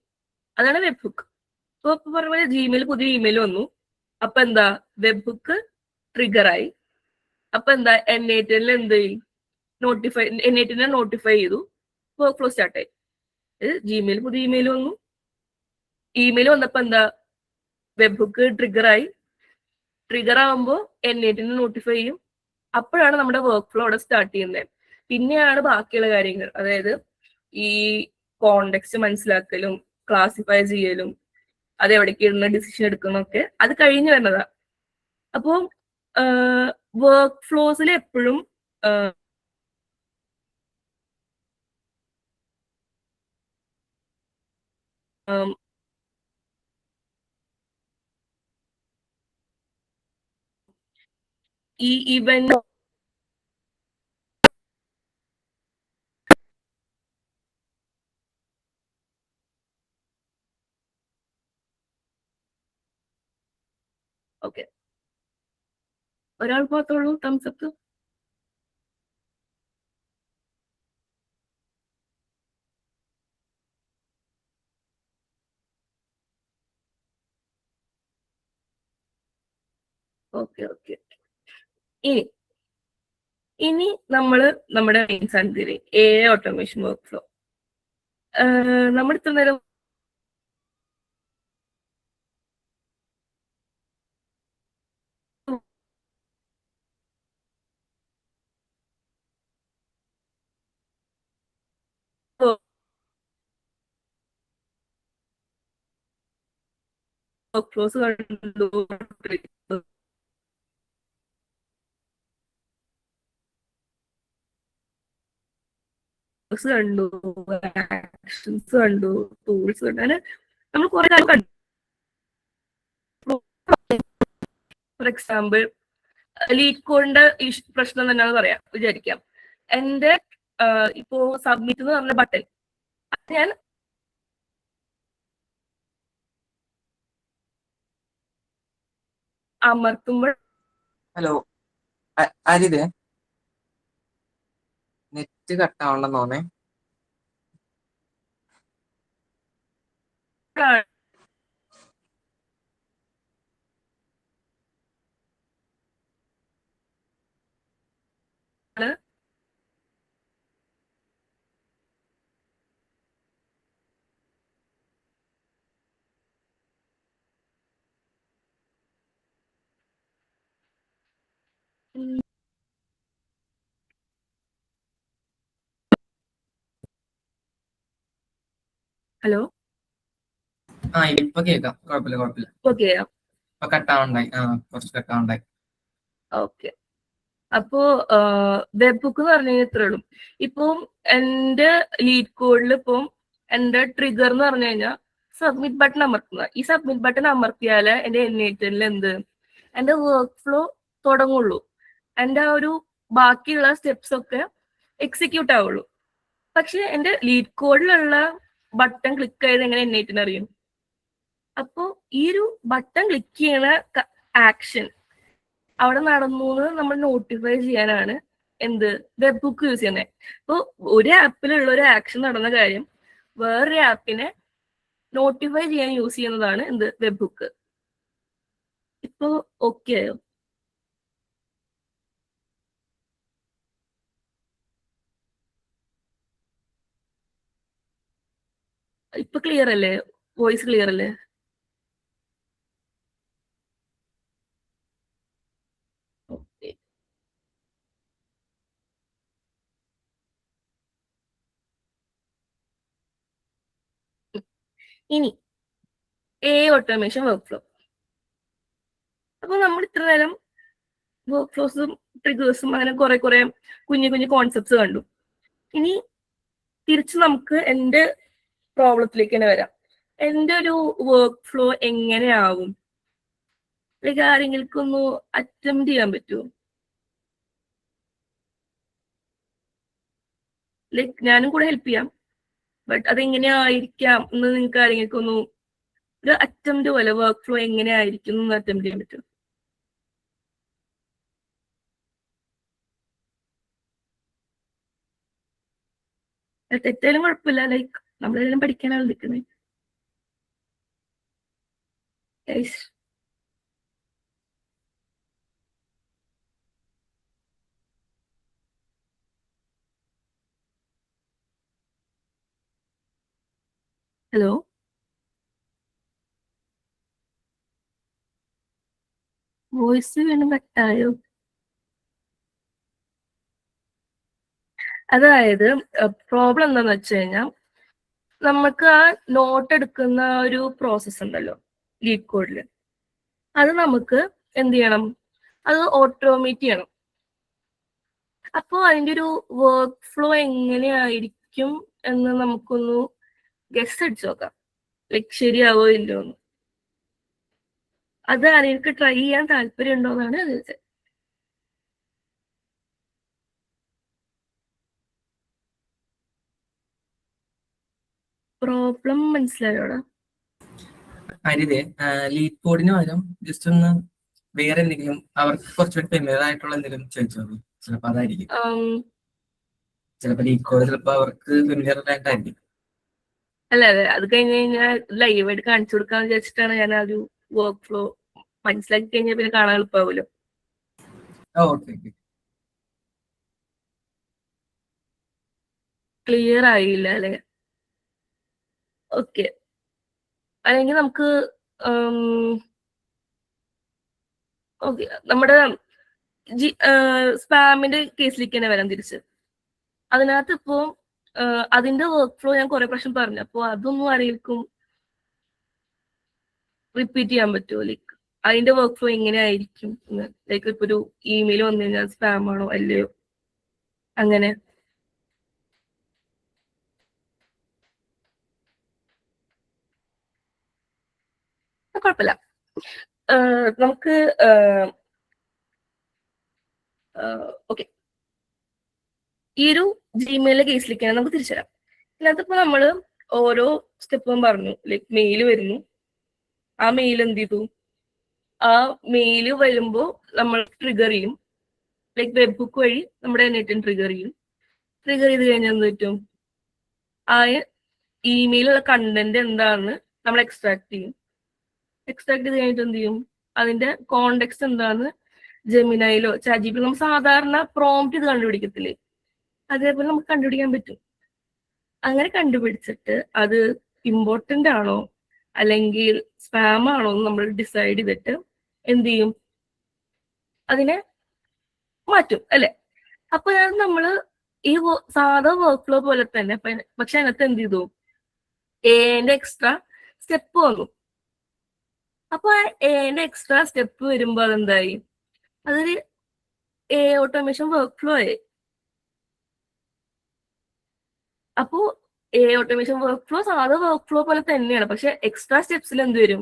അതാണ് വെബ് ഹുക്ക്. ഇപ്പൊ പറഞ്ഞ പോലെ ജിമെയിൽ പുതിയ ഇമെയിൽ വന്നു, അപ്പൊ എന്താ? വെബ് ഹുക്ക് ട്രിഗറായി. അപ്പൊ എന്താ? N8 എന്ത് N8 നോട്ടിഫൈ ചെയ്തു, വർക്ക് ഫ്ലോ സ്റ്റാർട്ടായി. ജിമെയിൽ പുതിയ ഇമെയിൽ വന്നു, ഇമെയിൽ വന്നപ്പോ എന്താ? Webhook ട്രിഗറായി. ട്രിഗർ ആകുമ്പോൾ N8 നോട്ടിഫൈ ചെയ്യും. അപ്പോഴാണ് നമ്മുടെ വർക്ക് ഫ്ലോ അവിടെ സ്റ്റാർട്ട് ചെയ്യുന്നത്. പിന്നെയാണ് ബാക്കിയുള്ള കാര്യങ്ങൾ, അതായത് ഈ കോണ്ടെക്സ്റ്റ് മനസ്സിലാക്കലും ക്ലാസിഫൈ ചെയ്യലും അത് എവിടേക്ക് ഇരുന്ന ഡിസിഷൻ എടുക്കുന്നൊക്കെ അത് കഴിഞ്ഞു വരുന്നതാ. അപ്പോൾ വർക്ക് ഫ്ലോസിൽ എപ്പോഴും ഈ ഇവന്റ് ഓക്കെ, ഒരാൾ മാത്രമേ ഉള്ളൂ തംസപ്പ്. Okay okay. ഇനി ഇനി നമ്മള് നമ്മുടെ മെയിൻ സാധനത്തില് AI ഓട്ടോമേഷൻ വർക്ക് ഫ്ലോ. നമ്മൾ ഇത്ര നേരം വർക്ക് ഫ്ലോസ് കണ്ടു, കണ്ടു, ആക്ഷൻസ് കണ്ടു, ടൂൾസ് കണ്ടു, അങ്ങനെ നമ്മൾ കുറെ കാലം കണ്ടു. ഫോർ എക്സാമ്പിൾ ലീഡ് കോഡിന്റെ പ്രശ്നം തന്നെയാണെന്ന് പറയാം, വിചാരിക്കാം. എന്റെ ഇപ്പോ സബ്മിറ്റ് എന്ന് പറഞ്ഞ ബട്ടൺ ഞാൻ അമർത്തുമ്പോൾ ഹലോ ആരിതേ നെറ്റ് കട്ടാവണ്ടെന്ന് തോന്നേ. ഹലോ, ഇപ്പൊ കേൾക്കാം, കുഴപ്പമില്ല. ഓക്കെ ഇപ്പൊ കട്ടാവണ്ടായി, കുറച്ച് കട്ടാവണ്ടായി. ഓക്കെ. അപ്പോ വെബ് ബുക്ക് എന്ന് പറഞ്ഞു കഴിഞ്ഞാൽ ഇത്രേ ഉള്ളൂ. ഇപ്പം എന്റെ ലീഡ് കോഡിൽ ഇപ്പം എന്റെ ട്രിഗർ എന്ന് പറഞ്ഞു കഴിഞ്ഞാൽ സബ്മിറ്റ് ബട്ടൺ അമർത്തുക. ഈ സബ്മിറ്റ് ബട്ടൺ അമർത്തിയാല് എന്റെ N8 എന്ത് എന്റെ വർക്ക് ഫ്ലോ തുടങ്ങുള്ളൂ. എന്റെ ആ ഒരു ബാക്കിയുള്ള സ്റ്റെപ്സ് ഒക്കെ എക്സിക്യൂട്ട് ആവുള്ളൂ. പക്ഷെ എന്റെ ലീഡ് കോഡിലുള്ള ബട്ടൺ ക്ലിക്ക് ചെയ്ത് എങ്ങനെ N8 അറിയും? അപ്പോ ഈ ഒരു ബട്ടൺ ക്ലിക്ക് ചെയ്യണ ആക്ഷൻ അവിടെ നടന്നു നമ്മൾ നോട്ടിഫൈ ചെയ്യാനാണ് എന്ത് വെബ് ബുക്ക് യൂസ് ചെയ്യുന്നത്. അപ്പോൾ ഒരു ആപ്പിലുള്ള ഒരു ആക്ഷൻ നടന്ന കാര്യം വേറൊരു ആപ്പിനെ നോട്ടിഫൈ ചെയ്യാൻ യൂസ് ചെയ്യുന്നതാണ് എന്ത് വെബ് ബുക്ക്. ഇപ്പോ ഓക്കെ ആയോ? ഇപ്പൊ ക്ലിയർ അല്ലേ? വോയിസ് ക്ലിയർ അല്ലേ? ഓക്കെ. ഇനി AI ഓട്ടോമേഷൻ വർക്ക് ഫ്ലോ. അപ്പൊ നമ്മൾ ഇത്ര നേരം വർക്ക് ഫ്ലോസും ട്രിഗേഴ്സും അങ്ങനെ കുറെ കുഞ്ഞു കുഞ്ഞു കോൺസെപ്റ്റ്സ് കണ്ടു. ഇനി തിരിച്ച് നമുക്ക് എന്റെ പ്രോബ്ലത്തിലേക്ക് തന്നെ വരാം. എന്റെ ഒരു വർക്ക് ഫ്ലോ എങ്ങനെയാവും? ലൈക്ക് ആരെങ്കിലും അറ്റംപ്റ്റ് ചെയ്യാൻ പറ്റുമോ? ലൈക്ക് ഞാനും കൂടെ ഹെൽപ്പ് ചെയ്യാം, ബട്ട് അതെങ്ങനെയായിരിക്കാം എന്ന് നിങ്ങൾക്ക് ആരെങ്കിലും ഒരു അറ്റംപ്റ്റ് പോലെ വർക്ക് ഫ്ലോ എങ്ങനെയായിരിക്കും എന്ന് അറ്റംപ്റ്റ് ചെയ്യാൻ പറ്റുമോ? തെറ്റായാലും കുഴപ്പമില്ല, ലൈക്ക് നമ്മളെല്ലാം പഠിക്കാനാണ് നിൽക്കുന്നത്. ഹലോ, വോയിസ് വീണ്ടും കട്ടായോ? അതായത് പ്രോബ്ലം എന്താന്ന് വെച്ച് കഴിഞ്ഞാൽ നമുക്ക് ആ നോട്ട് എടുക്കുന്ന ഒരു പ്രോസസ്സ് ഉണ്ടല്ലോ ലീഡ് കോഡിൽ, അത് നമുക്ക് എന്ത് ചെയ്യണം? അത് ഓട്ടോമേറ്റ് ചെയ്യണം. അപ്പോൾ അതിൻ്റെ ഒരു വർക്ക് ഫ്ലോ എങ്ങനെയായിരിക്കും എന്ന് നമുക്കൊന്ന് ഗസ് അടിച്ചു നോക്കാം, ലൈക്ക് ശരിയാവോ ഇല്ലോ എന്ന്. അത് ആരെങ്കിലും ട്രൈ ചെയ്യാൻ താല്പര്യം ഉണ്ടോന്നാണ് ചോദിച്ചത്. പ്രോബ്ലം മനസ്സിലായോടാ? ഹരിതേ, ലീഡ് കോഡിന് പകരം ജസ്റ്റ് ഒന്ന് വേറെ എന്തെങ്കിലും അവർക്ക് കുറച്ചുകൂടി ഫെമിലിയർ ആയിട്ടുള്ള എന്തെങ്കിലും ചോദിച്ചോളൂ. ചിലപ്പോ അതായിരിക്കും. ചിലപ്പോ ലീഡ് കോഡ് ചിലപ്പോ അവർക്ക് ഫെമിലിയർ ആയിട്ടായിരിക്കും. അല്ല അതെ, അത് കഴിഞ്ഞ് കഴിഞ്ഞാൽ ലൈവായിട്ട് കാണിച്ചു കൊടുക്കാന്ന് വിചാരിച്ചിട്ടാണ് ഞാൻ ആ ഒരു വർക്ക് ഫ്ലോ മനസ്സിലാക്കി കഴിഞ്ഞാൽ പിന്നെ കാണാൻ എളുപ്പമാവുമല്ലോ. Okay okay. ക്ലിയർ ആയില്ല അല്ലെ? ഓക്കെ, അല്ലെങ്കിൽ നമുക്ക് ഓക്കെ നമ്മുടെ സ്പാമിന്റെ കേസിലേക്ക് തന്നെ വരാം തിരിച്ച്. അതിനകത്ത് ഇപ്പോ അതിന്റെ വർക്ക് ഫ്ലോ ഞാൻ കുറെ പ്രാവശ്യം പറഞ്ഞു. അപ്പൊ അതൊന്നും ആരെങ്കിലും റിപ്പീറ്റ് ചെയ്യാൻ പറ്റുമോ? ലൈക്ക് അതിന്റെ വർക്ക് ഫ്ലോ എങ്ങനെയായിരിക്കും? ലൈക്ക് ഇപ്പൊ ഒരു ഇമെയിൽ വന്നു കഴിഞ്ഞാൽ സ്പാം ആണോ അല്ലയോ അങ്ങനെ. കുഴപ്പമില്ല, നമുക്ക് ഓക്കെ ഈ ഒരു ജിമെയിലിലെ കേസിലേക്ക് നമുക്ക് തിരിച്ചു വരാം. ഇതിനകത്തിപ്പോ നമ്മള് ഓരോ സ്റ്റെപ്പും പറഞ്ഞു. ലൈക്ക് മെയിൽ വരുന്നു, ആ മെയിൽ എന്ത് ചെയ്തു, ആ മെയിൽ വരുമ്പോ നമ്മൾ ട്രിഗർ ചെയ്യും. ലൈക്ക് വെബ് ബുക്ക് വഴി നമ്മുടെ നെറ്റിന് ട്രിഗർ ചെയ്യും. ട്രിഗർ ചെയ്ത് കഴിഞ്ഞാൽ എന്ത് പറ്റും, ആ ഇമെയിലുള്ള കണ്ടന്റ് എന്താണെന്ന് നമ്മൾ എക്സ്ട്രാക്ട് ചെയ്യും. എക്സ്ട്രാക്ട് ചെയ്ത് കഴിഞ്ഞിട്ട് എന്ത് ചെയ്യും, അതിന്റെ കോണ്ടെക്സ്റ്റ് എന്താണെന്ന് ജെമിനയിലോ ചാറ്റ്ജിപിറ്റിയിലോ നമ്മൾ സാധാരണ പ്രോംപ്റ്റ് ഇത് കണ്ടുപിടിക്കത്തില്ലേ, അതേപോലെ നമുക്ക് കണ്ടുപിടിക്കാൻ പറ്റും. അങ്ങനെ കണ്ടുപിടിച്ചിട്ട് അത് ഇമ്പോർട്ടന്റ് ആണോ അല്ലെങ്കിൽ സ്പാം ആണോ എന്ന് നമ്മൾ ഡിസൈഡ് ചെയ്തിട്ട് എന്ത് ചെയ്യും, അതിനെ മാറ്റും അല്ലെ. അപ്പൊ നമ്മള് ഈ സാധാ വർക്ക് ഫ്ലോ പോലെ തന്നെ, പക്ഷെ അതിനകത്ത് എന്ത് ചെയ്തു, എന്റെ എക്സ്ട്രാ സ്റ്റെപ്പ് വന്നു. അപ്പൊ എന്റെ എക്സ്ട്രാ സ്റ്റെപ്പ് വരുമ്പോ അതെന്തായി, അതൊരു ഓട്ടോമേഷൻ വർക്ക് ഫ്ലോ ആയി. അപ്പോ ഓട്ടോമേഷൻ വർക്ക് ഫ്ലോ സാധാ വർക്ക് ഫ്ലോ പോലെ തന്നെയാണ്, പക്ഷെ എക്സ്ട്രാ സ്റ്റെപ്സിൽ എന്ത് വരും,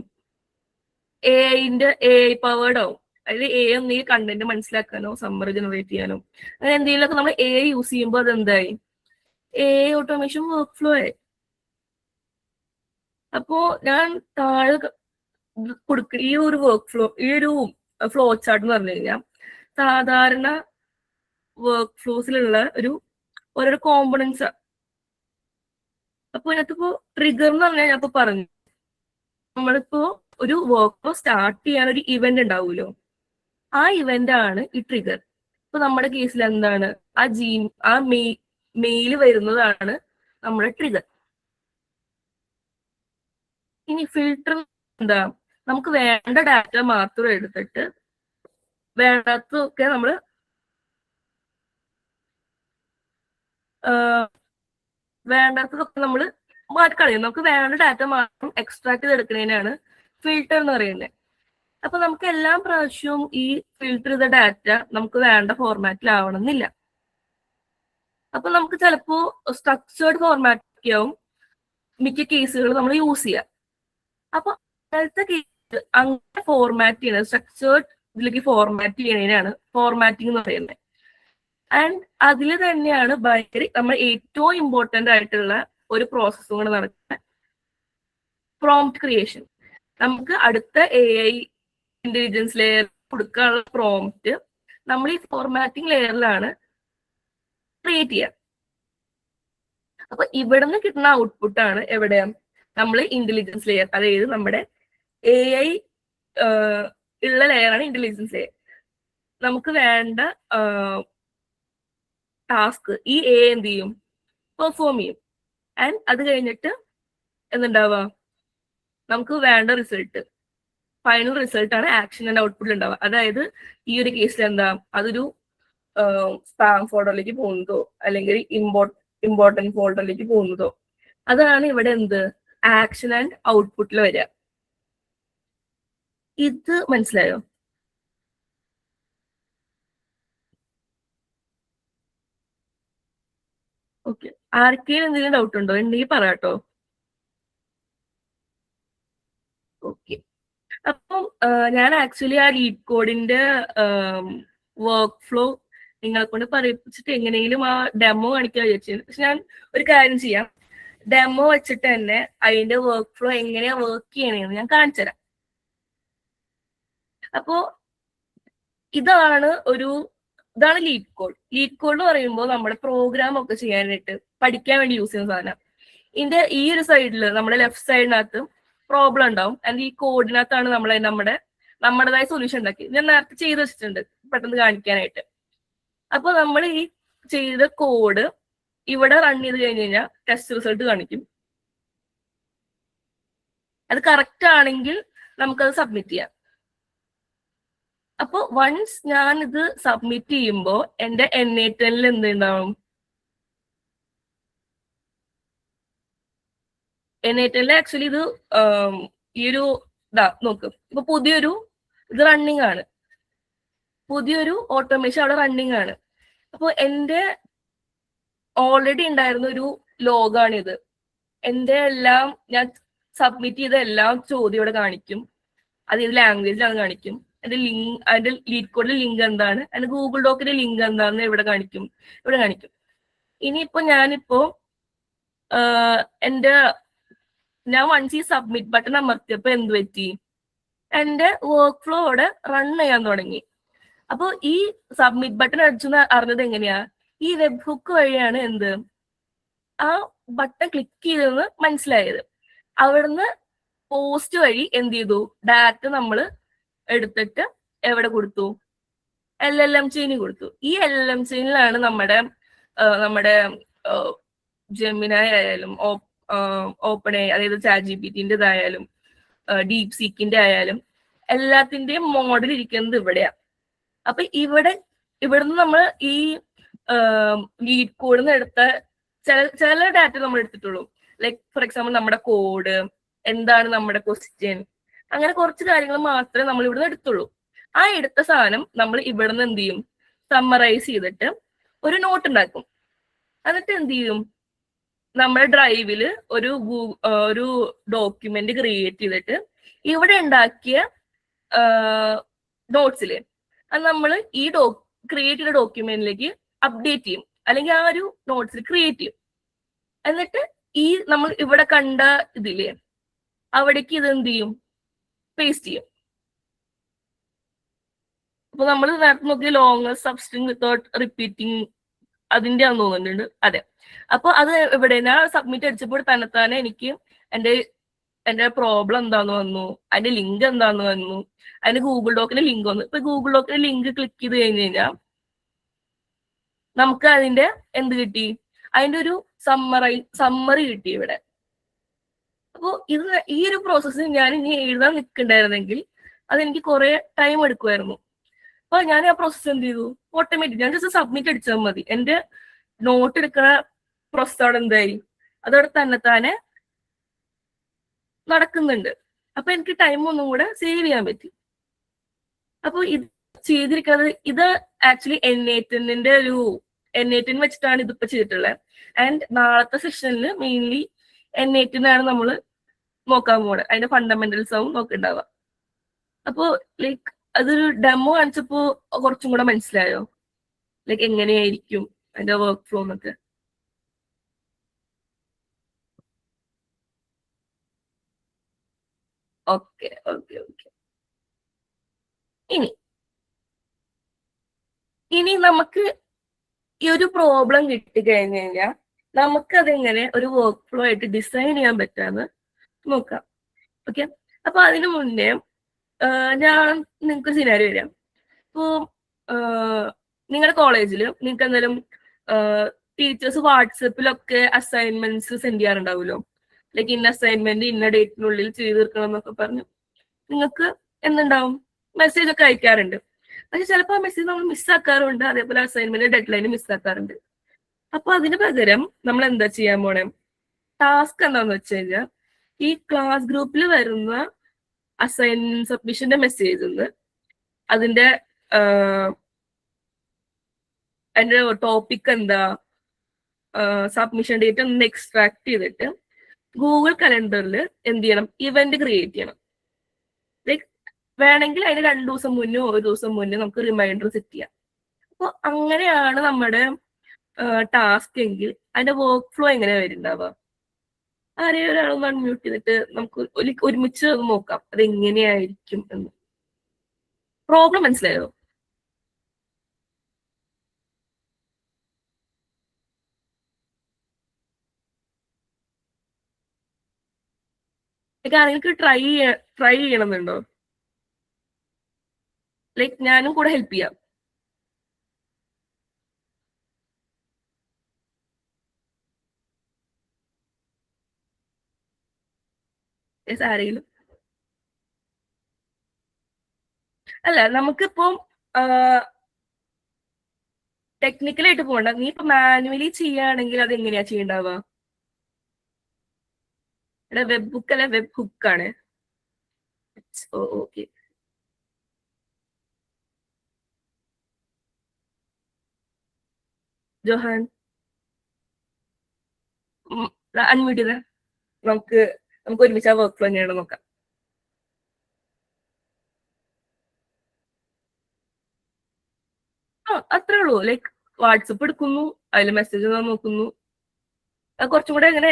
എ പവേർഡ് ആവും. അതായത് ഒന്നെങ്കിൽ കണ്ടന്റ് മനസ്സിലാക്കാനോ സമ്മറി ജനറേറ്റ് ചെയ്യാനോ അങ്ങനെ എന്തെങ്കിലുമൊക്കെ നമ്മൾ യൂസ് ചെയ്യുമ്പോൾ അതെന്തായി, ഓട്ടോമേഷൻ വർക്ക് ഫ്ലോ ആയി. അപ്പോ ഞാൻ താഴെ കൊടുക്കുക ഈ ഒരു വർക്ക് ഫ്ലോ, ഈ ഒരു ഫ്ലോ ചാർട്ട് എന്ന് പറഞ്ഞു കഴിഞ്ഞാൽ സാധാരണ വർക്ക് ഫ്ലോസിലുള്ള ഓരോരോ കോമ്പണൻസ്. അപ്പൊ ഇതിനകത്തിപ്പോ ട്രിഗർ എന്ന് പറഞ്ഞാൽ ഞാൻ ഇപ്പൊ പറഞ്ഞു, നമ്മളിപ്പോ ഒരു വർക്ക് ഫ്ലോ സ്റ്റാർട്ട് ചെയ്യാൻ ഒരു ഇവന്റ് ഉണ്ടാവുമല്ലോ, ആ ഇവന്റ് ആണ് ഈ ട്രിഗർ. ഇപ്പൊ നമ്മുടെ കേസിൽ എന്താണ്, ആ മെയിൽ വരുന്നതാണ് നമ്മുടെ ട്രിഗർ. ഇനി ഫിൽട്ടർ എന്താ, നമുക്ക് വേണ്ട ഡാറ്റ മാത്രം എടുത്തിട്ട് വേണ്ടാത്തതൊക്കെ നമ്മൾ മാറ്റിക്കളയും. നമുക്ക് വേണ്ട ഡാറ്റ മാത്രം എക്സ്ട്രാക്ട് ചെയ്തെടുക്കുന്നതിനാണ് ഫിൽട്ടർ എന്ന് പറയുന്നത്. അപ്പൊ നമുക്ക് എല്ലാ പ്രാവശ്യവും ഈ ഫിൽട്ടർ ചെയ്ത ഡാറ്റ നമുക്ക് വേണ്ട ഫോർമാറ്റിലാവണമെന്നില്ല. അപ്പൊ നമുക്ക് ചിലപ്പോ സ്ട്രക്ചേർഡ് ഫോർമാറ്റ് ആവും മിക്ക കേസുകൾ നമ്മൾ യൂസ് ചെയ്യുക. അപ്പൊ അങ്ങനത്തെ കേസ് അങ്ങനെ ഫോർമാറ്റ് ചെയ്യുന്നത്, സ്ട്രക്ചേർഡ് ഇതിലേക്ക് ഫോർമാറ്റ് ചെയ്യുന്നതിനാണ് ഫോർമാറ്റിംഗ് എന്ന് പറയുന്നത്. ആൻഡ് അതിൽ തന്നെയാണ് നമ്മൾ ഏറ്റവും ഇമ്പോർട്ടന്റ് ആയിട്ടുള്ള ഒരു പ്രോസസ്സും കൂടെ നടക്കുന്ന പ്രോംപ്റ്റ് ക്രിയേഷൻ. നമുക്ക് അടുത്ത AI ഇന്റലിജൻസ് ലെയർ കൊടുക്കാനുള്ള പ്രോംപ്റ്റ് നമ്മൾ ഈ ഫോർമാറ്റിംഗ് ലെയറിലാണ് ക്രിയേറ്റ് ചെയ്യുക. അപ്പൊ ഇവിടെ നിന്ന് കിട്ടുന്ന ഔട്ട്പുട്ടാണ് എവിടെയാ, നമ്മൾ ഇന്റലിജൻസ് ലെയർ, അതായത് നമ്മുടെ AI ഉള്ള ലെയറാണ് ഇന്റലിജൻസ് ലെയർ. നമുക്ക് വേണ്ട ടാസ്ക് ഈ എന്ത് ചെയ്യും, പെർഫോം ചെയ്യും. ആൻഡ് അത് കഴിഞ്ഞിട്ട് എന്തുണ്ടാവുക, നമുക്ക് വേണ്ട റിസൾട്ട്, ഫൈനൽ റിസൾട്ട് ആണ് ആക്ഷൻ ആൻഡ് ഔട്ട്പുട്ടിൽ ഉണ്ടാവുക. അതായത് ഈ ഒരു കേസിൽ എന്താ, അതൊരു സ്പാം ഫോൾഡറിലേക്ക് പോകുന്നതോ അല്ലെങ്കിൽ ഇമ്പോർട്ടൻറ്റ് ഫോൾഡറിലേക്ക് പോകുന്നതോ, അതാണ് ഇവിടെ എന്ത്, ആക്ഷൻ ആൻഡ് ഔട്ട്പുട്ടിൽ വരിക. ഇത് മനസ്സിലായോ? ഓക്കെ, ആർക്കെങ്കിലും എന്തെങ്കിലും ഡൗട്ട് ഉണ്ടോ? ഉണ്ടെങ്കിൽ പറയാട്ടോ. ഓക്കെ, അപ്പം ഞാൻ ആക്ച്വലി ആ ലീഡ് കോഡിന്റെ വർക്ക് ഫ്ലോ നിങ്ങളെ കൊണ്ട് പറയിപ്പിച്ചിട്ട് എങ്ങനെയെങ്കിലും ആ ഡെമോ കാണിക്കാൻ വിചാരിച്ചു. പക്ഷെ ഞാൻ ഒരു കാര്യം ചെയ്യാം, ഡെമോ വെച്ചിട്ട് തന്നെ അതിന്റെ വർക്ക് ഫ്ലോ എങ്ങനെയാ വർക്ക് ചെയ്യണേന്ന് ഞാൻ കാണിച്ചു തരാം. അപ്പോ ഇതാണ് ലീഡ് കോഡ്. ലീഡ് കോഡ് എന്ന് പറയുമ്പോൾ നമ്മുടെ പ്രോഗ്രാം ഒക്കെ ചെയ്യാനായിട്ട് പഠിക്കാൻ വേണ്ടി യൂസ് ചെയ്യുന്ന സാധനം. ഇതിന്റെ ഈ ഒരു സൈഡിൽ നമ്മുടെ ലെഫ്റ്റ് സൈഡിനകത്ത് പ്രോബ്ലം ഉണ്ടാവും. ആൻഡ് ഈ കോഡിനകത്താണ് നമ്മുടേതായ സൊല്യൂഷൻ ഉണ്ടാക്കി. ഞാൻ നേരത്തെ ചെയ്ത് വെച്ചിട്ടുണ്ട് പെട്ടെന്ന് കാണിക്കാനായിട്ട്. അപ്പൊ നമ്മൾ ഈ ചെയ്ത കോഡ് ഇവിടെ റൺ ചെയ്ത് കഴിഞ്ഞ് കഴിഞ്ഞാൽ ടെസ്റ്റ് റിസൾട്ട് കാണിക്കും. അത് കറക്റ്റ് ആണെങ്കിൽ നമുക്കത് സബ്മിറ്റ് ചെയ്യാം. അപ്പൊ വൺസ് ഞാൻ ഇത് സബ്മിറ്റ് ചെയ്യുമ്പോൾ എന്റെ N8N എന്തുണ്ടാവും? N8N ആക്ച്വലി ഇത് ഈ ഒരു നോക്ക്, ഇപ്പൊ പുതിയൊരു ഇത് റണ്ണിങ് ആണ്, പുതിയൊരു ഓട്ടോമേഷൻ അവിടെ റണ്ണിങ് ആണ്. അപ്പൊ എന്റെ ഓൾറെഡി ഉണ്ടായിരുന്ന ഒരു ലോഗാണിത്. എന്റെ എല്ലാം ഞാൻ സബ്മിറ്റ് ചെയ്ത എല്ലാം ചോദ്യം ഇവിടെ കാണിക്കും. അത് ഇത് ലാംഗ്വേജിലാണ് കാണിക്കും. അതിന്റെ ലീഡ് കോഡിലെ ലിങ്ക് എന്താണ്, അതിന്റെ ഗൂഗിൾ ഡോക്കിന്റെ ലിങ്ക് എന്താണെന്ന് ഇവിടെ കാണിക്കും. ഇനിയിപ്പോ ഞാൻ വൺസ് ഈ സബ്മിറ്റ് ബട്ടൺ അമർത്തിയപ്പോ എന്ത് പറ്റി? എന്റെ വർക്ക് ഫ്ലോ അവിടെ റൺ ചെയ്യാൻ തുടങ്ങി. അപ്പൊ ഈ സബ്മിറ്റ് ബട്ടൺ അടിച്ചെന്ന് അറിഞ്ഞത് എങ്ങനെയാ? ഈ വെബ് ഹുക്ക് വഴിയാണ് ആ ബട്ടൺ ക്ലിക്ക് ചെയ്തെന്ന് മനസ്സിലായത്. അവിടുന്ന് പോസ്റ്റ് വഴി എന്ത് ചെയ്തു? ഡാറ്റ നമ്മൾ എടുത്തിട്ട് എവിടെ കൊടുത്തു? LLM ചെയിനിൽ കൊടുത്തു. ഈ LLM ചെയിനിലാണ് നമ്മുടെ ജെമിനായി ആയാലും ഓപ്പൺ AI, അതായത് ChatGPT-ൻ്റെതായാലും ഡീപ് സീക്കിന്റെ ആയാലും എല്ലാത്തിന്റെയും മോഡൽ ഇരിക്കുന്നത് ഇവിടെയാ. അപ്പൊ ഇവിടുന്ന് നമ്മൾ ഈ ലീഡ് കോഡിൽ നിന്ന് എടുത്ത ചില ഡാറ്റ നമ്മൾ എടുത്തിട്ടുള്ളൂ. ലൈക്ക് ഫോർ എക്സാമ്പിൾ നമ്മുടെ കോഡ് എന്താണ്, നമ്മുടെ ക്വസ്റ്റ്യൻ, അങ്ങനെ കുറച്ച് കാര്യങ്ങൾ മാത്രമേ നമ്മൾ ഇവിടുന്ന് എടുത്തുള്ളൂ. ആ എടുത്ത സാധനം നമ്മൾ ഇവിടുന്ന് എന്ത് ചെയ്യും? സമ്മറൈസ് ചെയ്തിട്ട് ഒരു നോട്ട് ഉണ്ടാക്കും. എന്നിട്ട് എന്ത് ചെയ്യും? നമ്മുടെ ഡ്രൈവിൽ ഒരു ഡോക്യുമെന്റ് ക്രിയേറ്റ് ചെയ്തിട്ട് ഇവിടെ ഉണ്ടാക്കിയ നോട്ട്സില് അത് നമ്മൾ ഈ ക്രിയേറ്റ് ചെയ്ത ഡോക്യുമെന്റിലേക്ക് അപ്ഡേറ്റ് ചെയ്യും, അല്ലെങ്കിൽ ആ ഒരു നോട്ട്സിൽ ക്രിയേറ്റ് ചെയ്യും. എന്നിട്ട് നമ്മൾ ഇവിടെ കണ്ട ഇതില്ലേ അവിടേക്ക് ഇത് എന്ത് ചെയ്യും? പേസ്റ്റ് ചെയ്യും. അപ്പൊ നമ്മൾ നേരത്തെ നോക്കിയ ലോങ് സബ്സ്ട്രിങ് വിത്തൗട്ട് റിപ്പീറ്റിംഗ് അതിന്റെ ആണെന്ന് തോന്നുന്നുണ്ട്. അതെ. അപ്പൊ അത് ഇവിടെ ഞാൻ സബ്മിറ്റ് അടിച്ചപ്പോൾ തന്നെത്താനെ എനിക്ക് എന്റെ പ്രോബ്ലം എന്താന്ന് വന്നു, അതിന്റെ ലിങ്ക് എന്താന്ന് വന്നു, അതിന്റെ ഗൂഗിൾ ഡോക്കിന്റെ ലിങ്ക് വന്നു. ഇപ്പൊ ഗൂഗിൾ ഡോക്കിന്റെ ലിങ്ക് ക്ലിക്ക് ചെയ്ത് കഴിഞ്ഞ് കഴിഞ്ഞാൽ നമുക്ക് അതിന്റെ എന്ത് കിട്ടി? അതിന്റെ ഒരു സമ്മറി കിട്ടി ഇവിടെ. അപ്പോ ഈ ഒരു പ്രോസസ്സ് ഞാൻ ഇനി എഴുതാൻ നിൽക്കണ്ടായിരുന്നെങ്കിൽ അതെനിക്ക് കുറെ ടൈം എടുക്കുമായിരുന്നു. അപ്പൊ ഞാൻ ആ പ്രോസസ്സ് എന്ത് ചെയ്തു? ഓട്ടോമാറ്റിക് ഞാൻ ജസ്റ്റ് സബ്മിറ്റ് അടിച്ചാൽ മതി. എന്റെ നോട്ട് എടുക്കുന്ന പ്രോസസ് അവിടെ എന്തായി? അതവിടെ തന്നെത്താനെ നടക്കുന്നുണ്ട്. അപ്പൊ എനിക്ക് ടൈം ഒന്നും കൂടെ സേവ് ചെയ്യാൻ പറ്റി. അപ്പൊ ഇത് ചെയ്തിരിക്കുന്നത് ഇത് ആക്ച്വലി N8N വെച്ചിട്ടാണ് ഇതിപ്പോ ചെയ്തിട്ടുള്ളത്. ആൻഡ് നാളത്തെ സെഷനിൽ മെയിൻലി N8N നമ്മൾ നോക്കാൻ പോണത്. അതിന്റെ ഫണ്ടമെന്റൽസ് ആവും നോക്കുന്നുണ്ടാവുക. അപ്പോ ലൈക്ക് അതൊരു ഡെമോ കാണിച്ചപ്പോ കുറച്ചും കൂടെ മനസ്സിലായോ ലൈക്ക് എങ്ങനെയായിരിക്കും അതിന്റെ വർക്ക് ഫ്ലോ എന്നൊക്കെ? ഓക്കെ. ഇനി നമുക്ക് ഈ ഒരു പ്രോബ്ലം കിട്ടിക്കഴിഞ്ഞു കഴിഞ്ഞാൽ നമുക്കതെങ്ങനെ ഒരു വർക്ക് ഫ്ലോ ആയിട്ട് ഡിസൈൻ ചെയ്യാൻ പറ്റാന്ന് നോക്കാം. ഓക്കെ. അപ്പൊ അതിനു മുന്നേ ഞാൻ നിങ്ങൾക്ക് സിനാരി വരാം. ഇപ്പോ നിങ്ങളുടെ കോളേജിൽ നിങ്ങൾക്ക് എന്തായാലും ടീച്ചേഴ്സ് വാട്സപ്പിലൊക്കെ അസൈൻമെന്റ്സ് സെൻഡ് ചെയ്യാറുണ്ടാവുമല്ലോ. ലൈക്ക് ഇന്ന അസൈൻമെന്റ് ഇന്ന ഡേറ്റിനുള്ളിൽ ചെയ്ത് തീർക്കണം എന്നൊക്കെ പറഞ്ഞു നിങ്ങൾക്ക് എന്തുണ്ടാവും? മെസ്സേജ് ഒക്കെ അയക്കാറുണ്ട്. പക്ഷെ ചിലപ്പോൾ ആ മെസ്സേജ് നമ്മൾ മിസ്സാക്കാറുണ്ട്. അതേപോലെ അസൈൻമെന്റ് ഡെഡ് ലൈൻ മിസ്സാക്കാറുണ്ട്. അപ്പൊ അതിന് പകരം നമ്മൾ എന്താ ചെയ്യാൻ പോണേ? ടാസ്ക് എന്താന്ന് വെച്ച് കഴിഞ്ഞാൽ ഈ ക്ലാസ് ഗ്രൂപ്പിൽ വരുന്ന അസൈൻമെന്റ് സബ്മിഷന്റെ മെസ്സേജ് അതിന്റെ ടോപ്പിക് എന്താ, സബ്മിഷൻ ഡേറ്റ് ഒന്ന് എക്സ്ട്രാക്ട് ചെയ്തിട്ട് ഗൂഗിൾ കലണ്ടറിൽ എന്ത് ചെയ്യണം? ഇവന്റ് ക്രിയേറ്റ് ചെയ്യണം. ലൈക്ക് വേണമെങ്കിൽ അതിന് 2 ദിവസം മുന്നോ 1 ദിവസം മുന്നേ നമുക്ക് റിമൈൻഡർ സെറ്റ് ചെയ്യാം. അപ്പൊ അങ്ങനെയാണ് നമ്മുടെ ടാസ്ക് എങ്കിൽ അതിന്റെ വർക്ക് ഫ്ലോ എങ്ങനെയാ വരുന്നുണ്ടാവുക? ആരെയും ഒരാളൊന്ന് അൺമ്യൂട്ട് ചെയ്തിട്ട് നമുക്ക് ഒരുമിച്ച് നോക്കാം അതെങ്ങനെയായിരിക്കും എന്ന്. പ്രോബ്ലം മനസ്സിലായോ? ആരെങ്കിലും ട്രൈ ചെയ്യണമെന്നുണ്ടോ? ലൈക്ക് ഞാനും കൂടെ ഹെൽപ്പ് ചെയ്യാം. ആരെങ്കിലും അല്ല, നമുക്കിപ്പം ടെക്നിക്കലായിട്ട് പോകണ്ട. നീ ഇപ്പൊ മാനുവലി ചെയ്യുകയാണെങ്കിൽ അത് എങ്ങനെയാ ചെയ്യണ്ടാവുക? ഇവിടെ വെബ് ബുക്ക് അല്ല, വെബ് ഹുക്കാണ്. ഓക്കെ. ജോഹാൻ അൺമ്യൂട്ട് ചെയ്തേ. നമുക്ക് ഒരുമിച്ച് ആ വർക്ക് ഫ്ലോ എങ്ങനെയാണ് നോക്കാം. അത്രേ ഉള്ളൂ. ലൈക്ക് വാട്സപ്പ് എടുക്കുന്നു, അതിൽ മെസ്സേജ് നോക്കുന്നു. അത് കുറച്ചും കൂടെ അങ്ങനെ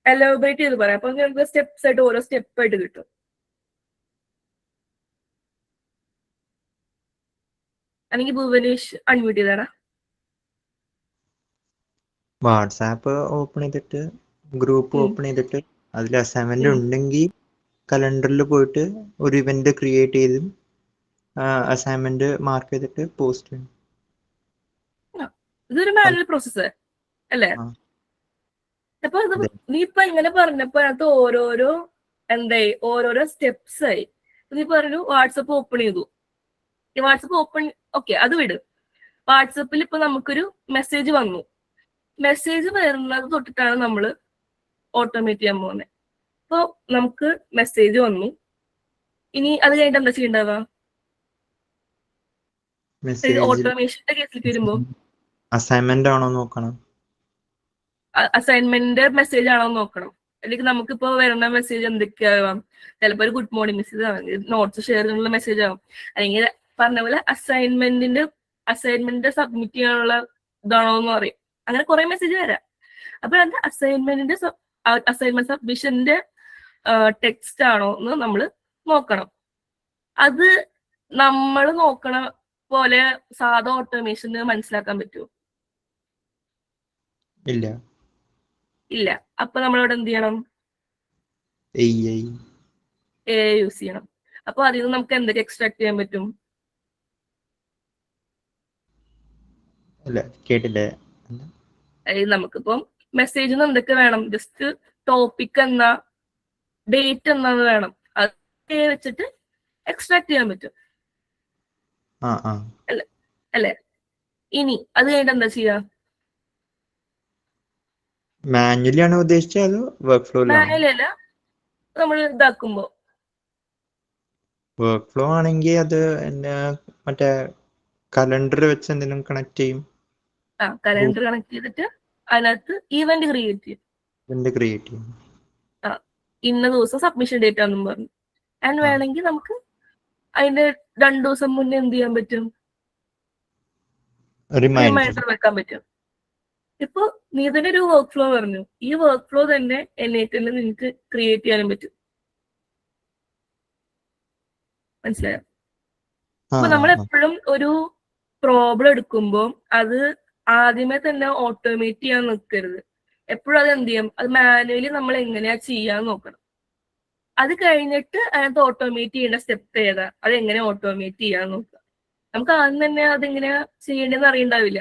എലോബറേറ്റ് ചെയ്ത് പറയാം. അപ്പൊ നമുക്ക് സ്റ്റെപ്സ് ആയിട്ട് ഓരോ സ്റ്റെപ്പ് ആയിട്ട് കിട്ടും. അല്ലെങ്കിൽ ഭുവനേഷ് അൺമ്യൂട്ട് ചെയ്താടാ. വാട്സാപ്പ് ഓപ്പൺ ചെയ്തിട്ട് ഗ്രൂപ്പ് ഓപ്പൺ ചെയ്തിട്ട് അതിൽ അസൈൻമെന്റ് ഉണ്ടെങ്കിൽ കലണ്ടറിൽ പോയിട്ട് ഒരു ഇവന്റ് ക്രിയേറ്റ് ചെയ്ത് അസൈൻമെന്റ് മാർക്ക് ചെയ്തിട്ട് പോസ്റ്റ് ചെയ്യണം. ഇതൊരു മാനുവൽ പ്രോസസ്സ് അല്ലേ? അപ്പൊ നീ ഇപ്പൊ ഇങ്ങനെ പറഞ്ഞപ്പോ അതിനകത്ത് ഓരോരോ സ്റ്റെപ്സ് ആയി. നീ പറഞ്ഞു വാട്സപ്പ് ഓപ്പൺ ചെയ്തു. ഈ വാട്സപ്പ് ഓപ്പൺ ഓക്കെ, അത് വിട്. വാട്സപ്പിൽ ഇപ്പൊ നമുക്കൊരു മെസ്സേജ് വന്നു. മെസ്സേജ് വരുന്നത് തൊട്ടിട്ടാണ് നമ്മൾ ഓട്ടോമേറ്റ് ചെയ്യാൻ പോകുന്നത്. അപ്പൊ നമുക്ക് മെസ്സേജ് വന്നു. ഇനി അത് കഴിഞ്ഞിട്ട് എന്താ ചെയ്യണ്ടാവുക? ഓട്ടോമേഷന്റെ കേസിലേക്ക് വരുമ്പോ അസൈൻമെന്റ് ആണോ നോക്കണം, അസൈൻമെന്റ് മെസ്സേജ് ആണോ നോക്കണം. അല്ലെങ്കിൽ നമുക്കിപ്പോ വരുന്ന മെസ്സേജ് എന്തൊക്കെയാവാം? ചിലപ്പോ ഒരു ഗുഡ് മോർണിംഗ് മെസ്സേജ് ആവാം, നോട്ട്സ് ഷെയർ ചെയ്യാനുള്ള മെസ്സേജ് ആവാം, അല്ലെങ്കിൽ പറഞ്ഞ പോലെ അസൈൻമെന്റ് സബ്മിറ്റ് ചെയ്യാനുള്ള ഇതാണോ എന്ന് പറയും. അങ്ങനെ കുറെ മെസ്സേജ് വരാം. അപ്പൊ അത് അസൈൻമെന്റ് സബ്മിഷന്റെ ടെക്സ്റ്റ് ആണോ എന്ന് നമ്മൾ നോക്കണം. അത് നമ്മൾ നോക്കണ പോലെ സാധാ ഓട്ടോമേഷന് മനസ്സിലാക്കാൻ പറ്റുമോ? ഇല്ല. ഇല്ല. അപ്പൊ നമ്മളവിടെ എന്ത് ചെയ്യണം? AI യൂസ് ചെയ്യണം. അപ്പൊ അതിൽ നിന്ന് നമുക്ക് എന്തൊക്കെ എക്സ്ട്രാക്ട് ചെയ്യാൻ പറ്റും? അല്ല, കേട്ടില്ല. അതായത് നമുക്കിപ്പം മെസ്സേജിന് എന്തൊക്കെ വേണം? ജസ്റ്റ് ടോപ്പിക് എന്നാ, ഡേറ്റ് എന്നാന്ന് വേണം. അത് വെച്ചിട്ട് എക്സ്ട്രാക്ട് ചെയ്യാൻ പറ്റും അല്ലേ? ഇനി അത് കഴിഞ്ഞിട്ട് എന്താ ചെയ്യാ? മാനുവലി ആണോ ഉദ്ദേശിച്ചത് അതോ വർക്ക് ഫ്ലോയിലാണോ? മാനുവലി അല്ല, നമ്മൾ ഇതാക്കുമ്പോ വർക്ക് ഫ്ലോ ആണെങ്കിൽ അത് മറ്റേ കലണ്ടർ വെച്ച് എന്തെങ്കിലും കണക്ട് ചെയ്യും. കലണ്ടർ കണക്ട് ചെയ്തിട്ട് അതിനകത്ത് ഈവന്റ് ക്രിയേറ്റ് ചെയ്യും. ഇന്ന ദിവസം സബ്മിഷൻ ഡേറ്റ് ആണെന്നും പറഞ്ഞു. ആൻഡ് വേണമെങ്കിൽ നമുക്ക് അതിന്റെ 2 ദിവസം മുന്നേ എന്ത് ചെയ്യാൻ പറ്റും? റിമൈൻഡർ വെക്കാൻ പറ്റും. ഇപ്പൊ നീ തന്നെ ഒരു വർക്ക് ഫ്ലോ പറഞ്ഞു. ഈ വർക്ക് ഫ്ലോ തന്നെ എന്നിട്ട് നിനക്ക് ക്രിയേറ്റ് ചെയ്യാനും പറ്റും. മനസ്സിലായോ? അപ്പൊ നമ്മൾ എപ്പോഴും ഒരു പ്രോബ്ലം എടുക്കുമ്പോൾ അത് ആദ്യമേ തന്നെ ഓട്ടോമേറ്റ് ചെയ്യാൻ നിൽക്കരുത്. എപ്പോഴും അത് എന്ത് ചെയ്യാം? അത് മാനുവലി നമ്മൾ എങ്ങനെയാ ചെയ്യാന്ന് നോക്കണം. അത് കഴിഞ്ഞിട്ട് അതിനകത്ത് ഓട്ടോമേറ്റ് ചെയ്യേണ്ട സ്റ്റെപ്പ് ഏതാ, അത് എങ്ങനെ ഓട്ടോമേറ്റ് ചെയ്യാന്ന് നോക്കുക. നമുക്ക് ആദ്യം തന്നെ അതെങ്ങനെയാ ചെയ്യേണ്ടതെന്ന് അറിയണ്ടാവില്ല.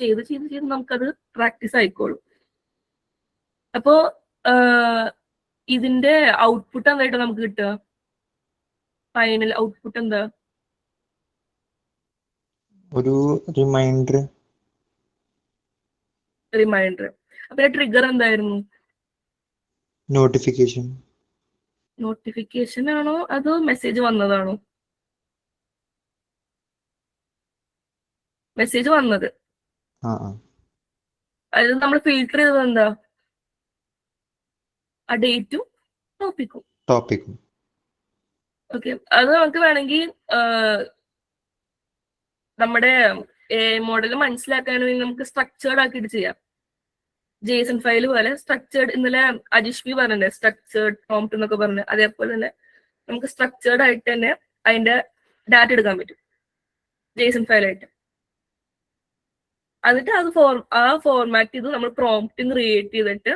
ചെയ്ത് ചെയ്ത് ചെയ്ത് നമുക്കത് പ്രാക്ടീസ് ആയിക്കോളും. അപ്പോ ഇതിന്റെ ഔട്ട്പുട്ട് എന്തായിട്ട് നമുക്ക് കിട്ടുക? ഫൈനൽ ഔട്ട്പുട്ട് എന്താ? ഒരു റിമൈൻഡർ. അപ്പൊ ട്രിഗർ എന്തായിരുന്നു? നോട്ടിഫിക്കേഷൻ ആണോ അതോ മെസ്സേജ് വന്നതാണോ? മെസ്സേജ് വന്നത്. അതായത് നമ്മൾ ഫിൽട്ടർ ചെയ്തത് എന്താ? ആ ഡേറ്റും ടോപ്പിക്കും. ഓക്കെ, അത് നമുക്ക് വേണമെങ്കിൽ നമ്മുടെ മോഡൽ മനസ്സിലാക്കാൻ വേണ്ടി നമുക്ക് സ്ട്രക്ചേർഡ് ആക്കിയിട്ട് ചെയ്യാം. JSON ഫയൽ പോലെ സ്ട്രക്ചേർഡ്. ഇന്നലെ അജിഷ്വി പറഞ്ഞേ സ്ട്രക്ചേർഡ് പ്രോംപ്റ്റ് എന്നൊക്കെ പറഞ്ഞു. അതേപോലെ തന്നെ നമുക്ക് സ്ട്രക്ചേർഡ് ആയിട്ട് തന്നെ അതിന്റെ ഡാറ്റ എടുക്കാൻ പറ്റും JSON ഫയലായിട്ട്. എന്നിട്ട് അത് ആ ഫോർമാറ്റ് ചെയ്ത് നമ്മൾ പ്രോംപ്റ്റ് ക്രിയേറ്റ് ചെയ്തിട്ട്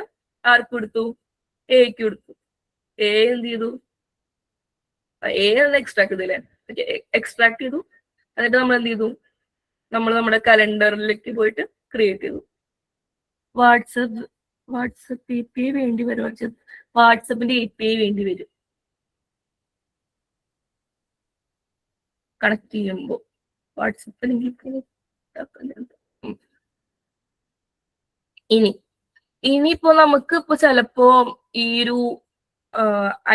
ആർക്ക് കൊടുത്തു? എക്ക് കൊടുത്തു. എന്ത് ചെയ്തു, എക്സ്ട്രാക്ട് ചെയ്തില്ലേ, എക്സ്ട്രാക്ട് ചെയ്തു. എന്നിട്ട് നമ്മൾ എന്ത് ചെയ്തു, നമ്മൾ നമ്മുടെ കലണ്ടറിലേക്ക് പോയിട്ട് ക്രിയേറ്റ് ചെയ്തു. വാട്സപ്പ് API വേണ്ടി വരും. വാട്സപ്പിന്റെ API വേണ്ടി വരും കണക്ട് ചെയ്യുമ്പോൾ. വാട്സപ്പ് ഇനിയിപ്പോ നമുക്ക് ഇപ്പൊ ചിലപ്പോ ഈ ഒരു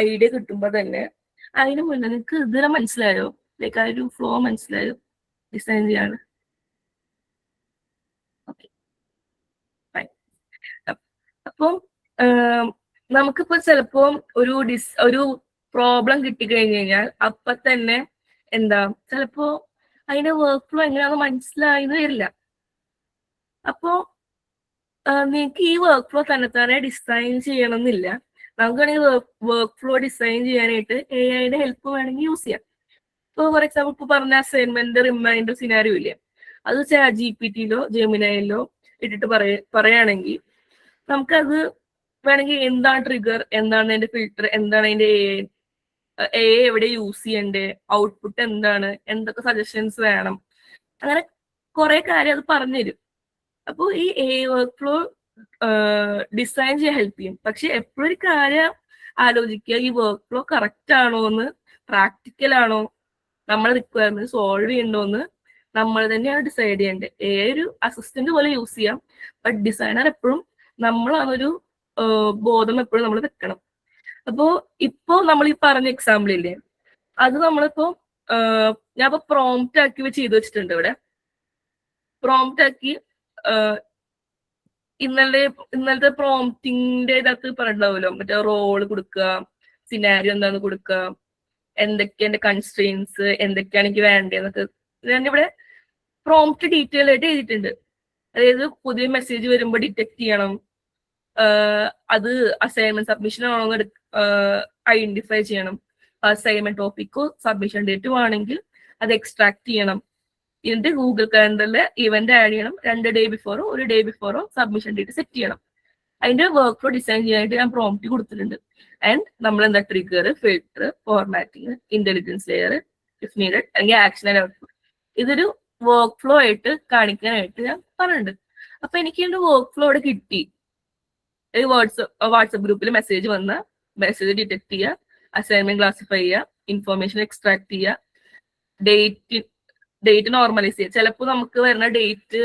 ഐഡിയ കിട്ടുമ്പോ തന്നെ അതിന് മുന്നേ നിനക്ക് ഇതിനെ മനസ്സിലായോ, ലൈക്ക് ആ ഒരു ഫ്ലോ മനസ്സിലായോ ഡിസൈൻ ചെയ്യാണ്? ഓക്കെ, അപ്പം നമുക്കിപ്പോ ചിലപ്പോ ഒരു പ്രോബ്ലം കിട്ടിക്കഴിഞ്ഞു കഴിഞ്ഞാൽ അപ്പൊ തന്നെ എന്താ ചിലപ്പോ അതിന്റെ വർക്ക് ഫ്ലോ എങ്ങനെയാണെന്ന് മനസ്സിലായെന്ന് വരില്ല. അപ്പോ നിങ്ങൾക്ക് ഈ വർക്ക് ഫ്ലോ തന്നെ ഡിസൈൻ ചെയ്യണമെന്നില്ല. നമുക്ക് വേണമെങ്കിൽ വർക്ക് ഫ്ലോ ഡിസൈൻ ചെയ്യാനായിട്ട് AI ഹെൽപ്പ് വേണമെങ്കിൽ യൂസ് ചെയ്യാം. ഇപ്പോൾ ഫോർ എക്സാമ്പിൾ ഇപ്പോൾ പറഞ്ഞ അസൈൻമെന്റ് റിമൈൻഡർ സിനാരിയോ ഇല്ലേ, അത് ChatGPT-യിലോ ജെമിനയിലോ ഇട്ടിട്ട് പറയുകയാണെങ്കിൽ നമുക്കത് വേണമെങ്കിൽ എന്താണ് ട്രിഗർ, എന്താണ് അതിന്റെ ഫിൽട്ടർ, എന്താണ് അതിന്റെ AI എവിടെ യൂസ് ചെയ്യണ്ടേ, ഔട്ട്പുട്ട് എന്താണ്, എന്തൊക്കെ സജഷൻസ് വേണം, അങ്ങനെ കുറെ കാര്യം അത് പറഞ്ഞുതരും. അപ്പോൾ ഈ AI വർക്ക് ഫ്ലോ ഡിസൈൻ ചെയ്യാൻ ഹെൽപ്പ് ചെയ്യും. പക്ഷെ എപ്പോഴും ഒരു കാര്യം ആലോചിക്കുക, ഈ വർക്ക് ഫ്ലോ കറക്റ്റ് ആണോ എന്ന്, പ്രാക്ടിക്കൽ ആണോ, നമ്മളെ റിക്വയർമെന്റ് സോൾവ് ചെയ്യണ്ടോന്ന് നമ്മൾ തന്നെയാണ് ഡിസൈഡ് ചെയ്യേണ്ടത്. ഒരു അസിസ്റ്റന്റ് പോലെ യൂസ് ചെയ്യാം, ബട്ട് ഡിസൈനർ എപ്പോഴും നമ്മളാണൊരു ബോധം എപ്പോഴും നമ്മൾ വെക്കണം. അപ്പോ ഇപ്പോ നമ്മൾ ഈ പറഞ്ഞ എക്സാമ്പിൾ ഇല്ലേ, അത് നമ്മളിപ്പോ ഞാൻ ഇപ്പൊ പ്രോംപ്റ്റ് ആക്കി ചെയ്ത് വെച്ചിട്ടുണ്ട്. ഇവിടെ പ്രോംപ്റ്റ് ആക്കി ഇന്നലത്തെ പ്രോംപ്റ്റിന്റെ ഇതകത്ത് പറഞ്ഞിട്ടുണ്ടാവുമല്ലോ, മറ്റേ റോള് കൊടുക്കുക, സിനാരിയോ എന്താന്ന് കൊടുക്കുക, എന്തൊക്കെയാ എന്റെ കൺസ്ട്രെയിൻസ്, എന്തൊക്കെയാണ് എനിക്ക് വേണ്ടതെന്നൊക്കെ ഞാനിവിടെ പ്രോംപ്റ്റ് ഡീറ്റെയിൽ ആയിട്ട് എഴുതിയിട്ടുണ്ട്. അതായത് പുതിയ മെസ്സേജ് വരുമ്പോൾ ഡിറ്റക്ട് ചെയ്യണം, അത് അസൈൻമെന്റ് സബ്മിഷൻ ആണോ എന്ന് ഐഡന്റിഫൈ ചെയ്യണം, അസൈൻമെന്റ് ടോപ്പിക്കോ സബ്മിഷൻ ഡേറ്റും ആണെങ്കിൽ അത് എക്സ്ട്രാക്ട് ചെയ്യണം, എന്നിട്ട് ഗൂഗിൾ കലണ്ടറിൽ ഇവന്റ് ആഡ് ചെയ്യണം, 2 ഡേ ബിഫോറോ 1 ഡേ ബിഫോറോ സബ്മിഷൻ ഡേറ്റ് സെറ്റ് ചെയ്യണം. അതിന്റെ വർക്ക് ഫ്ലോ ഡിസൈൻ ചെയ്യാനായിട്ട് ഞാൻ പ്രോംപ്റ്റ് കൊടുത്തിട്ടുണ്ട്. ആൻഡ് നമ്മൾ എന്താ trigger, filter, formatting, intelligence layer if needed, അല്ലെങ്കിൽ ആക്ഷൻ ആൻഡ് ഔട്ട്പുട്ട്, ഇതൊരു വർക്ക് ഫ്ലോ ആയിട്ട് കാണിക്കാനായിട്ട് ഞാൻ പറഞ്ഞിട്ടുണ്ട്. അപ്പൊ എനിക്ക് ഇതിന്റെ വർക്ക് ഫ്ലോ ഇവിടെ കിട്ടി. വാട്സപ്പ് ഗ്രൂപ്പിൽ മെസ്സേജ് വന്ന മെസ്സേജ് ഡിറ്റക്ട് ചെയ്യുക, അസൈൻമെന്റ് ക്ലാസിഫൈ ചെയ്യുക, ഇൻഫർമേഷൻ എക്സ്ട്രാക്ട് ചെയ്യുക, ഡേറ്റ് നോർമലൈസ് ചെയ്യുക. ചിലപ്പോൾ നമുക്ക് വരുന്ന ഡേറ്റ്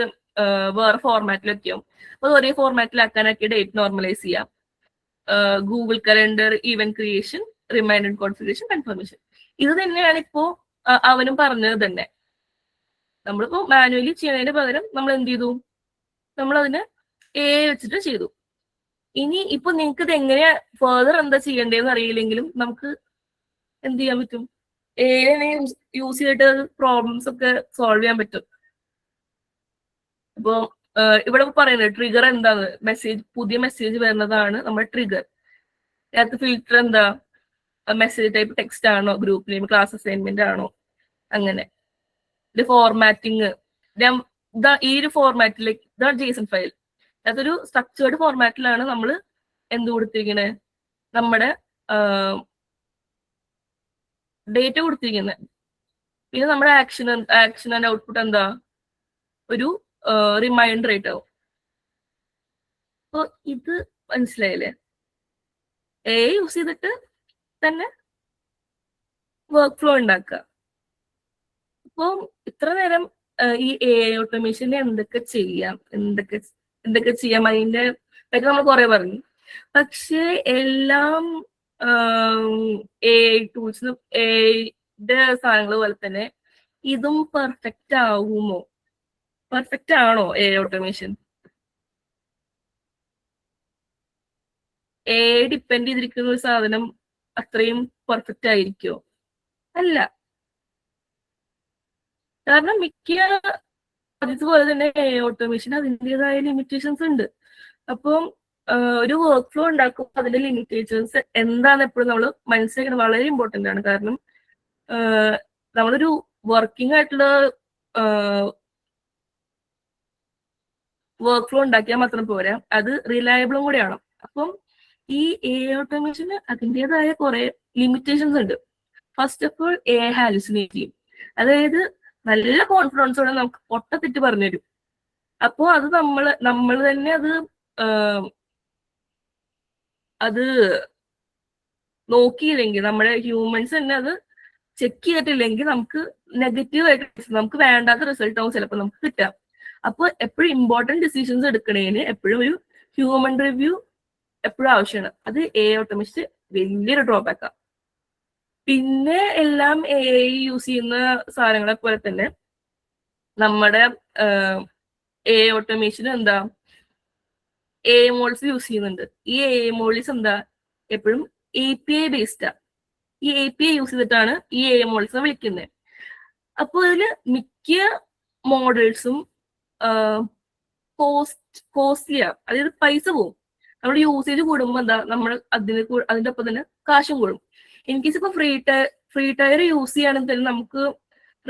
വേറെ ഫോർമാറ്റിലൊക്കെ ആവും, അപ്പോൾ ഒരേ ഫോർമാറ്റിലാക്കാനൊക്കെ ഡേറ്റ് നോർമലൈസ് ചെയ്യാം. Google calendar, event creation, reminder configuration, confirmation, ഇത് തന്നെയാണ് ഇപ്പോ അവനും പറഞ്ഞത് തന്നെ. നമ്മളിപ്പോ മാനുവലി ചെയ്യുന്നതിന് പകരം നമ്മൾ എന്ത് ചെയ്തു, നമ്മൾ അതിന് AI വെച്ചിട്ട് ചെയ്തു. ഇനി ഇപ്പൊ നിങ്ങൾക്ക് ഇത് എങ്ങനെയാ ഫർദർ എന്താ ചെയ്യേണ്ടതെന്ന് അറിയില്ലെങ്കിലും നമുക്ക് എന്ത് ചെയ്യാൻ പറ്റും, AI യൂസ് ചെയ്തിട്ട് പ്രോബ്ലംസ് ഒക്കെ സോൾവ് ചെയ്യാൻ പറ്റും. അപ്പോ ഇവിടെ പറയുന്നത് ട്രിഗർ എന്താണ്, പുതിയ മെസ്സേജ് വരുന്നതാണ് നമ്മുടെ ട്രിഗർ. അതിനകത്ത് ഫിൽട്ടർ എന്താ, മെസ്സേജ് ടൈപ്പ് ടെക്സ്റ്റ് ആണോ, ഗ്രൂപ്പ് നെയിം, ക്ലാസ് അസൈൻമെന്റ് ആണോ, അങ്ങനെ. ഇത് ഫോർമാറ്റിംഗ്, ഈ ഒരു ഫോർമാറ്റിലേക്ക് ഇതാണ് JSON ഫയൽ. അതൊരു സ്ട്രക്ചേർഡ് ഫോർമാറ്റിലാണ് നമ്മൾ എന്ത് കൊടുത്തിരിക്കുന്നത്, നമ്മുടെ ഡേറ്റ കൊടുത്തിരിക്കുന്നത്. പിന്നെ നമ്മുടെ ആക്ഷൻ ആൻഡ് ഔട്ട്പുട്ട് എന്താ, ഒരു റിമൈൻഡർ ആയിട്ടാവും. അപ്പൊ ഇത് മനസ്സിലായില്ലേ, AI യൂസ് ചെയ്തിട്ട് തന്നെ വർക്ക് ഫ്ലോ ഉണ്ടാക്കുക. അപ്പം ഇത്ര നേരം ഈ AI ഓട്ടോമേഷനിൽ എന്തൊക്കെ ചെയ്യാം, അതിന്റെ പറ്റി നമ്മൾ കുറെ പറഞ്ഞു. പക്ഷെ എല്ലാം AI ടൂൾസിനും AI-യുടെ സാധനങ്ങൾ പോലെ തന്നെ ഇതും പെർഫെക്റ്റ് ആവുമോ, പെർഫെക്റ്റ് ആണോ AI ഓട്ടോമേഷൻ? AI ഡിപ്പെൻഡ് ചെയ്തിരിക്കുന്ന ഒരു സാധനം അത്രയും പെർഫെക്റ്റ് ആയിരിക്കുമോ? അല്ല. കാരണം മിക്ക അതുപോലെ തന്നെ AI ഓട്ടോമേഷൻ അതിൻ്റെതായ ലിമിറ്റേഷൻസ് ഉണ്ട്. അപ്പം ഒരു വർക്ക് ഫ്ലോ ഉണ്ടാക്കുമ്പോൾ അതിന്റെ ലിമിറ്റേഷൻസ് എന്താണെന്ന് എപ്പോഴും നമ്മൾ മനസ്സിലാക്കുന്നത് വളരെ ഇമ്പോർട്ടൻ്റ് ആണ്. കാരണം നമ്മളൊരു വർക്കിംഗ് ആയിട്ടുള്ള വർക്ക് ഫ്ലോ ഉണ്ടാക്കിയാൽ മാത്രം പോരാ, അത് റിലയബിളും കൂടെയാണ്. അപ്പം ഈ എ ഓട്ടോമേഷന് അതിൻ്റെതായ കുറെ ലിമിറ്റേഷൻസ് ഉണ്ട്. ഫസ്റ്റ് ഓഫ് ഓൾ എ ഹാലുസിനേറ്റ് ചെയ്യും. അതായത് നല്ല കോൺഫിഡൻസോടെ നമുക്ക് പൊട്ടത്തിട്ട് പറഞ്ഞുതരും. അപ്പോ അത് നമ്മൾ തന്നെ അത് നോക്കിയില്ലെങ്കിൽ, നമ്മുടെ ഹ്യൂമൻസ് തന്നെ അത് ചെക്ക് ചെയ്തിട്ടില്ലെങ്കിൽ നമുക്ക് നെഗറ്റീവ് ആയിട്ട് നമുക്ക് വേണ്ടാത്ത റിസൾട്ട് ആവും ചിലപ്പോൾ നമുക്ക് കിട്ടാം. അപ്പോൾ എപ്പോഴും ഇമ്പോർട്ടൻറ്റ് ഡിസിഷൻസ് എടുക്കണേന് എപ്പോഴും ഒരു ഹ്യൂമൻ റിവ്യൂ എപ്പോഴും ആവശ്യമാണ്. അത് എ ഓട്ടോമേഷൻ വലിയൊരു ഡ്രോബാക്കാണ്. പിന്നെ എല്ലാം എ യൂസ് ചെയ്യുന്ന സാധനങ്ങളെ പോലെ തന്നെ നമ്മുടെ എ ഓട്ടോമേഷൻ എന്താ എ മോൾസ് യൂസ് ചെയ്യുന്നുണ്ട്. ഈ എ മോൾസ് എന്താ എപ്പോഴും API ബേസ്ഡാ. ഈ API യൂസ് ചെയ്തിട്ടാണ് ഈ എ മോൾസിനെ വിളിക്കുന്നത്. അപ്പോൾ ഇതിൽ മിക്ക മോഡൽസും കോസ്റ്റ്ലിയാ, അതായത് പൈസ പോകും. നമ്മുടെ യൂസേജ് കൂടുമ്പോൾ എന്താ നമ്മൾ അതിൻ്റെ ഒപ്പം തന്നെ കാശും കൂടും. ഇൻ കേസ് ഇപ്പൊ ഫ്രീ ടയർ യൂസ് ചെയ്യുകയാണെങ്കിൽ തന്നെ നമുക്ക്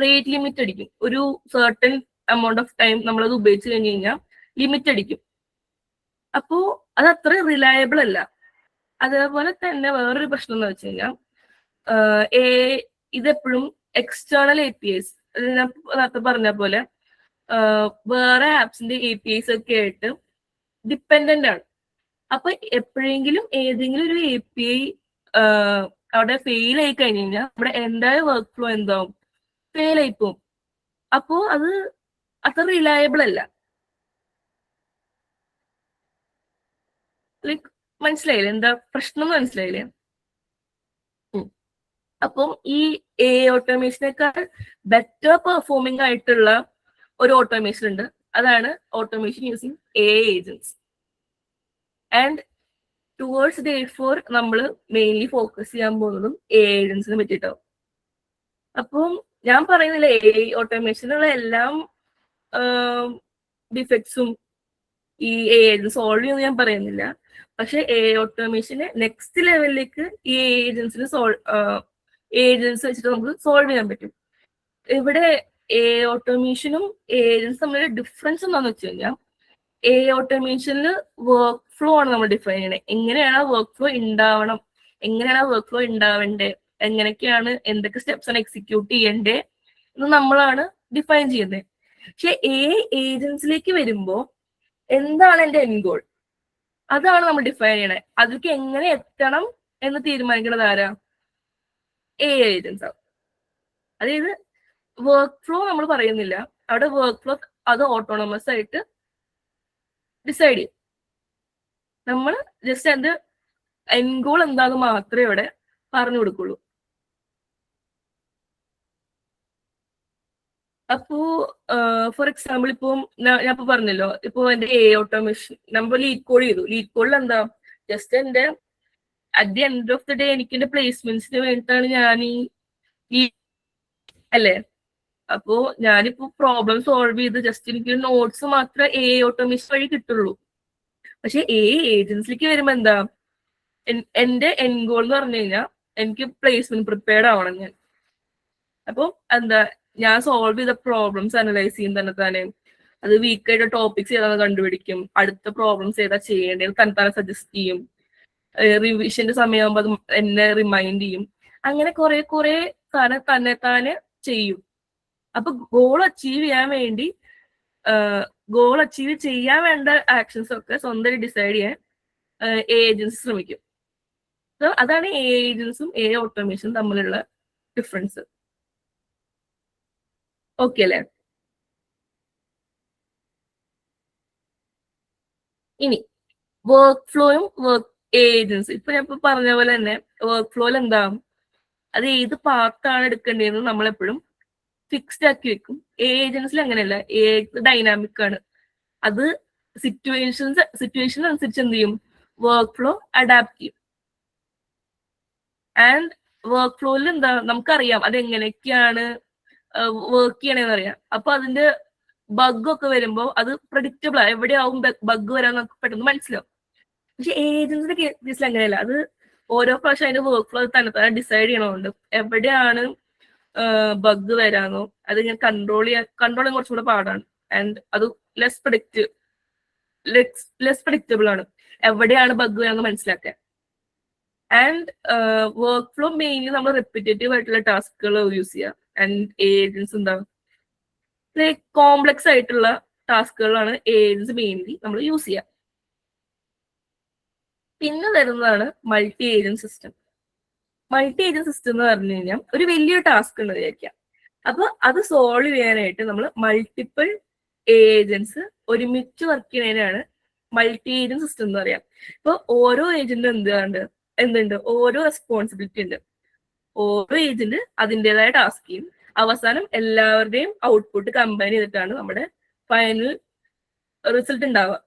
റേറ്റ് ലിമിറ്റ് അടിക്കും. ഒരു സർട്ടൻ എമൗണ്ട് ഓഫ് ടൈം നമ്മളത് ഉപയോഗിച്ച് കഴിഞ്ഞ് കഴിഞ്ഞാൽ ലിമിറ്റ് അടിക്കും. അപ്പോ അത് അത്ര റിലയബിൾ അല്ല. അതേപോലെ തന്നെ വേറൊരു പ്രശ്നം എന്ന് വെച്ച് കഴിഞ്ഞാൽ ഇതെപ്പോഴും എക്സ്റ്റേണൽ APIs, ഞാൻ നേരത്തെ പറഞ്ഞ പോലെ വേറെ ആപ്സിന്റെ APIs ഒക്കെ ആയിട്ട് ഡിപ്പെൻഡന്റ് ആണ്. അപ്പൊ എപ്പോഴെങ്കിലും ഏതെങ്കിലും ഒരു API അവിടെ ഫെയിൽ ആയി കഴിഞ്ഞ് കഴിഞ്ഞാൽ നമ്മുടെ എൻ്റയർ വർക്ക് ഫ്ലോ എന്താവും, ഫെയിൽ ആയി പോവും. അപ്പോ അത് അത്ര റിലയബിൾ അല്ല. ലൈക്ക് മനസ്സിലായില്ലേ എന്താ പ്രശ്നം എന്ന് മനസ്സിലായില്ലേ? അപ്പം ഈ എ ഓട്ടോമേഷനേക്കാൾ ബെറ്റർ പെർഫോമിംഗ് ആയിട്ടുള്ള ഒരു ഓട്ടോമേഷൻ ഉണ്ട്. അതാണ് automation using A agents. And towards day 4 നമ്മൾ മെയിൻലി ഫോക്കസ് ചെയ്യാൻ പോകുന്നതും എ ഏജൻസിനെ പറ്റിയിട്ടാവും. അപ്പം ഞാൻ പറയുന്നില്ല എ ഓട്ടോമേഷനുള്ള എല്ലാം ഡിഫക്ട്സും ഈ എ ഏജൻസ് സോൾവ് ചെയ്യുമെന്ന് ഞാൻ പറയുന്നില്ല. പക്ഷെ എ ഓട്ടോമേഷന് നെക്സ്റ്റ് ലെവലിലേക്ക് ഈ ഏജൻസ് വെച്ചിട്ട് നമുക്ക് സോൾവ് ചെയ്യാൻ പറ്റും. ഇവിടെ എ ഓട്ടോമേഷനും ഏജൻസ് തമ്മിലുള്ള ഡിഫറൻസ് എന്താണെന്ന് വെച്ച് കഴിഞ്ഞാൽ എ ഓട്ടോമേഷനിൽ വർക്ക് ഫ്ലോ ആണ് നമ്മൾ ഡിഫൈൻ ചെയ്യണേ. എങ്ങനെയാണ് വർക്ക് ഫ്ലോ ഉണ്ടാവണം, എങ്ങനെയാണ് വർക്ക് ഫ്ലോ ഉണ്ടാവേണ്ടത്, എങ്ങനെയൊക്കെയാണ് എന്തൊക്കെ സ്റ്റെപ്സ് ആണ് എക്സിക്യൂട്ട് ചെയ്യേണ്ടത് എന്ന് നമ്മളാണ് ഡിഫൈൻ ചെയ്യുന്നത്. പക്ഷെ ഏജൻസിലേക്ക് വരുമ്പോൾ എന്താണ് എൻ്റെ എൻഡ് ഗോൾ, അതാണ് നമ്മൾ ഡിഫൈൻ ചെയ്യണേ. അതിലേക്ക് എങ്ങനെ എത്തണം എന്ന് തീരുമാനിക്കുന്നത് ആരാ? ഏജൻസ് ആണ്. അതായത് വർക്ക് ഫ്ലോ നമ്മൾ പറയുന്നില്ല, അവിടെ വർക്ക് ഫ്ലോ അത് ഓട്ടോണമസ് ആയിട്ട് ഡിസൈഡ് ചെയ്യും. നമ്മൾ ജസ്റ്റ് അതിന്റെ എൻഡ് ഗോൾ എന്താന്ന് മാത്രമേ ഇവിടെ പറഞ്ഞു കൊടുക്കുള്ളൂ. അപ്പോ ഫോർ എക്സാമ്പിൾ ഇപ്പം ഞാൻ ഇപ്പൊ പറഞ്ഞല്ലോ, ഇപ്പൊ എന്റെ എ ഓട്ടോമേഷൻ നമ്മൾ ലീഡ് കോഡ് ചെയ്തു. ലീഡ് കോഡിൽ എന്താ ജസ്റ്റ് എന്റെ at the end of the day എനിക്ക് എന്റെ പ്ലേസ്മെന്റ്സിന് വേണ്ടിയിട്ടാണ് ഞാൻ ഈ അല്ലേ. അപ്പോ ഞാനിപ്പോ പ്രോബ്ലം സോൾവ് ചെയ്ത് ജസ്റ്റ് എനിക്ക് നോട്ട്സ് മാത്രമേ എ ഓട്ടോമേഷൻ വഴി കിട്ടുള്ളൂ. പക്ഷെ ഏജൻസിലേക്ക് വരുമ്പോ എന്താ എന്റെ എൻഡ് ഗോൾ എന്ന് പറഞ്ഞു കഴിഞ്ഞാൽ എനിക്ക് പ്ലേസ്മെന്റ് പ്രിപ്പയർഡ് ആവണം ഞാൻ. അപ്പൊ എന്താ ഞാൻ സോൾവ് ചെയ്ത പ്രോബ്ലംസ് അനലൈസ് ചെയ്യും തന്നെ അത് വീക്കായിട്ട് ടോപ്പിക്സ് ഏതാണെന്ന് കണ്ടുപിടിക്കും, അടുത്ത പ്രോബ്ലംസ് ഏതാ ചെയ്യേണ്ടത് തന്നെ സജസ്റ്റ് ചെയ്യും, റിവിഷന്റെ സമയമാകുമ്പോൾ അത് എന്നെ റിമൈൻഡ് ചെയ്യും. അങ്ങനെ കുറെ തന്നെ ചെയ്യും. അപ്പൊ ഗോൾ അച്ചീവ് ചെയ്യാൻ വേണ്ട ആക്ഷൻസ് ഒക്കെ സ്വന്തം ഡിസൈഡ് ചെയ്യാൻ ഏജൻസി ശ്രമിക്കും. അതാണ് ഏജൻസും എ ഓട്ടോമേഷനും തമ്മിലുള്ള ഡിഫറൻസ്. ഓക്കെ അല്ലേ? ഇനി വർക്ക് ഫ്ലോയും വർക്ക് ഏജൻസി, ഇപ്പൊ ഞാൻ ഇപ്പൊ പറഞ്ഞ പോലെ തന്നെ വർക്ക് ഫ്ലോയിൽ എന്താ അത് ഏത് പാർട്ടാണ് എടുക്കേണ്ടതെന്ന് നമ്മളെപ്പോഴും ഫിക്സ്ഡ് ആക്കി വെക്കും. ഏജൻസിൽ അങ്ങനെയല്ല, ഡൈനാമിക് ആണ്. അത് സിറ്റുവേഷൻ അനുസരിച്ച് എന്ത് ചെയ്യും, വർക്ക് ഫ്ലോ അഡാപ്റ്റ് ചെയ്യും. ആൻഡ് വർക്ക് ഫ്ലോയിൽ എന്താ നമുക്കറിയാം അതെങ്ങനെയൊക്കെയാണ് വർക്ക് ചെയ്യണേന്ന് അറിയാം. അപ്പൊ അതിന്റെ ബഗ് ഒക്കെ വരുമ്പോൾ അത് പ്രഡിക്റ്റബിൾ ആണ്, എവിടെയാവും ബഗ് വരാൻ നമുക്ക് പെട്ടെന്ന് മനസ്സിലാവും. പക്ഷെ ഏജൻസിന്റെ കേസിൽ അങ്ങനെയല്ല. അത് ഓരോ പ്രാവശ്യം അതിന്റെ വർക്ക് ഫ്ലോ തന്നെ ഡിസൈഡ് ചെയ്യണമുണ്ട്. എവിടെയാണ് ബഗ് വരാനോ അത് ഞാൻ കൺട്രോൾ ചെയ്യാൻ കുറച്ചും കൂടെ പാടാണ്. ആൻഡ് അത് ലെസ് പ്രഡിക്റ്റബിൾ ആണ്. എവിടെയാണ് ബഗ് വരാന്ന് മനസ്സിലാക്കാൻ. ആൻഡ് വർക്ക് ഫ്ലോ മെയിൻലി നമ്മൾ റിപ്പറ്റേറ്റീവ് ആയിട്ടുള്ള ടാസ്കുകൾ യൂസ് ചെയ്യുക. ആൻഡ് ഏജൻസ് ഉണ്ടാവും, ലൈക്ക് കോംപ്ലക്സ് ആയിട്ടുള്ള ടാസ്കുകളാണ് ഏജൻസ് മെയിൻലി നമ്മൾ യൂസ് ചെയ്യുക. പിന്നെ വരുന്നതാണ് multi agent system. Multi agent system എന്ന് പറഞ്ഞു കഴിഞ്ഞാൽ ഒരു വലിയ ടാസ്ക് ഉണ്ട് വിചാരിക്കാം. അപ്പൊ അത് സോൾവ് ചെയ്യാനായിട്ട് നമ്മൾ മൾട്ടിപ്പിൾ ഏജൻസ് ഒരുമിച്ച് വർക്ക് ചെയ്യുന്നതിനാണ് മൾട്ടി ഏജന്റ് സിസ്റ്റം എന്ന് പറയാം. ഇപ്പൊ ഓരോ ഏജന്റും എന്തുണ്ട്, ഓരോ റെസ്പോൺസിബിലിറ്റി ഉണ്ട്. ഓരോ ഏജന്റ് അതിൻ്റെതായ ടാസ്ക് ചെയ്യും. അവസാനം എല്ലാവരുടെയും ഔട്ട്പുട്ട് കമ്പൈൻ ചെയ്തിട്ടാണ് നമ്മുടെ ഫൈനൽ റിസൾട്ട് ഉണ്ടാവുക.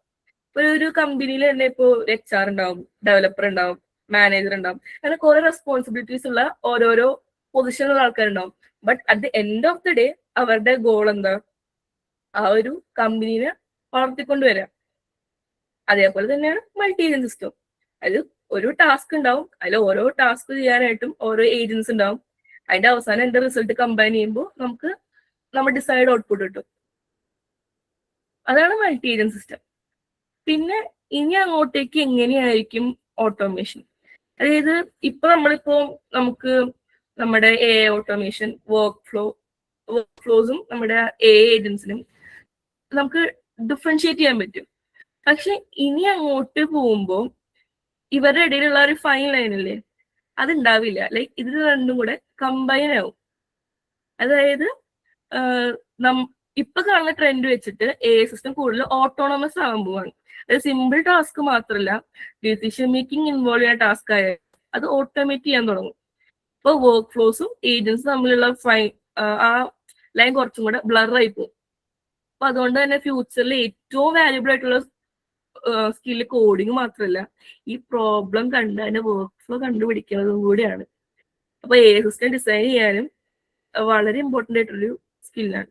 ഇപ്പൊ ഒരു കമ്പനിയിൽ തന്നെ ഇപ്പോൾ HR ഉണ്ടാവും, ഡെവലപ്പർ ഉണ്ടാവും, മാനേജർ ഉണ്ടാവും, അങ്ങനെ കുറെ റെസ്പോൺസിബിലിറ്റീസ് ഉള്ള ഓരോരോ പൊസിഷനുള്ള ആൾക്കാരുണ്ടാവും. But at the end of the day അവരുടെ ഗോൾ എന്താ, ആ ഒരു കമ്പനീനെ വളർത്തിക്കൊണ്ടുവരാം. അതേപോലെ തന്നെയാണ് മൾട്ടി ഏജന്റ് സിസ്റ്റം. അതിൽ ഒരു ടാസ്ക് ഉണ്ടാവും, അതിൽ ഓരോ ടാസ്ക് ചെയ്യാനായിട്ടും ഓരോ ഏജൻസ് ഉണ്ടാവും. അതിന്റെ അവസാനം എന്റെ റിസൾട്ട് കമ്പൈൻ ചെയ്യുമ്പോൾ നമുക്ക് നമ്മുടെ ഡിസൈഡ് ഔട്ട്പുട്ട് കിട്ടും. അതാണ് മൾട്ടി ഏജന്റ് സിസ്റ്റം. പിന്നെ ഇനി അങ്ങോട്ടേക്ക് എങ്ങനെയായിരിക്കും ഓട്ടോമേഷൻ? അതായത് ഇപ്പൊ നമുക്ക് നമ്മുടെ AI ഓട്ടോമേഷൻ വർക്ക് ഫ്ലോസും നമ്മുടെ AI ഏജൻസിനും നമുക്ക് ഡിഫറൻഷിയേറ്റ് ചെയ്യാൻ പറ്റും. പക്ഷെ ഇനി അങ്ങോട്ട് പോകുമ്പോൾ ഇവരുടെ ഇടയിലുള്ള ഒരു ഫൈൻ ലൈൻ അല്ലേ, അതുണ്ടാവില്ല. ലൈക്ക് ഇത് രണ്ടും കൂടെ കമ്പൈൻ ആവും. അതായത് ഇപ്പൊ കാണുന്ന ട്രെൻഡ് വെച്ചിട്ട് AI സിസ്റ്റം കൂടുതൽ ഓട്ടോണമസ് ആവാൻ പോവാണ്. അത് സിമ്പിൾ ടാസ്ക് മാത്രമല്ല, ഡിസിഷൻ മേക്കിംഗ് ഇൻവോൾവ് ചെയ്യുന്ന ടാസ്ക് ആയാൽ അത് ഓട്ടോമേറ്റ് ചെയ്യാൻ തുടങ്ങും. ഇപ്പൊ വർക്ക് ഫ്ലോസും ഏജൻസും തമ്മിലുള്ള ആ ലൈൻ കുറച്ചും കൂടെ ബ്ലർ ആയി പോകും. അപ്പൊ അതുകൊണ്ട് തന്നെ ഫ്യൂച്ചറിൽ ഏറ്റവും വാല്യുബിൾ ആയിട്ടുള്ള സ്കില്ല് കോഡിങ് മാത്രമല്ല, ഈ പ്രോബ്ലം കണ്ട് അതിന്റെ വർക്ക് ഫ്ലോ കണ്ടുപിടിക്കുന്നതും കൂടിയാണ്. അപ്പൊ AI സിസ്റ്റം ഡിസൈൻ ചെയ്യാനും വളരെ ഇമ്പോർട്ടൻ്റ് ആയിട്ടൊരു സ്കില്ലാണ്.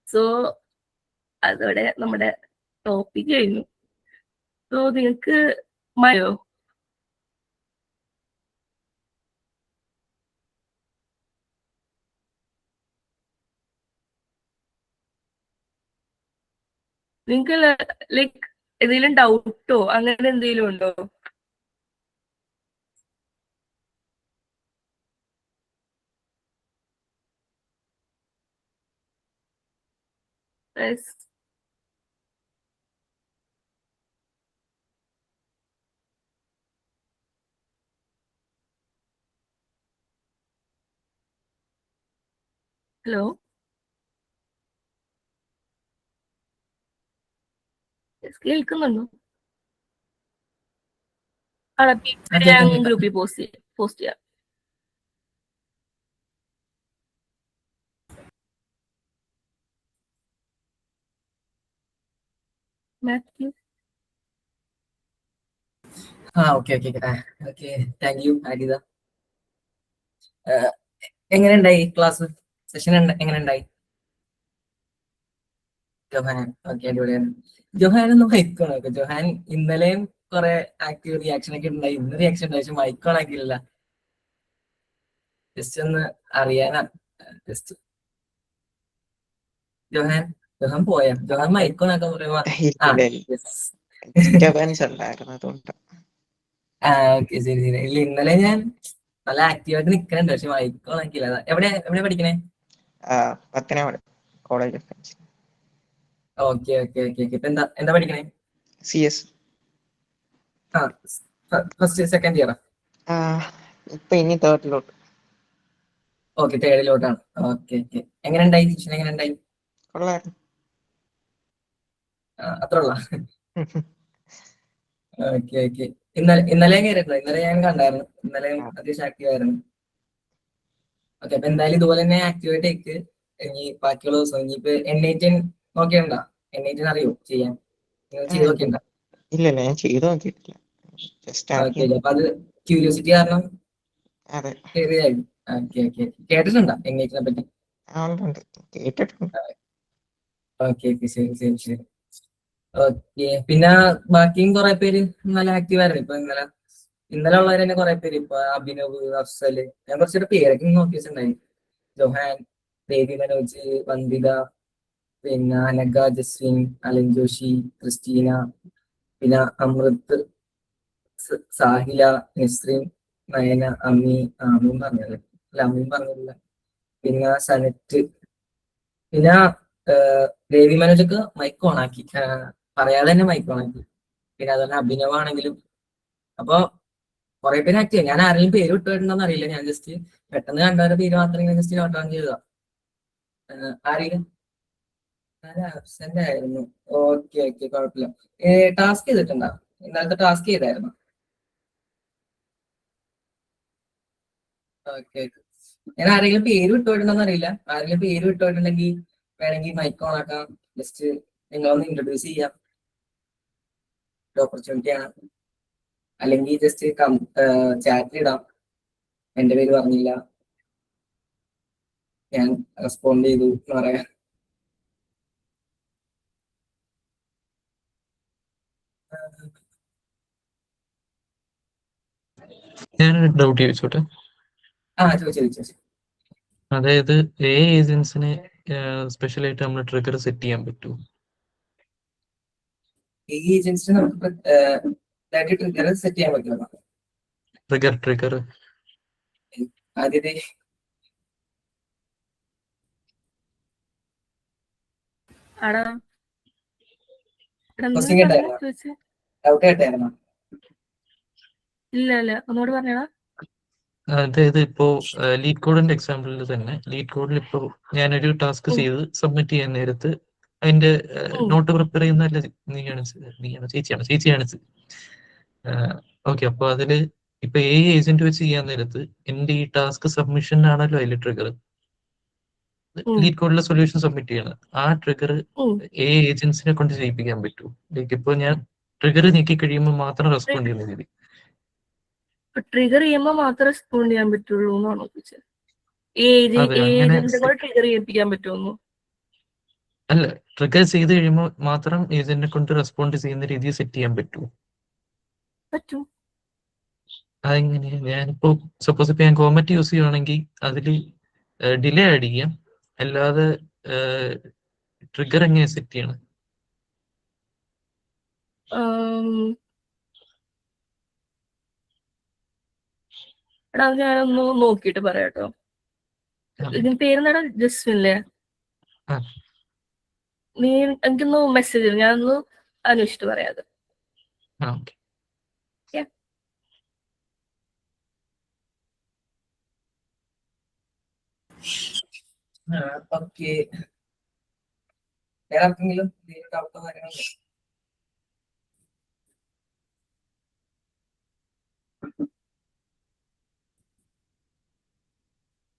സോ അതോടെ നമ്മുടെ ടോപ്പിക് കഴിഞ്ഞു. സോ നിങ്ങൾക്ക് മയോ നിങ്ങൾക്ക് ലൈക്ക് എന്തെങ്കിലും ഡൗട്ടോ അങ്ങനെ എന്തെങ്കിലും ഉണ്ടോ? ഹലോ, കേൾക്കുന്നുണ്ടോ? ഞാൻ ഗ്രൂപ്പിൽ പോസ്റ്റ് ചെയ്യാം. Mathew, okay. Thank you Aritha. എങ്ങനെയുണ്ടായി ക്ലാസ് സെഷൻ? എങ്ങനെയുണ്ടായി ജോഹാൻ? ഓക്കെ, അടിപൊളിയാണ്. ജോഹാൻ ഒന്ന് മൈക്കോണാക്കോ. ജോഹാൻ ഇന്നലെയും കുറെ ആക്റ്റീവ് റിയാക്ഷൻ ഒക്കെ ഉണ്ടായി, ഇന്ന് റിയാക്ഷൻ ഉണ്ടായി, പക്ഷെ മൈക്കോണാക്കിയില്ല. ജസ്റ്റ് ഒന്ന് അറിയാനാ. ജസ്റ്റ് ജോഹാൻ പോയാ? ജോഹാൻ മൈക്കോണാക്കാൻ പറയുമ്പോ ഓക്കെ, ശരി. ഇല്ല, ഇന്നലെ ഞാൻ നല്ല ആക്റ്റീവായിട്ട് നിൽക്കുന്നുണ്ട്, പക്ഷെ മൈക്കോണാക്കിയില്ല. എവിടെ പഠിക്കണേ? കോളേജ്. ഓക്കെ. ഇപ്പൊ എന്താ പഠിക്കണേ? CS. ഫസ്റ്റ് സെക്കൻഡ് ഇയറാ? ഇപ്പൊ ഇനി തേർഡിലോട്ട്. ഓക്കെ, തേർഡിലോട്ടാണ്. ഓക്കെ. എങ്ങനെയുണ്ടായി സെഷൻ? എങ്ങനെയുണ്ടായി? കൊള്ളായിരുന്നു. അത്ര ഉള്ള? ഓക്കെ. ഇന്നലെ കയറിയിട്ടുണ്ടോ? ഇന്നലെ ഞാൻ കണ്ടായിരുന്നു. ഇന്നലെ അത്യാവശ്യം ആക്റ്റീവ് ആയിരുന്നു. ഓക്കെ, അപ്പൊ എന്തായാലും ഇതുപോലെ തന്നെ ആക്റ്റീവായിട്ട് ആയിട്ട് ഇനി ബാക്കിയുള്ള ദിവസം ഇനിയിപ്പോ N18 നോക്കിയുണ്ടോ? N18 അറിയോ ചെയ്യാൻ? ചെയ്ത് നോക്കിയുണ്ടോ? ഇല്ല, ഞാൻ ചെയ്ത് നോക്കിയിട്ടില്ല. അപ്പൊ അത് ക്യൂരിയോസിറ്റി കാരണം കയറിയായിരുന്നു. ഓക്കെ. കേട്ടിട്ടുണ്ടോ N18 പറ്റി? കേട്ടിട്ടുണ്ട്. ഓക്കെ, ശരി. ഓക്കെ, പിന്നെ ബാക്കിയും കുറെ പേര് നല്ല ആക്റ്റീവ് ആയിരുന്നു. ഇപ്പൊ ഇന്നലെ ഉള്ളവർ തന്നെ കുറെ പേര്, ഇപ്പൊ അഭിനവ്, അഫ്സല്, ഞാൻ കുറച്ചുകൂടെ പേരൊക്കെ നോക്കി വെച്ചിട്ടുണ്ടായി. ജോഹാൻ, ദേവി മനോജ്, വന്ദിത, പിന്നെ അനഘ, ജസ്വിൻ, അലൻ ജോഷി, ക്രിസ്റ്റീന, പിന്നെ അമൃത്, സാഹില, നസ്രീൻ, നയന, അമ്മീൻ പറഞ്ഞല്ലേ? അല്ല, അമ്മീൻ പറഞ്ഞില്ല. പിന്നെ സനറ്റ്, പിന്നെ ദേവി മനോജൊക്കെ മൈക്ക് ഓണാക്കി, പറയാതെ തന്നെ മൈക്ക് ഓണാക്കി. പിന്നെ അതുപോലെ അഭിനവാണെങ്കിലും. അപ്പൊ കുറെ പേര് ആക്ട് ചെയ്യാം. ഞാൻ ആരെങ്കിലും പേര് വിട്ടുപോയിട്ടുണ്ടോന്ന് അറിയില്ല. ഞാൻ ജസ്റ്റ് പെട്ടെന്ന് കണ്ടവരുടെ പേര് മാത്രം ഇങ്ങനെ ജസ്റ്റ് നോട്ട് ഡൗൺ ചെയ്തതാ. ആരെങ്കിലും ആബ്സെന്റ് ആയിരുന്നു. ഓക്കെ ഓക്കെ, കുഴപ്പമില്ല. ടാസ്ക് ചെയ്തിട്ടുണ്ടോ? ഇന്നലത്തെ ടാസ്ക് ചെയ്തായിരുന്നു? Okay okay. ഞാൻ ആരെങ്കിലും പേര് വിട്ടുപോയിട്ടുണ്ടോന്ന് അറിയില്ല. ആരെങ്കിലും പേര് വിട്ടുപോയിട്ടുണ്ടെങ്കിൽ വേണമെങ്കിൽ മൈക്ക് ഓൺ ആക്കാം. ജസ്റ്റ് നിങ്ങളൊന്ന് ഇൻട്രൊഡ്യൂസ് ചെയ്യാം. ഓപ്പർച്യൂണിറ്റി ആണ്. അല്ലെങ്കിൽ ജസ്റ്റ് ചാറ്റിൽ ഇടാം, എന്റെ പേര് പറഞ്ഞില്ല, ഞാൻ റെസ്പോണ്ട് ചെയ്തു എന്ന് പറയാം. ഞാനൊരു ഡൗട്ട് ചോദിച്ചോട്ടെ. ചോദിച്ചു. അതായത് ഏജൻസിനെ സ്പെഷ്യലായിട്ട് നമ്മൾ ട്രിഗർ സെറ്റ് ചെയ്യാൻ പറ്റുമോ? ഈ ഏജൻസിന് നമുക്ക് ട്രിഗർ സെറ്റ് ചെയ്യാൻ പറ്റുമോ? ട്രിഗർ ആദ്യത്തെ ക്വസ്റ്റ്യൻ കേട്ടായിരുന്നോ? ഡൗട്ട് കേട്ടായിരുന്നോ? ഇല്ല ഒന്നുകൂടെ പറഞ്ഞടാ. അതായത് ഇപ്പോ ലീഡ് കോഡിന്റെ എക്സാമ്പിളിൽ തന്നെ, ലീഡ് കോഡിൽ ഇപ്പോ ഞാനൊരു ടാസ്ക് ചെയ്ത് സബ്മിറ്റ് ചെയ്യാൻ നേരത്ത് അതിന്റെ നോട്ട് പ്രിപ്പയർ ചെയ്യുന്നതല്ല ചേച്ചിയാണ്. ഓക്കെ, അപ്പൊ അതില് ഇപ്പൊ ഏജന്റ് വെച്ച് ചെയ്യാൻ നേരത്ത് എന്റെ ഈ ടാസ്ക് സബ്മിഷൻ ആണല്ലോ അതിൽ ട്രിഗർ. ലീഡ് കോഡിലെ സൊല്യൂഷൻ സബ്മിറ്റ് ചെയ്യണം. ആ ട്രിഗർ ഏജൻസിനെ കൊണ്ട് ചെയ്യിപ്പിക്കാൻ പറ്റൂ? ലൈക്ക് ഇപ്പൊ ഞാൻ ട്രിഗർ നീക്കി കഴിയുമ്പോൾ മാത്രം റെസ്പോണ്ട് ചെയ്യുന്ന രീതി. ട്രിഗർ ചെയ്യുമ്പോൾ മാത്രമേ റെസ്പോണ്ട് ചെയ്യാൻ പറ്റുള്ളൂ എന്നാണോ ചോദിച്ചത്? അതെ, അങ്ങനെ ട്രിഗർ ചെയ്യിപ്പിക്കാൻ പറ്റുമോ? അല്ല, ട്രിഗർ ചെയ്ത് കഴിയുമ്പോൾ മാത്രം ഏജന്റിനെ കൊണ്ട് റെസ്പോണ്ട് ചെയ്യുന്ന രീതിയിൽ സെറ്റ് ചെയ്യാൻ പറ്റുമോ? പറ്റും. അതെങ്ങനെ? ഞാനിപ്പോ സപ്പോസ് ഇപ്പൊ ഞാൻ കോമറ്റ് യൂസ് ചെയ്യുവാണെങ്കിൽ അതിൽ ഡിലേ ആഡ് ചെയ്യാം, അല്ലാതെ ട്രിഗർ എങ്ങനെ സെറ്റ് ചെയ്യണം? എടാ ഞാനൊന്ന് നോക്കിയിട്ട് പറയാട്ടോ. ഇതിന് പേരെന്താടാ? ജസ്വിൻല്ലേ? ആ. നീ എനിക്കൊന്ന് മെസ്സേജ് ചെയ്തു, ഞാനൊന്ന് അന്വേഷിച്ചിട്ട് പറയാത്. ഓക്കെ. ഓക്കെ, വേറെ ആർക്കെങ്കിലും ഡൗട്ടോ കാര്യങ്ങളുണ്ടോ?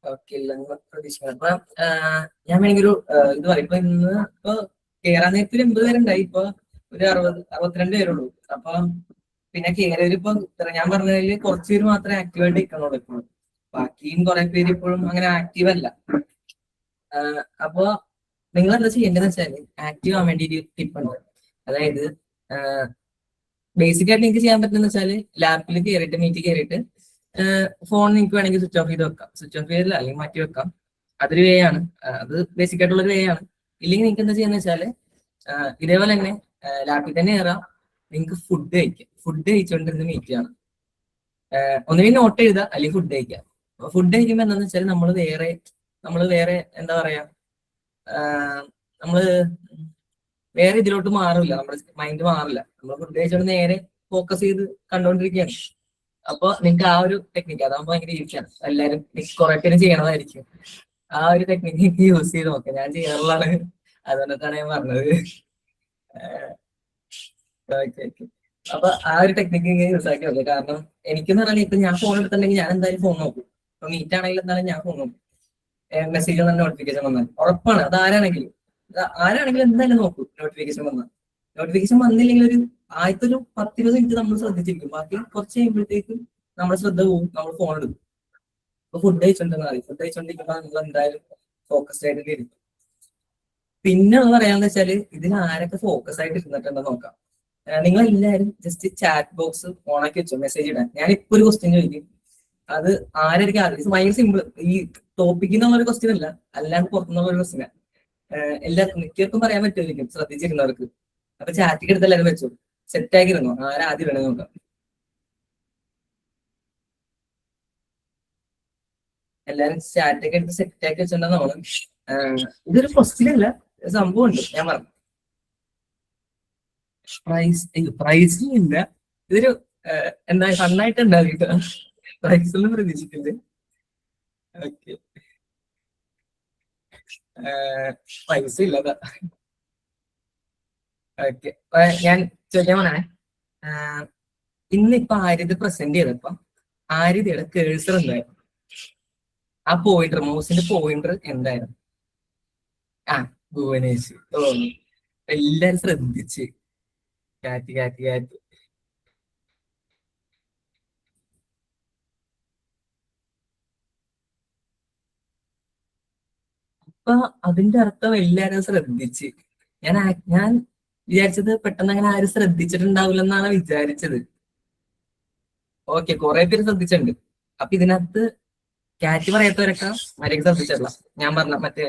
ഓക്കെ, ഇല്ലെന്ന് പ്രതീക്ഷിക്കണം. അപ്പൊ ഞാൻ വേണമെങ്കിൽ ഒരു ഇത് പറയും. ഇപ്പൊ ഇന്ന് കേറാൻ നേരത്തിൽ 80 പേരുണ്ടായി. ഇപ്പൊ ഒരു 62 പേരുള്ളൂ. അപ്പൊ പിന്നെ കേറിയവര് ഇപ്പൊ ഞാൻ പറഞ്ഞതിൽ കുറച്ച് പേര് മാത്രമേ ആക്റ്റീവായിട്ട് നിൽക്കണുള്ളൂ ഇപ്പോഴും. ബാക്കിയും കുറെ പേര് ഇപ്പോഴും അങ്ങനെ ആക്റ്റീവ് അല്ല. അപ്പൊ നിങ്ങൾ എന്താ ചെയ്യേണ്ടതെന്ന് വെച്ചാൽ ആക്റ്റീവ് ആവാൻ വേണ്ടി ഒരു ടിപ്പ് ഉണ്ട്. അതായത് ബേസിക് ആയിട്ട് നിങ്ങൾക്ക് ചെയ്യാൻ പറ്റുന്ന വെച്ചാൽ ലാപ്പിൽ കയറിയിട്ട് മീറ്റ് കയറിയിട്ട് ഫോൺ നിങ്ങൾക്ക് വേണമെങ്കിൽ സ്വിച്ച് ഓഫ് ചെയ്ത് വെക്കാം. സ്വിച്ച് ഓഫ് ചെയ്തില്ല അല്ലെങ്കിൽ മാറ്റി വെക്കാം. അതൊരു വേ ആണ്. അത് ബേസിക് ആയിട്ടുള്ള ഒരു വേ ആണ്. ഇല്ലെങ്കിൽ നിങ്ങൾക്ക് എന്താ ചെയ്യാന്ന് വെച്ചാല് ഇതേപോലെ തന്നെ ലാപ്പിൽ തന്നെ കയറാം. നിങ്ങൾക്ക് ഫുഡ് കഴിക്കാം. ഫുഡ് കഴിച്ചുകൊണ്ടിരുന്ന് മീറ്റ് ചെയ്യണം. ഒന്നുകിൽ നോട്ട് എഴുതുക അല്ലെങ്കിൽ ഫുഡ് കഴിക്കാം. ഫുഡ് കഴിക്കുമ്പോൾ എന്താണെന്ന് വെച്ചാൽ നമ്മള് വേറെ എന്താ പറയാ, നമ്മള് വേറെ ഇതിലോട്ട് മാറില്ല. നമ്മുടെ മൈൻഡ് മാറില്ല. നമ്മൾ ഫുഡ് കഴിച്ചോണ്ട് നേരെ ഫോക്കസ് ചെയ്ത് കണ്ടുകൊണ്ടിരിക്കുകയാണ്. അപ്പൊ നിങ്ങൾക്ക് ആ ഒരു ടെക്നിക്ക് അതാകുമ്പോൾ ഭയങ്കര ഈസിയാണ്. എല്ലാവരും കുറെ പേര് ചെയ്യണതായിരിക്കും. ആ ഒരു ടെക്നിക്ക് യൂസ് ചെയ്ത് നോക്കാം. ഞാൻ ചെയ്യാറുള്ളതാണ്, അതുകൊണ്ടാണ് ഞാൻ പറഞ്ഞത്. അപ്പൊ ആ ഒരു ടെക്നിക്ക് യൂസ് ആക്കി നോക്കാം. കാരണം എനിക്കെന്ന് പറഞ്ഞാൽ ഇപ്പൊ ഞാൻ ഫോൺ എടുത്തിട്ടുണ്ടെങ്കിൽ ഞാൻ എന്തായാലും ഫോൺ നോക്കും. ഇപ്പൊ മീറ്റ് ആണെങ്കിലും എന്തായാലും ഞാൻ ഫോൺ നോക്കും. മെസ്സേജ് വന്നാൽ നോട്ടിഫിക്കേഷൻ വന്നാൽ ഉറപ്പാണ്. അത് ആരാണെങ്കിലും എന്തായാലും നോക്കും. നോട്ടിഫിക്കേഷൻ വന്നില്ലെങ്കിൽ ഒരു ആദ്യത്തെ ഒരു 10-20 മിനിറ്റ് നമ്മൾ ശ്രദ്ധിച്ചിരിക്കും. ബാക്കി കുറച്ച് കഴിയുമ്പോഴത്തേക്കും നമ്മുടെ ശ്രദ്ധ പോകും, നമ്മൾ ഫോൺ എടുക്കും. അപ്പൊ ഫുഡ് കഴിച്ചോണ്ടിരിക്കുമ്പോൾ നമ്മൾ എന്തായാലും ഫോക്കസ്ഡ് ആയിട്ട് ഇരിക്കും. പിന്നെ പറയാന്ന് വെച്ചാല് ഇതിന് ആരൊക്കെ ഫോക്കസ് ആയിട്ട് ഇരുന്നിട്ടുണ്ടെന്ന് നോക്കാം. നിങ്ങൾ എല്ലാവരും ജസ്റ്റ് ചാറ്റ് ബോക്സ് ഓണാക്കി വെച്ചോ, മെസ്സേജ് ഇടാൻ. ഞാൻ ഇപ്പൊ ഒരു ക്വസ്റ്റ്യൻ ചോദിക്കും, അത് ആരായിരിക്കും ആദ്യം. ഭയങ്കര സിമ്പിൾ. ഈ ടോപ്പിക്കിൽ നിന്നുള്ളൊരു ക്വസ്റ്റ്യൻ അല്ല, അല്ലാണ്ട് പുറത്തുനിന്നുള്ള ഒരു ക്വസ്റ്റ്യൻ. എല്ലാവർക്കും മിക്കവർക്കും പറയാൻ പറ്റുമായിരിക്കും ശ്രദ്ധിച്ചിരുന്നവർക്ക്. അപ്പൊ ചാറ്റിക്ക് എടുത്ത് എല്ലാവരും വെച്ചു സെറ്റ് ആക്കിയിരുന്നു. ആരാദ്യം വേണമെന്ന് നോക്കാം. എല്ലാരും ചാറ്റ് ഒക്കെ എടുത്ത് സെറ്റ് ആക്കി വെച്ചിട്ടുണ്ടെന്ന് തോന്നുന്നു. ഇതൊരു ക്വസ്റ്റ്യൻ അല്ല, സംഭവം ഉണ്ട്. ഞാൻ പറഞ്ഞു പ്രൈസ് ഇല്ല. ഇതൊരു എന്താ ഫണ്ണായിട്ട് ഉണ്ടാവും. പ്രൈസ് ഒന്നും പ്രതീക്ഷിക്കില്ല. ഓക്കെ, പൈസ ഇല്ലതാ. ഓക്കെ, ഞാൻ ചോദിക്കാൻ പോണേ. ഇന്നിപ്പൊ ആര്യത് പ്രസന്റ് ചെയ്തപ്പോ ആര്യതയുടെ കേഴ്സർ എന്തായിരുന്നു? ആ പോയിന്റർ, മൗസിന്റെ പോയിന്റർ എന്തായിരുന്നു? ആ, ഭുവനേശ്വർ. ഓ, എല്ലാരും ശ്രദ്ധിച്ച്. കാറ്റ് കാറ്റ് കാറ്റ്. അപ്പൊ അതിന്റെ അർത്ഥം എല്ലാരും ശ്രദ്ധിച്ച്. ഞാൻ വിചാരിച്ചത് പെട്ടെന്ന് അങ്ങനെ ആരും ശ്രദ്ധിച്ചിട്ടുണ്ടാവില്ലെന്നാണ് വിചാരിച്ചത്. ഓക്കെ, കുറെ പേര് ശ്രദ്ധിച്ചിട്ടുണ്ട്. അപ്പൊ ഇതിനകത്ത് കാറ്റ് പറയാത്തവരൊക്കെ മര്യാദ ശ്രദ്ധിച്ചിട്ടില്ല. ഞാൻ പറഞ്ഞ മറ്റേ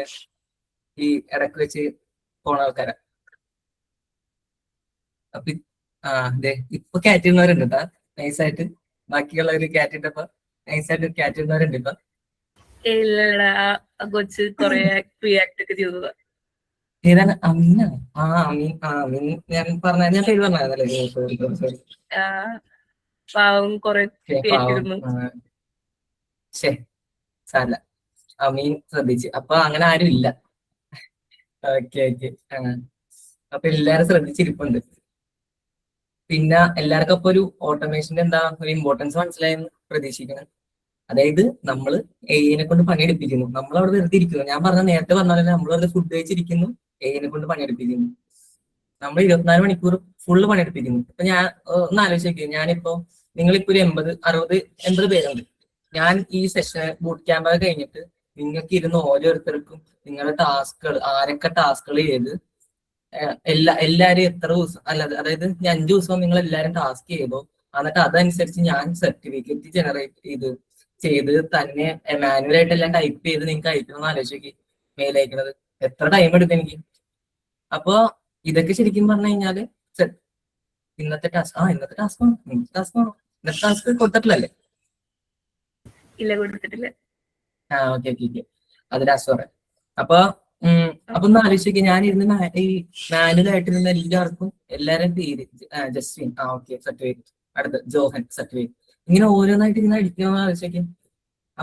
ഈ ഇടക്ക് വെച്ച് പോണ ആൾക്കാരെ. അപ്പൊ അതെ, ഇപ്പൊ കാറ്റ് ഇടുന്നവരുണ്ട് കേട്ടാ, നൈസായിട്ട്. ബാക്കിയുള്ളവര് കാറ്റ് ഇട്ടപ്പോ നൈസായിട്ട് കാറ്റ് ഇടുന്നവരുണ്ട് ഇപ്പൊ. ഇല്ലടാ, കൊച്ച് കൊറേ റിയാക്ട് ഒക്കെ ചെയ്തതാ. ഏതാണ്? അമീന? അമീൻ ഞാൻ ഞാൻ പേര് പറഞ്ഞല്ലേ? സോറി. ആ, പാവം കൊറേ പാവം. കേട്ടിരുന്നു. ശേ, സാരല്ല. അമീൻ ശ്രദ്ധിച്ച്. അപ്പൊ അങ്ങനെ ആരും ഇല്ല. Okay okay. അപ്പൊ എല്ലാരും ശ്രദ്ധിച്ചിരിപ്പുണ്ട്. പിന്നെ എല്ലാവർക്കും അപ്പൊ ഒരു ഓട്ടോമേഷന്റെ എന്താ ഒരു ഇമ്പോർട്ടൻസ് മനസ്സിലായെന്ന് പ്രതീക്ഷിക്കണം. അതായത് നമ്മൾ എഐനെ കൊണ്ട് പണിയെടുപ്പിക്കുന്നു, നമ്മൾ അവിടെ വെറുതെ ഇരിക്കുന്നു. ഞാൻ പറഞ്ഞ നേരത്തെ പറഞ്ഞ നമ്മൾ വെറുതെ ഫുഡ് കഴിച്ചിരിക്കുന്നു, എഐനെ കൊണ്ട് പണിയെടുപ്പിക്കുന്നു. നമ്മൾ 24 മണിക്കൂർ ഫുള്ള് പണിയെടുപ്പിക്കുന്നു. ഇപ്പൊ ഞാൻ ഒന്ന് ആലോചിച്ച്, ഞാനിപ്പോ നിങ്ങളിപ്പോ ഒരു 80 പേരുണ്ട്. ഞാൻ ഈ സെഷൻ ബൂട്ട് ക്യാമ്പ് ഒക്കെ കഴിഞ്ഞിട്ട് നിങ്ങൾക്ക് ഇരുന്ന് ഓരോരുത്തർക്കും നിങ്ങളുടെ ടാസ്കുകൾ, ആരൊക്കെ ടാസ്കുകൾ ചെയ്ത് എല്ലാരും എത്ര ദിവസം അതായത് 5 ദിവസം നിങ്ങൾ എല്ലാരും ടാസ്ക് ചെയ്തോ, എന്നിട്ട് അതനുസരിച്ച് ഞാൻ സർട്ടിഫിക്കറ്റ് ജനറേറ്റ് ചെയ്ത് തന്നെ മാനുവലായിട്ട് എല്ലാം ടൈപ്പ് ചെയ്ത് നിങ്ങൾക്ക് അയക്കണമെന്ന് ആലോചിക്ക്. മെയിൽ അയക്കണത് എത്ര ടൈം എടുക്കും എനിക്ക്. അപ്പൊ ഇതൊക്കെ ശരിക്കും പറഞ്ഞു കഴിഞ്ഞാല് ഇന്നത്തെ ടാസ്ക് കൊടുത്തിട്ടില്ലല്ലേ? ഇല്ല, കൊടുത്തിട്ടില്ല. ഓക്കെ ഓക്കെ ഓക്കെ, അത് ലാസ്റ്റ് പറയാം. അപ്പൊ ഒന്ന് ആലോചിക്കുക, ഞാൻ ഇരുന്ന് ഈ മാനുവലായിട്ടിരുന്ന എല്ലാവരും പേര് ജസ്റ്റിൻ, ഓക്കെ സർട്ടിഫിക്കറ്റ്, അടുത്ത് ജോഹൻ സർട്ടിഫിക്കറ്റ്, ഇങ്ങനെ ഓരോന്നായിട്ട് ഇങ്ങനെ അടിക്കണമെന്ന് ആലോചിക്കും.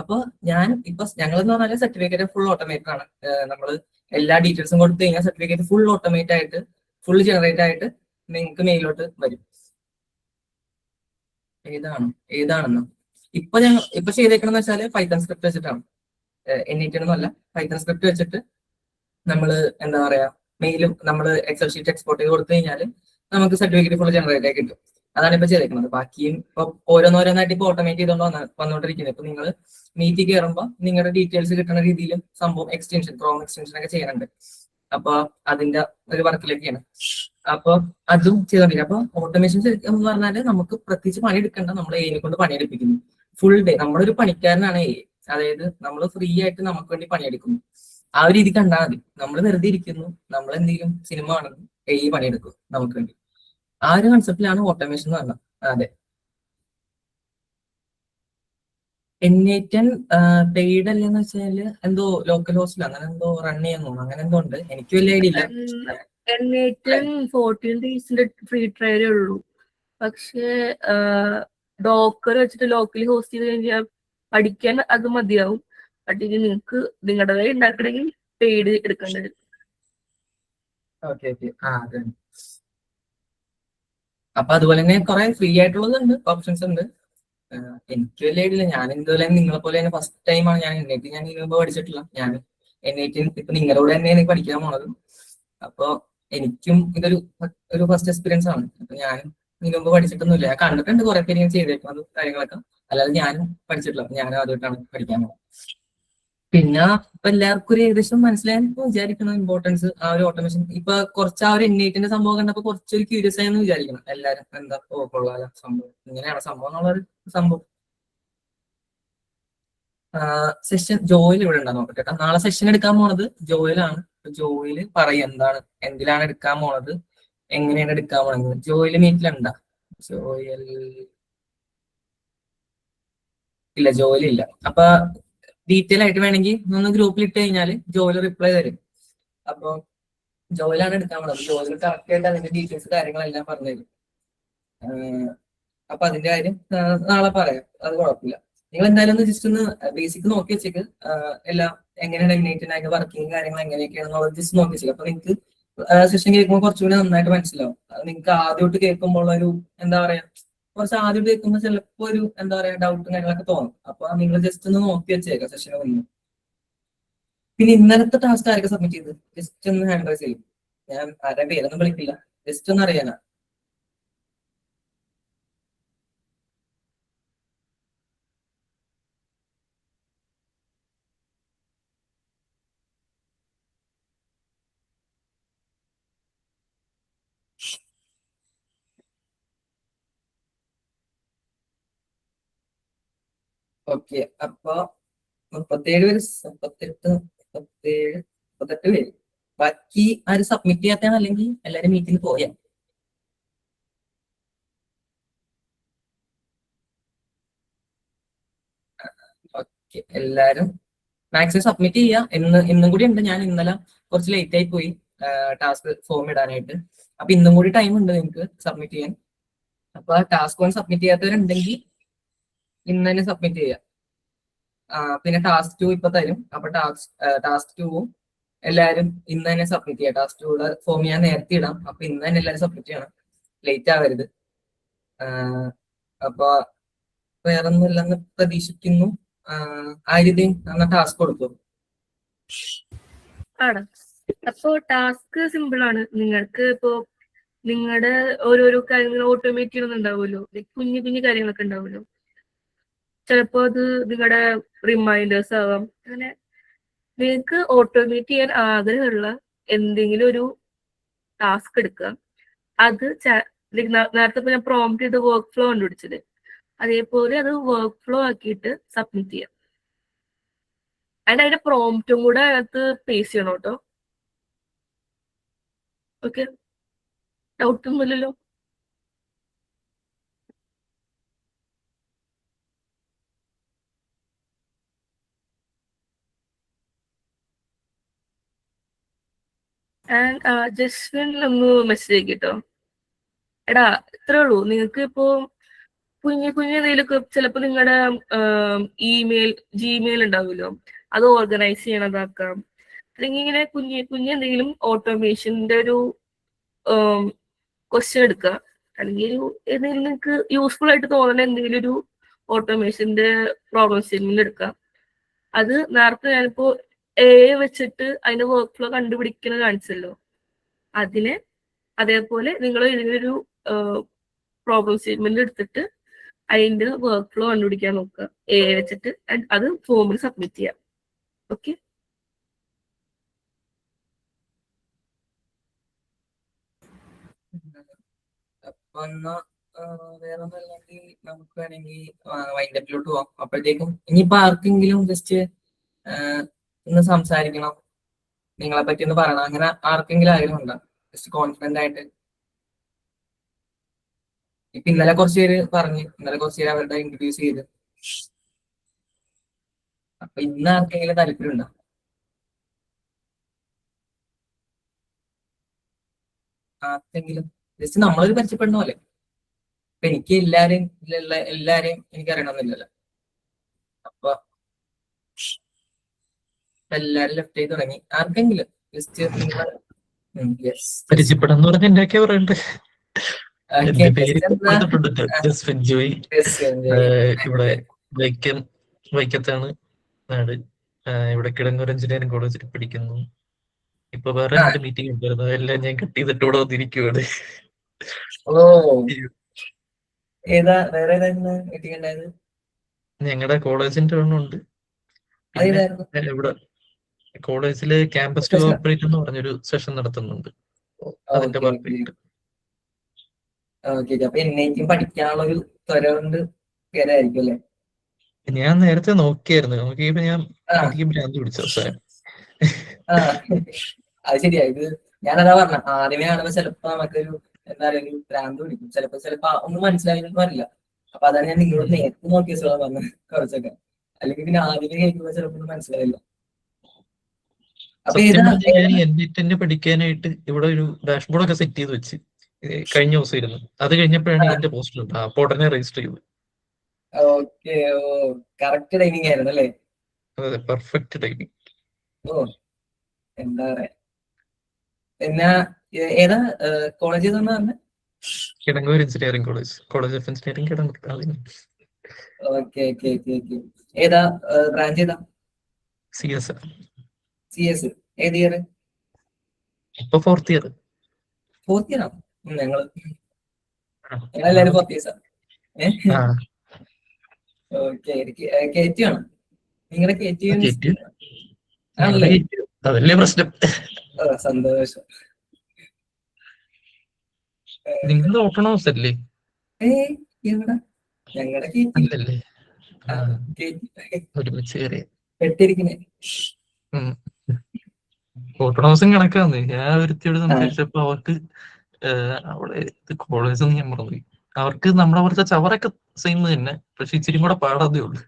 അപ്പൊ ഞാൻ ഇപ്പൊ ഞങ്ങളെന്ന് പറഞ്ഞാൽ സർട്ടിഫിക്കറ്റ് ഫുൾ ഓട്ടോമേറ്റഡ് ആണ്. നമ്മൾ എല്ലാ ഡീറ്റെയിൽസും കൊടുത്തു കഴിഞ്ഞാൽ സർട്ടിഫിക്കറ്റ് ഫുൾ ഓട്ടോമേറ്റ് ആയിട്ട് ഫുൾ ജനറേറ്റ് ആയിട്ട് നിങ്ങൾക്ക് മെയിലോട്ട് വരും. ഏതാണെന്നോ ഇപ്പൊ ചെയ്തേക്കണെന്ന് വെച്ചാല് പൈത്തൺ സ്ക്രിപ്റ്റ് വെച്ചിട്ടാണ്. N8 ഒന്നുമല്ല, പൈത്തൺ സ്ക്രിപ്റ്റ് വെച്ചിട്ട് നമ്മള് എന്താ പറയാ, മെയിലും നമ്മൾ എക്സൽ ഷീറ്റ് എക്സ്പോർട്ട് ചെയ്ത് കൊടുത്തു കഴിഞ്ഞാൽ നമുക്ക് സർട്ടിഫിക്കറ്റ് ഫുൾ ജനറേറ്റ് ആയി കിട്ടും. അതാണ് ഇപ്പൊ ചെയ്തേക്കുന്നത്. ബാക്കിയും ഇപ്പൊ ഓരോന്നോരോന്നായിട്ട് ഇപ്പൊ ഓട്ടോമേറ്റ് ചെയ്തുകൊണ്ട് വന്നോണ്ടിരിക്കുന്നത്. ഇപ്പൊ നിങ്ങൾ മീറ്റിൽ കയറുമ്പോൾ നിങ്ങളുടെ ഡീറ്റെയിൽസ് കിട്ടുന്ന രീതിയിലും സംഭവം ക്രോം എക്സ്റ്റൻഷൻ ഒക്കെ ചെയ്യുന്നുണ്ട്. അപ്പൊ അതിന്റെ ഒരു വർക്കിലൊക്കെയാണ്. അപ്പൊ അതും ചെയ്തോണ്ടിരിക്കും. അപ്പൊ ഓട്ടോമേഷൻ എന്ന് പറഞ്ഞാല് നമുക്ക് പ്രത്യേകിച്ച് പണിയെടുക്കേണ്ട, നമ്മൾ എഐനെ കൊണ്ട് പണിയെടുപ്പിക്കുന്നു ഫുൾ ഡേ. നമ്മളൊരു പണിക്കാരനാണ് എഐ. അതായത് നമ്മൾ ഫ്രീ ആയിട്ട് നമുക്ക് വേണ്ടി പണിയെടുക്കുന്നു. ആ ഒരു രീതി കണ്ടാൽ മതി. നമ്മൾ വെറുതെ ഇരിക്കുന്നു, നമ്മൾ എന്തെങ്കിലും സിനിമ കാണുന്നു, എഐ പണിയെടുക്കും നമുക്ക് വേണ്ടി. ആ ഒരു കൺസെപ്റ്റിലാണ് ഓട്ടോമേഷൻ എന്ന് പറഞ്ഞത്. അതെ, N8 പെയ്ഡ് അല്ലെന്ന് വെച്ചാല് എന്തോ ലോക്കൽ ഹോസ്റ്റിൽ അങ്ങനെ എന്തോ റൺ ചെയ്യാൻ തോന്നുന്നു. അങ്ങനെ എന്തോ ഉണ്ട്, എനിക്ക് വലിയ ഐഡിയ ഇല്ല. N8 14 ഡേയ്സിന്റെ ഫ്രീ ട്രയലേ ഉള്ളൂ. പക്ഷേ ഡോക്കർ വെച്ചിട്ട് ലോക്കലി ഹോസ്റ്റ് ചെയ്ത് കഴിഞ്ഞാൽ പഠിക്കാൻ അത് മതിയാവും. അല്ലെങ്കിൽ നിങ്ങൾക്ക് നിങ്ങളുടേതായി ഉണ്ടാക്കണമെങ്കിൽ പെയ്ഡ് എടുക്കേണ്ടി വരും. ഓക്കെ ഓക്കെ, അതെ. അപ്പൊ അതുപോലെ തന്നെ കുറെ ഫ്രീ ആയിട്ടുള്ളതുണ്ട്, ഓപ്ഷൻസ് ഉണ്ട്. എനിക്ക് വലിയ ഐഡിയ ഇല്ല. ഞാൻ ഇതുപോലെ നിങ്ങളെ പോലെ തന്നെ ഫസ്റ്റ് ടൈമാണ് ഞാൻ N8 ഞാൻ ഇതിനു മുമ്പ് പഠിച്ചിട്ടില്ല. ഞാൻ N8 ഇപ്പൊ നിങ്ങളോട് തന്നെയാണ് എനിക്ക് പഠിക്കാൻ പോണത്. അപ്പൊ എനിക്കും ഇതൊരു ഫസ്റ്റ് എക്സ്പീരിയൻസ് ആണ്. അപ്പൊ ഞാനും ഇതിനു മുമ്പ് പഠിച്ചിട്ടൊന്നുമില്ല. ഞാൻ കണ്ടിട്ടുണ്ട് കുറെ പേര് ഞാൻ ചെയ്തേക്കുന്നത് കാര്യങ്ങളൊക്കെ, അല്ലാതെ ഞാനും പഠിച്ചിട്ടില്ല. ഞാനും അതുമായിട്ടാണ് പഠിക്കാൻ പോകുന്നത്. പിന്നെ ഇപ്പൊ എല്ലാവർക്കും ഒരു ഏകദേശം മനസ്സിലായെന്ന് വിചാരിക്കണം ഇമ്പോർട്ടൻസ് ആ ഒരു ഓട്ടോമേഷൻ. ഇപ്പൊ കുറച്ച് ആ ഒരു N8 സംഭവം കണ്ടപ്പോ കുറച്ചൊരു ക്യൂരിയസ് ആയെന്ന് വിചാരിക്കണം എല്ലാരും. എന്താ കൊള്ളാല സംഭവം, ഇങ്ങനെയാണ് സംഭവം എന്നുള്ളൊരു സംഭവം. സെഷൻ ജോയിൽ ഇവിടെ ഉണ്ടോ നോക്കട്ടെ കേട്ടോ. നാളെ സെഷൻ എടുക്കാൻ പോണത് ജോയിലാണ്. ജോയില് പറയും എന്തിലാണ് എടുക്കാൻ പോണത്, എങ്ങനെയാണ് എടുക്കാൻ പോണത്. ജോയില് മീറ്റിലുണ്ടാ? ജോയിൽ ഇല്ല, ജോയിലില്ല. അപ്പൊ ഡീറ്റെയിൽ ആയിട്ട് വേണമെങ്കിൽ ഒന്ന് ഗ്രൂപ്പിൽ ഇട്ട് കഴിഞ്ഞാൽ ജോലി റിപ്ലൈ തരും. അപ്പൊ ജോയിലാണ് എടുക്കാൻ പോകുന്നത്. ജോലി കറക്റ്റ് ആയിട്ട് അതിന്റെ ഡീറ്റെയിൽസ് കാര്യങ്ങളെല്ലാം പറഞ്ഞു തരും. അപ്പൊ അതിന്റെ കാര്യം നാളെ പറയാം, അത് കുഴപ്പമില്ല. നിങ്ങൾ എന്തായാലും ഒന്ന് ജസ്റ്റ് ഒന്ന് ബേസിക് നോക്കി വെച്ചേക്ക്, എല്ലാം എങ്ങനെയാണ് ഇഗ്നൈറ്റിന്റെ അതിന്റെ വർക്കിംഗ് കാര്യങ്ങൾ എങ്ങനെയൊക്കെയാണെന്നുള്ളത് ജസ്റ്റ് നോക്കി വെച്ചേക്ക്. അപ്പൊ നിങ്ങൾക്ക് സെഷൻ കേൾക്കുമ്പോൾ കുറച്ചുകൂടി നന്നായിട്ട് മനസ്സിലാവും. അത് നിങ്ങൾക്ക് ആദ്യമായിട്ട് കേൾക്കുമ്പോൾ ഒരു എന്താ പറയാ, കുറച്ച് ആദ്യമായിട്ട് കേൾക്കുമ്പോൾ ചിലപ്പോൾ ഒരു എന്താ പറയാ ഡൗട്ടും കാര്യങ്ങളൊക്കെ തോന്നും. അപ്പൊ നിങ്ങൾ ജസ്റ്റ് ഒന്ന് നോക്കി വെച്ചേക്കാം സെഷന് മുന്നേ. പിന്നെ ഇന്നലത്തെ ടാസ്ക് ആരൊക്കെ സബ്മിറ്റ് ചെയ്ത് ജസ്റ്റ് ഒന്ന് ഹാൻഡ് റൈസ് ചെയ്യും. ഞാൻ ആരുടെ പേരൊന്നും വിളിക്കില്ല, ജസ്റ്റ് ഒന്ന് അറിയാനാ. ഓക്കെ, അപ്പൊ 37 പേര്, 38, 37, 38 പേര്. ബാക്കി ആര് സബ്മിറ്റ് ചെയ്യാത്തതാണ്, അല്ലെങ്കിൽ എല്ലാരും മീറ്റിംഗ് പോയാ? ഓക്കെ, എല്ലാരും മാക്സിമം സബ്മിറ്റ് ചെയ്യുക. ഇന്നും കൂടി ഉണ്ട്. ഞാൻ ഇന്നലെ കുറച്ച് ലേറ്റ് ആയി പോയി ടാസ്ക് ഫോം ഇടാനായിട്ട്. അപ്പൊ ഇന്നും കൂടി ടൈം ഉണ്ട് നിങ്ങൾക്ക് സബ്മിറ്റ് ചെയ്യാൻ. അപ്പൊ ആ ടാസ്ക് 1 സബ്മിറ്റ് ചെയ്യാത്തവരുണ്ടെങ്കിൽ ഇന്ന് തന്നെ സബ്മിറ്റ് ചെയ്യുക. പിന്നെ ടാസ്ക് 2 ഇപ്പൊ തരും. അപ്പൊ ടാസ്ക് 2 എല്ലാവരും ഇന്ന് തന്നെ സബ്മിറ്റ് ചെയ്യുക. ടാസ്ക് 2 ഫോം ഞാൻ നേരത്തെ ഇടാം. അപ്പൊ ഇന്ന് തന്നെ എല്ലാവരും സബ്മിറ്റ് ചെയ്യണം, ലേറ്റ് ആവരുത്. അപ്പൊ വേറൊന്നും ഇല്ലെന്ന് പ്രതീക്ഷിക്കുന്നു. ആര്യതയും എന്ന ടാസ്ക് കൊടുത്തു. ആണ്. അപ്പോ ടാസ്ക് സിമ്പിൾ ആണ്. നിങ്ങൾക്ക് ഇപ്പോ നിങ്ങളുടെ ഓരോരോ കാര്യങ്ങൾ ഓട്ടോമേറ്റ് ചെയ്യണമെന്നുണ്ടാവുമല്ലോ, കുഞ്ഞു കുഞ്ഞു കാര്യങ്ങളൊക്കെ ഉണ്ടാവുമല്ലോ. ചിലപ്പോ അത് നിങ്ങളുടെ റിമൈൻഡേഴ്സ് ആവാം. അങ്ങനെ നിങ്ങൾക്ക് ഓട്ടോമേറ്റ് ചെയ്യാൻ ആഗ്രഹമുള്ള എന്തെങ്കിലും ഒരു ടാസ്ക് എടുക്കുക. അത് നേരത്തെ ഞാൻ പ്രോംപ്റ്റ് ചെയ്ത് വർക്ക് ഫ്ലോ കണ്ടുപിടിച്ചത്, അതേപോലെ അത് വർക്ക് ഫ്ലോ ആക്കിയിട്ട് സബ്മിറ്റ് ചെയ്യാം. അതിന്റെ പ്രോംപ്റ്റും കൂടെ അതിനകത്ത് പേസ്റ്റ് ചെയ്യണം കേട്ടോ. ഓക്കെ, ഡൗട്ടൊന്നുമില്ലല്ലോ? ജസ്റ്റിൻ ഒന്ന് മെസ്സേജ് ആക്കിട്ടോ. എടാ ഇത്രേ ഉള്ളൂ. നിങ്ങൾക്ക് ഇപ്പോ കുഞ്ഞു കുഞ്ഞു എന്തെങ്കിലുമൊക്കെ ചിലപ്പോൾ നിങ്ങളുടെ ജിമെയിൽ ഉണ്ടാവുമല്ലോ, അത് ഓർഗനൈസ് ചെയ്യണതാക്കാം. അല്ലെങ്കിൽ ഇങ്ങനെ കുഞ്ഞു കുഞ്ഞു എന്തെങ്കിലും ഓട്ടോമേഷന്റെ ഒരു ക്വസ്റ്റ്യൻ എടുക്കുക. അല്ലെങ്കിൽ ഒരു എന്തെങ്കിലും നിങ്ങൾക്ക് യൂസ്ഫുൾ ആയിട്ട് തോന്നുന്ന എന്തെങ്കിലും ഒരു ഓട്ടോമേഷന്റെ പ്രോബ്ലം സ്റ്റേറ്റ്മെന്റ് എടുക്കുക. അത് നേരത്തെ ഞാനിപ്പോ വെച്ചിട്ട് അതിന്റെ വർക്ക് ഫ്ലോ കണ്ടുപിടിക്കുന്നത് കാണിച്ചല്ലോ, അതിനെ അതേപോലെ നിങ്ങൾ ഇതിനൊരു പ്രോബ്ലം സ്റ്റേറ്റ്മെന്റ് എടുത്തിട്ട് അതിന്റെ വർക്ക് ഫ്ലോ കണ്ടുപിടിക്കാൻ നോക്കുക വെച്ചിട്ട്, അത് ഫോമിൽ സബ്മിറ്റ് ചെയ്യാം. ഓക്കെ, അപ്പൊ എന്നാ വേറെ ഒന്നല്ലെങ്കിൽ നമുക്ക് വേണമെങ്കിൽ വൈൻഡപ്പിലോട്ട് പോവാം. അപ്പോഴത്തേക്കും ഇനിയിപ്പോ ആർക്കെങ്കിലും ജസ്റ്റ് ഒന്ന് സംസാരിക്കണം, നിങ്ങളെ പറ്റി ഒന്ന് പറയണം, അങ്ങനെ ആർക്കെങ്കിലും ആഗ്രഹം ഉണ്ടോ? ജസ്റ്റ് കോൺഫിഡന്റ് ആയിട്ട്. ഇപ്പൊ ഇന്നലെ കുറച്ച് പേര് പറഞ്ഞു, ഇന്നലെ കുറച്ച് പേര് അവരുടെ ഇൻട്രൊഡ്യൂസ് ചെയ്ത്. അപ്പൊ ഇന്ന് ആർക്കെങ്കിലും താല്പര്യം ഉണ്ടോ? ആർക്കെങ്കിലും ജസ്റ്റ് നമ്മളൊരു പരിചയപ്പെടുന്ന പോലെ. ഇപ്പൊ എനിക്ക് എല്ലാരെയും എനിക്ക് അറിയണമെന്നില്ലല്ലോ. അപ്പൊ എല്ലാരും ലെഫ്റ്റ് ചെയ്ത് തുടങ്ങി. ആർക്കെങ്കിലും ജസ്റ്റ് നിങ്ങൾ പരിചയപ്പെടാന്ന് പറഞ്ഞ എന്റെയൊക്കെ പറയണ്ടേ. എന്റെ പേര് കൊടുത്തിട്ടുണ്ട്, ജസ്ഫിൻ ജോയ്. ഇവിടെ വൈക്കത്താണ് നാട്. ഇവിടെ കിടങ്ങൂർ എഞ്ചിനീയറിംഗ് കോളേജിൽ പഠിക്കുന്നു. ഇപ്പൊ വേറെ 2 മീറ്റിംഗ് ഉണ്ടായിരുന്നു, അതെല്ലാം ഞാൻ കട്ട് ചെയ്തിട്ട് ഇവിടെ വന്നിരിക്കുവാണ്. ഓ, ഏതാ വേറെ ഏതായിരുന്നു മീറ്റിംഗ് ഉണ്ടായത്? ഞങ്ങളുടെ കോളേജിന്റെ ഒന്നുണ്ട്. പിന്നെ ഇവിടെ കോളേജില് ക്യാമ്പസ് ടു ഓപ്പറേറ്റ് എന്ന് പറഞ്ഞൊരു സെഷൻ നടത്തുന്നുണ്ട്, അതിന്റെ ഭാഗമായിട്ട്. അപ്പൊ എന്നേക്കും പഠിക്കാനുള്ള ഒരു ത്വര കൊണ്ട് കയറായിരിക്കും അല്ലേ? ഞാൻ നേരത്തെ നോക്കിയപ്പോ ഞാൻ എനിക്ക് ഭ്രാന്ത് പിടിച്ച അവസാനം. അത് ശരിയാ. ഇത് ഞാനതാ പറഞ്ഞ, ആദ്യമേ കാണുമ്പോ ചിലപ്പോ നമുക്കൊരു എന്താ പറയുക, ഒരു ഭ്രാന്ത് പിടിക്കും. ചിലപ്പോ ഒന്നും മനസ്സിലായെന്ന് വരില്ല. അപ്പൊ അതാണ് ഞാൻ നിങ്ങളോട് നേരത്തെ നോക്കിയ പറഞ്ഞത് കുറച്ചൊക്കെ. അല്ലെങ്കിൽ പിന്നെ ആദ്യം കേൾക്കുമ്പോൾ ചിലപ്പോൾ മനസ്സിലായില്ല. അപ്പൊ സത്യം ഏതാ പറഞ്ഞു കഴിഞ്ഞാൽ എൻഡിറ്റന്നെ പഠിക്കാനായിട്ട് ഇവിടെ ഒരു ഡാഷ്ബോർഡ് ഒക്കെ സെറ്റ് ചെയ്ത് വെച്ച് കഴിഞ്ഞ ദിവസം ഇരുന്നു. അത് കഴിഞ്ഞപ്പോഴാണ് ഇതിന്റെ പോസ്റ്റ് ഉണ്ട്. അപ്പൊ ഉടനെ രജിസ്റ്റർ ചെയ്തു. ഓക്കെ. ഓ, കറക്റ്റ് ടൈമിംഗ് ആയിരുന്നു അല്ലേ? അതെ, പെർഫെക്റ്റ് ടൈമിംഗ്. ഓ, എന്താ പറയാ. പിന്നെ ഏതാ കോളേജ് ഏതാന്ന് പറഞ്ഞ? Kidangoor engineering college of engineering Kidangoor. Okay okay okay okay. ഏതാ ബ്രാഞ്ച് ഏതാ? CS CS. ഏത് ഇയർ? ഇപ്പൊ 4th ഇയർ. 4th ഇയർ ആണോ? ഞങ്ങളെല്ലാരും 4th ഇയേഴ്സാ. ഓക്കെ. KT ആണോ? നിങ്ങളുടെ KT ആണല്ലേ? അതല്ലേ പ്രശ്നം. സന്തോഷം. നിങ്ങൾ ഓട്ടോണോമസ് അല്ലേ? എവിടെ? ഞങ്ങളുടെ അല്ലല്ലേ? ഒരുമിച്ച് കയറിയ പെട്ടിരിക്കുന്നേ. ഓട്ടോണോമസും കണക്കാന്ന്. ഞാൻ ഒരുത്തിയോട് സംസാരിച്ചപ്പോ അവർക്ക് അവിടെ കോളേജ് ഒന്നും ഞാൻ മറന്നുപോയി. അവർക്ക് നമ്മളെ പോലത്തെ ചവറൊക്കെ സെയിം തന്നെ, പക്ഷെ ഇച്ചിരി കൂടെ പാടാതേ ഉള്ളു.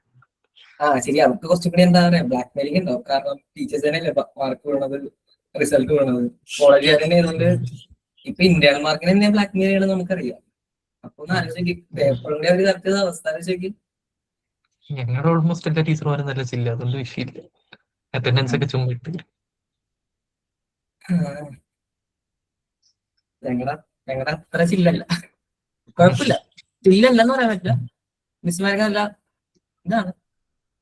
ശരി. അവർക്ക് കുറച്ചും കൂടി എന്താ പറയാ ബ്ലാക്ക് മെയിലിംഗ് ഉണ്ടാവും. കാരണം ടീച്ചേഴ്സ് തന്നെയല്ലേ മാർക്ക് വീണത്, റിസൾട്ട് വീണത്. കോളേജ് തന്നെ ആയതുകൊണ്ട് ഇപ്പൊ ഇന്ത്യൻ മാർക്കിന് തന്നെ ബ്ലാക്ക് മെയിൽ ചെയ്യണമെന്ന് നമുക്കറിയാം. അപ്പൊ ഒന്ന് ആലോചിക്ക്, പേപ്പറിന്റെ ഒരു കറക്റ്റ് അവസ്ഥ ആലോചിക്ക്. ഞങ്ങളുടെ ഓൾമോസ്റ്റ് എല്ലാ ടീച്ചർമാരും നല്ല ചില്ല, അതുകൊണ്ട് വിഷയമില്ല. അറ്റൻഡൻസ് ഒക്കെ ചുമ്മാ ഇട്ട് ഞങ്ങളുടെ അത്ര ചില്ലല്ല. കുഴപ്പമില്ല, ചില്ലല്ലെന്ന് പറയാൻ പറ്റില്ല. മിസ്സുമാരൊക്കെ നല്ല ഇതാണ്,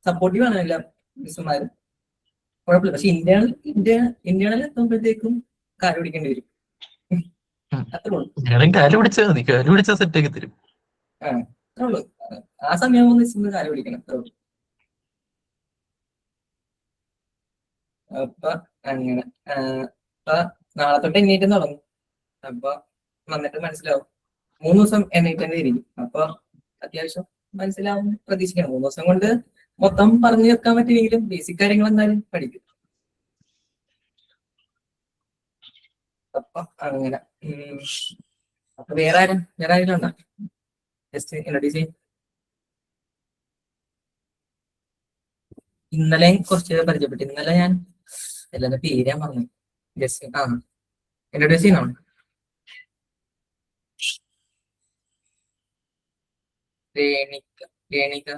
സപ്പോർട്ടീവ് ആണ് എല്ലാ മിസ്സുമാരും. കുഴപ്പമില്ല. പക്ഷെ ഇന്ത്യണൽ എത്തുമ്പോഴത്തേക്കും കാര്യം പിടിക്കേണ്ടി വരും. അത്രേ ഉള്ളൂ. കാല് പിടിച്ചാൽ മതി, കാല് പിടിച്ചാൽ സെറ്റ് ആക്കി തരും. അത്രേ ഉള്ളൂ. ആ സമയം മിസ്സിന് കാര്യം പിടിക്കണം. അത്രേ ഉള്ളൂ. അപ്പൊ അങ്ങനെ അപ്പൊ നാളെ തൊട്ട് എണ്ണീറ്റ് തുടങ്ങും. അപ്പൊ വന്നിട്ട് മനസ്സിലാവും. 3 ദിവസം എണ്ണീറ്റ് തന്നെ ഇരിക്കും. അപ്പൊ അത്യാവശ്യം മനസ്സിലാവും പ്രതീക്ഷിക്കണം. 3 ദിവസം കൊണ്ട് മൊത്തം പറഞ്ഞു വെക്കാൻ പറ്റില്ലെങ്കിലും ബേസിക് കാര്യങ്ങൾ എന്തായാലും പഠിക്കും. അപ്പൊ അങ്ങനെ. അപ്പൊ വേറെ ആരെങ്കിലും ഉണ്ടോ? ജസ്റ്റ് ഇൻട്രൊഡ്യൂസ് ചെയ്യും. ഇന്നലെ കുറച്ച് പരിചയപ്പെട്ടു. ഇന്നലെ ഞാൻ എല്ലാവരുടെ പേര് ഞാൻ പറഞ്ഞു. ജസ്റ്റ് ഇൻട്രൊഡ്യൂസ് ചെയ്യണം. രേണിക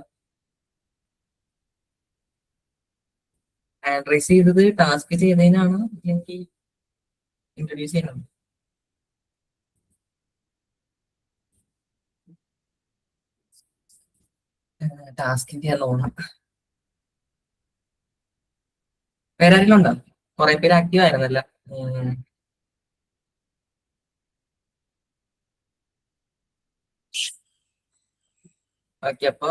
ഹാൻഡ് റൈസ് ചെയ്തത് ടാസ്ക് ചെയ്തതിനാണോ എനിക്ക് ഇൻട്രൊഡ്യൂസ് ചെയ്യണം? ടാസ്ക് ചെയ്യാൻ തോന്നണം. വേറെ ആരെങ്കിലും ഉണ്ടോ? കുറെ പേര് ആക്റ്റീവ് ആയിരുന്നല്ല. ഓക്കെ. അപ്പൊ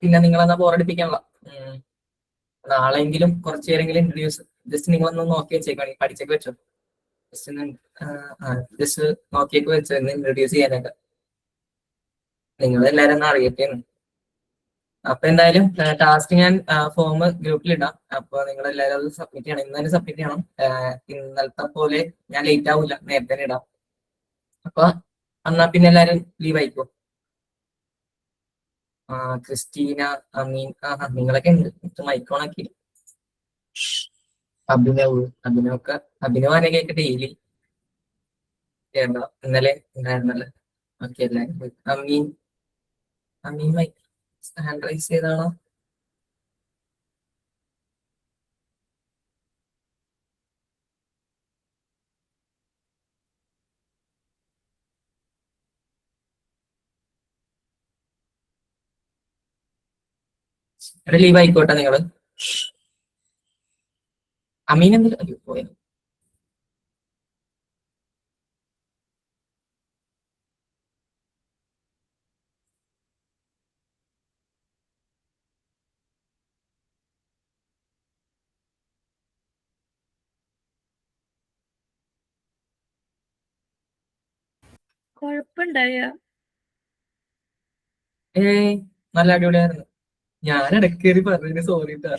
പിന്നെ നിങ്ങളെന്നാ ബോറടിപ്പിക്കാനുള്ള. നാളെങ്കിലും കുറച്ചു നേരെങ്കിലും ഇൻട്രൊഡ്യൂസ് ജസ്റ്റ് നിങ്ങളൊന്ന് നോക്കി വെച്ചേക്കാണ്, പഠിച്ചൊക്കെ വെച്ചോ. ജസ്റ്റ് നോക്കിയൊക്കെ വെച്ചോ എന്ന് ഇൻട്രൊഡ്യൂസ് ചെയ്യാനൊക്കെ. നിങ്ങളെല്ലാരും ഒന്ന് അറിയട്ടേന്ന്. അപ്പൊ എന്തായാലും ടാസ്ക് ഞാൻ ഫോം ഗ്രൂപ്പിലിടാം. അപ്പൊ നിങ്ങൾ എല്ലാവരും അത് സബ്മിറ്റ് ചെയ്യണം. ഇന്ന് തന്നെ സബ്മിറ്റ് ചെയ്യണം. ഇന്നലത്തെ പോലെ ഞാൻ ലേറ്റ് ആവില്ല, നേരത്തെ തന്നെ ഇടാം. അപ്പൊ എന്നാ പിന്നെ എല്ലാരും ലീവ് ആയിക്കോ. ക്രിസ്റ്റീന, അമീൻ, നിങ്ങളൊക്കെ ഉണ്ട്. മൈക്കോണാക്കി. അഭിനവ് ആരെയൊക്കെ ഡെയിലി ഇന്നലെ ഉണ്ടായിരുന്നല്ലേ? ഓക്കെ. എല്ലാവരും അമീൻ മൈക്ക് ഹാൻഡ് റൈസ് ചെയ്താണോ? ലീവ് ആയിക്കോട്ടെ നിങ്ങള്. അമീൻ എന്തെങ്കിലും പോയ കുഴപ്പമുണ്ടായ? നല്ല അടിപൊളിയായിരുന്നു. ഞാൻ ഇടക്കേറി പറഞ്ഞതിന് സോറിട്ടാ.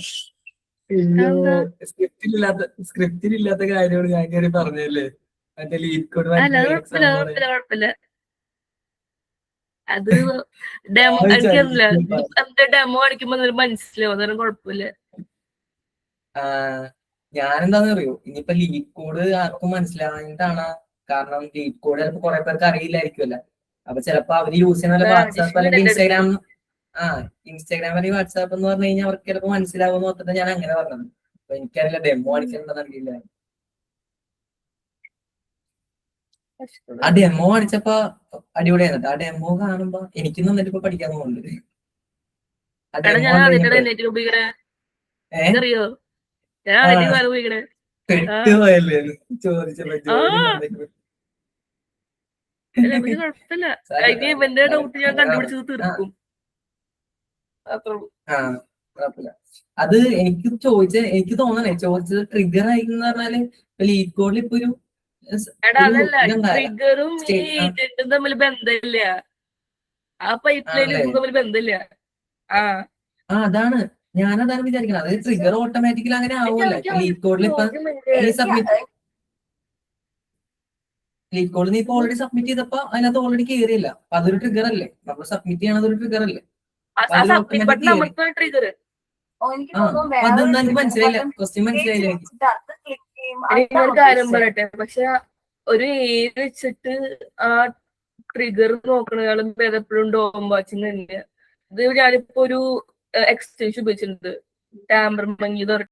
അയ്യോ, സ്ക്രിപ്റ്റിലില്ലാത്ത കാര്യമാണ് ഞാൻ കയറി പറഞ്ഞല്ലേ. മറ്റേ ലീഡ് കോഡ് അല്ല, അത് കുഴപ്പമില്ല, കുഴപ്പമില്ല. അത് ഡെമോ എനിക്കറിയില്ല, എന്റെ ഡെമോ കാണിക്കുമ്പോ മനസ്സിലാവും, അന്നേരം കുഴപ്പമില്ല. ഞാനെന്താന്ന് അറിയോ, ഇനിയിപ്പോ ലീഡ് കോഡ് ആർക്കും മനസ്സിലാവാനായിട്ടാണ്. കാരണം ലീഡ് കോഡ് ചിലപ്പോ കുറെ പേർക്ക് അറിയില്ലായിരിക്കുമല്ലോ. അപ്പൊ ചിലപ്പോ അവര് യൂസ് ചെയ്യുന്ന വാട്സാപ്പ് അല്ലെങ്കിൽ ഇൻസ്റ്റാഗ്രാം. ഇൻസ്റ്റാഗ്രാം അല്ലെങ്കിൽ വാട്സാപ്പ് എന്ന് പറഞ്ഞു കഴിഞ്ഞാൽ അവർക്ക് ചിലപ്പോ മനസ്സിലാവുമെന്ന് നോക്കിട്ട് ഞാൻ അങ്ങനെ പറഞ്ഞത്. അപ്പൊ എനിക്കറിയില്ല ഡെമോ കാണിച്ചിട്ടുണ്ടെന്ന് അറിയില്ല. ആ ഡെമോ കാണിച്ചപ്പോ അടിപൊളിയായിരുന്നു. ആ ഡെമോ കാണുമ്പോ എനിക്ക് നന്നായിട്ട് ഇപ്പൊ പഠിക്കാൻ പോകുന്നുണ്ട്. ആ ഡെമോ ഞാൻ അതിന്റെ ഉപയോഗിക്കണേ അറിയോ, ഞാൻ അതിന്റെ ഉപയോഗിക്കണേ. പെട്ടുപോയല്ലേ ചോദിച്ചപ്പോ കുഴപ്പമില്ല, ഇവന്റെ ഡൗട്ട് ഞാൻ കണ്ടുപിടിച്ചത് തീർക്കും. അത് എനിക്ക് തോന്നണേ ചോദിച്ചത് ട്രിഗർ ആയി എന്ന് പറഞ്ഞാല് ലീഡ് കോഡിൽ ഇപ്പൊ ഒരു ട്രിഗറും ഈ ഏജന്റും തമ്മിൽ ബന്ധമില്ല, ആ പൈപ്പ് ലൈനും തമ്മിൽ ബന്ധമില്ല. അതാണ് ഞാനതാണ് വിചാരിക്കുന്നത്. അത് ട്രിഗർ ഓട്ടോമാറ്റിക്കലി അങ്ങനെ ആവുമല്ലോ. ലീഡ് കോഡിൽ ഇപ്പൊ ലീഡ് കോഡ് നീ ഇപ്പൊ ഓൾറെഡി സബ്മിറ്റ് ചെയ്തപ്പോ അതിനകത്ത് ഓൾറെഡി കയറിയില്ല. അപ്പൊ അതൊരു ട്രിഗർ അല്ലേ? നമ്മൾ സബ്മിറ്റ് ചെയ്യണത് ഒരു ട്രിഗർ അല്ലേ? അതെന്താ എനിക്ക് മനസ്സിലായില്ല, ക്വസ്റ്റ്യൻ മനസ്സിലായില്ല എനിക്കൊരു കാര്യം പറയട്ടെ, പക്ഷെ ഒരു ഏജ് വെച്ചിട്ട് ആ ട്രിഗർ നോക്കണേക്കാളും എപ്പോഴും ഡോം വാച്ചിങ് തന്നെയാ. ഇത് ഞാനിപ്പോ ഒരു എക്സ്റ്റൻഷൻ ഉപയോഗിച്ചിട്ടുണ്ട്, ടാമ്പർ മങ്ങി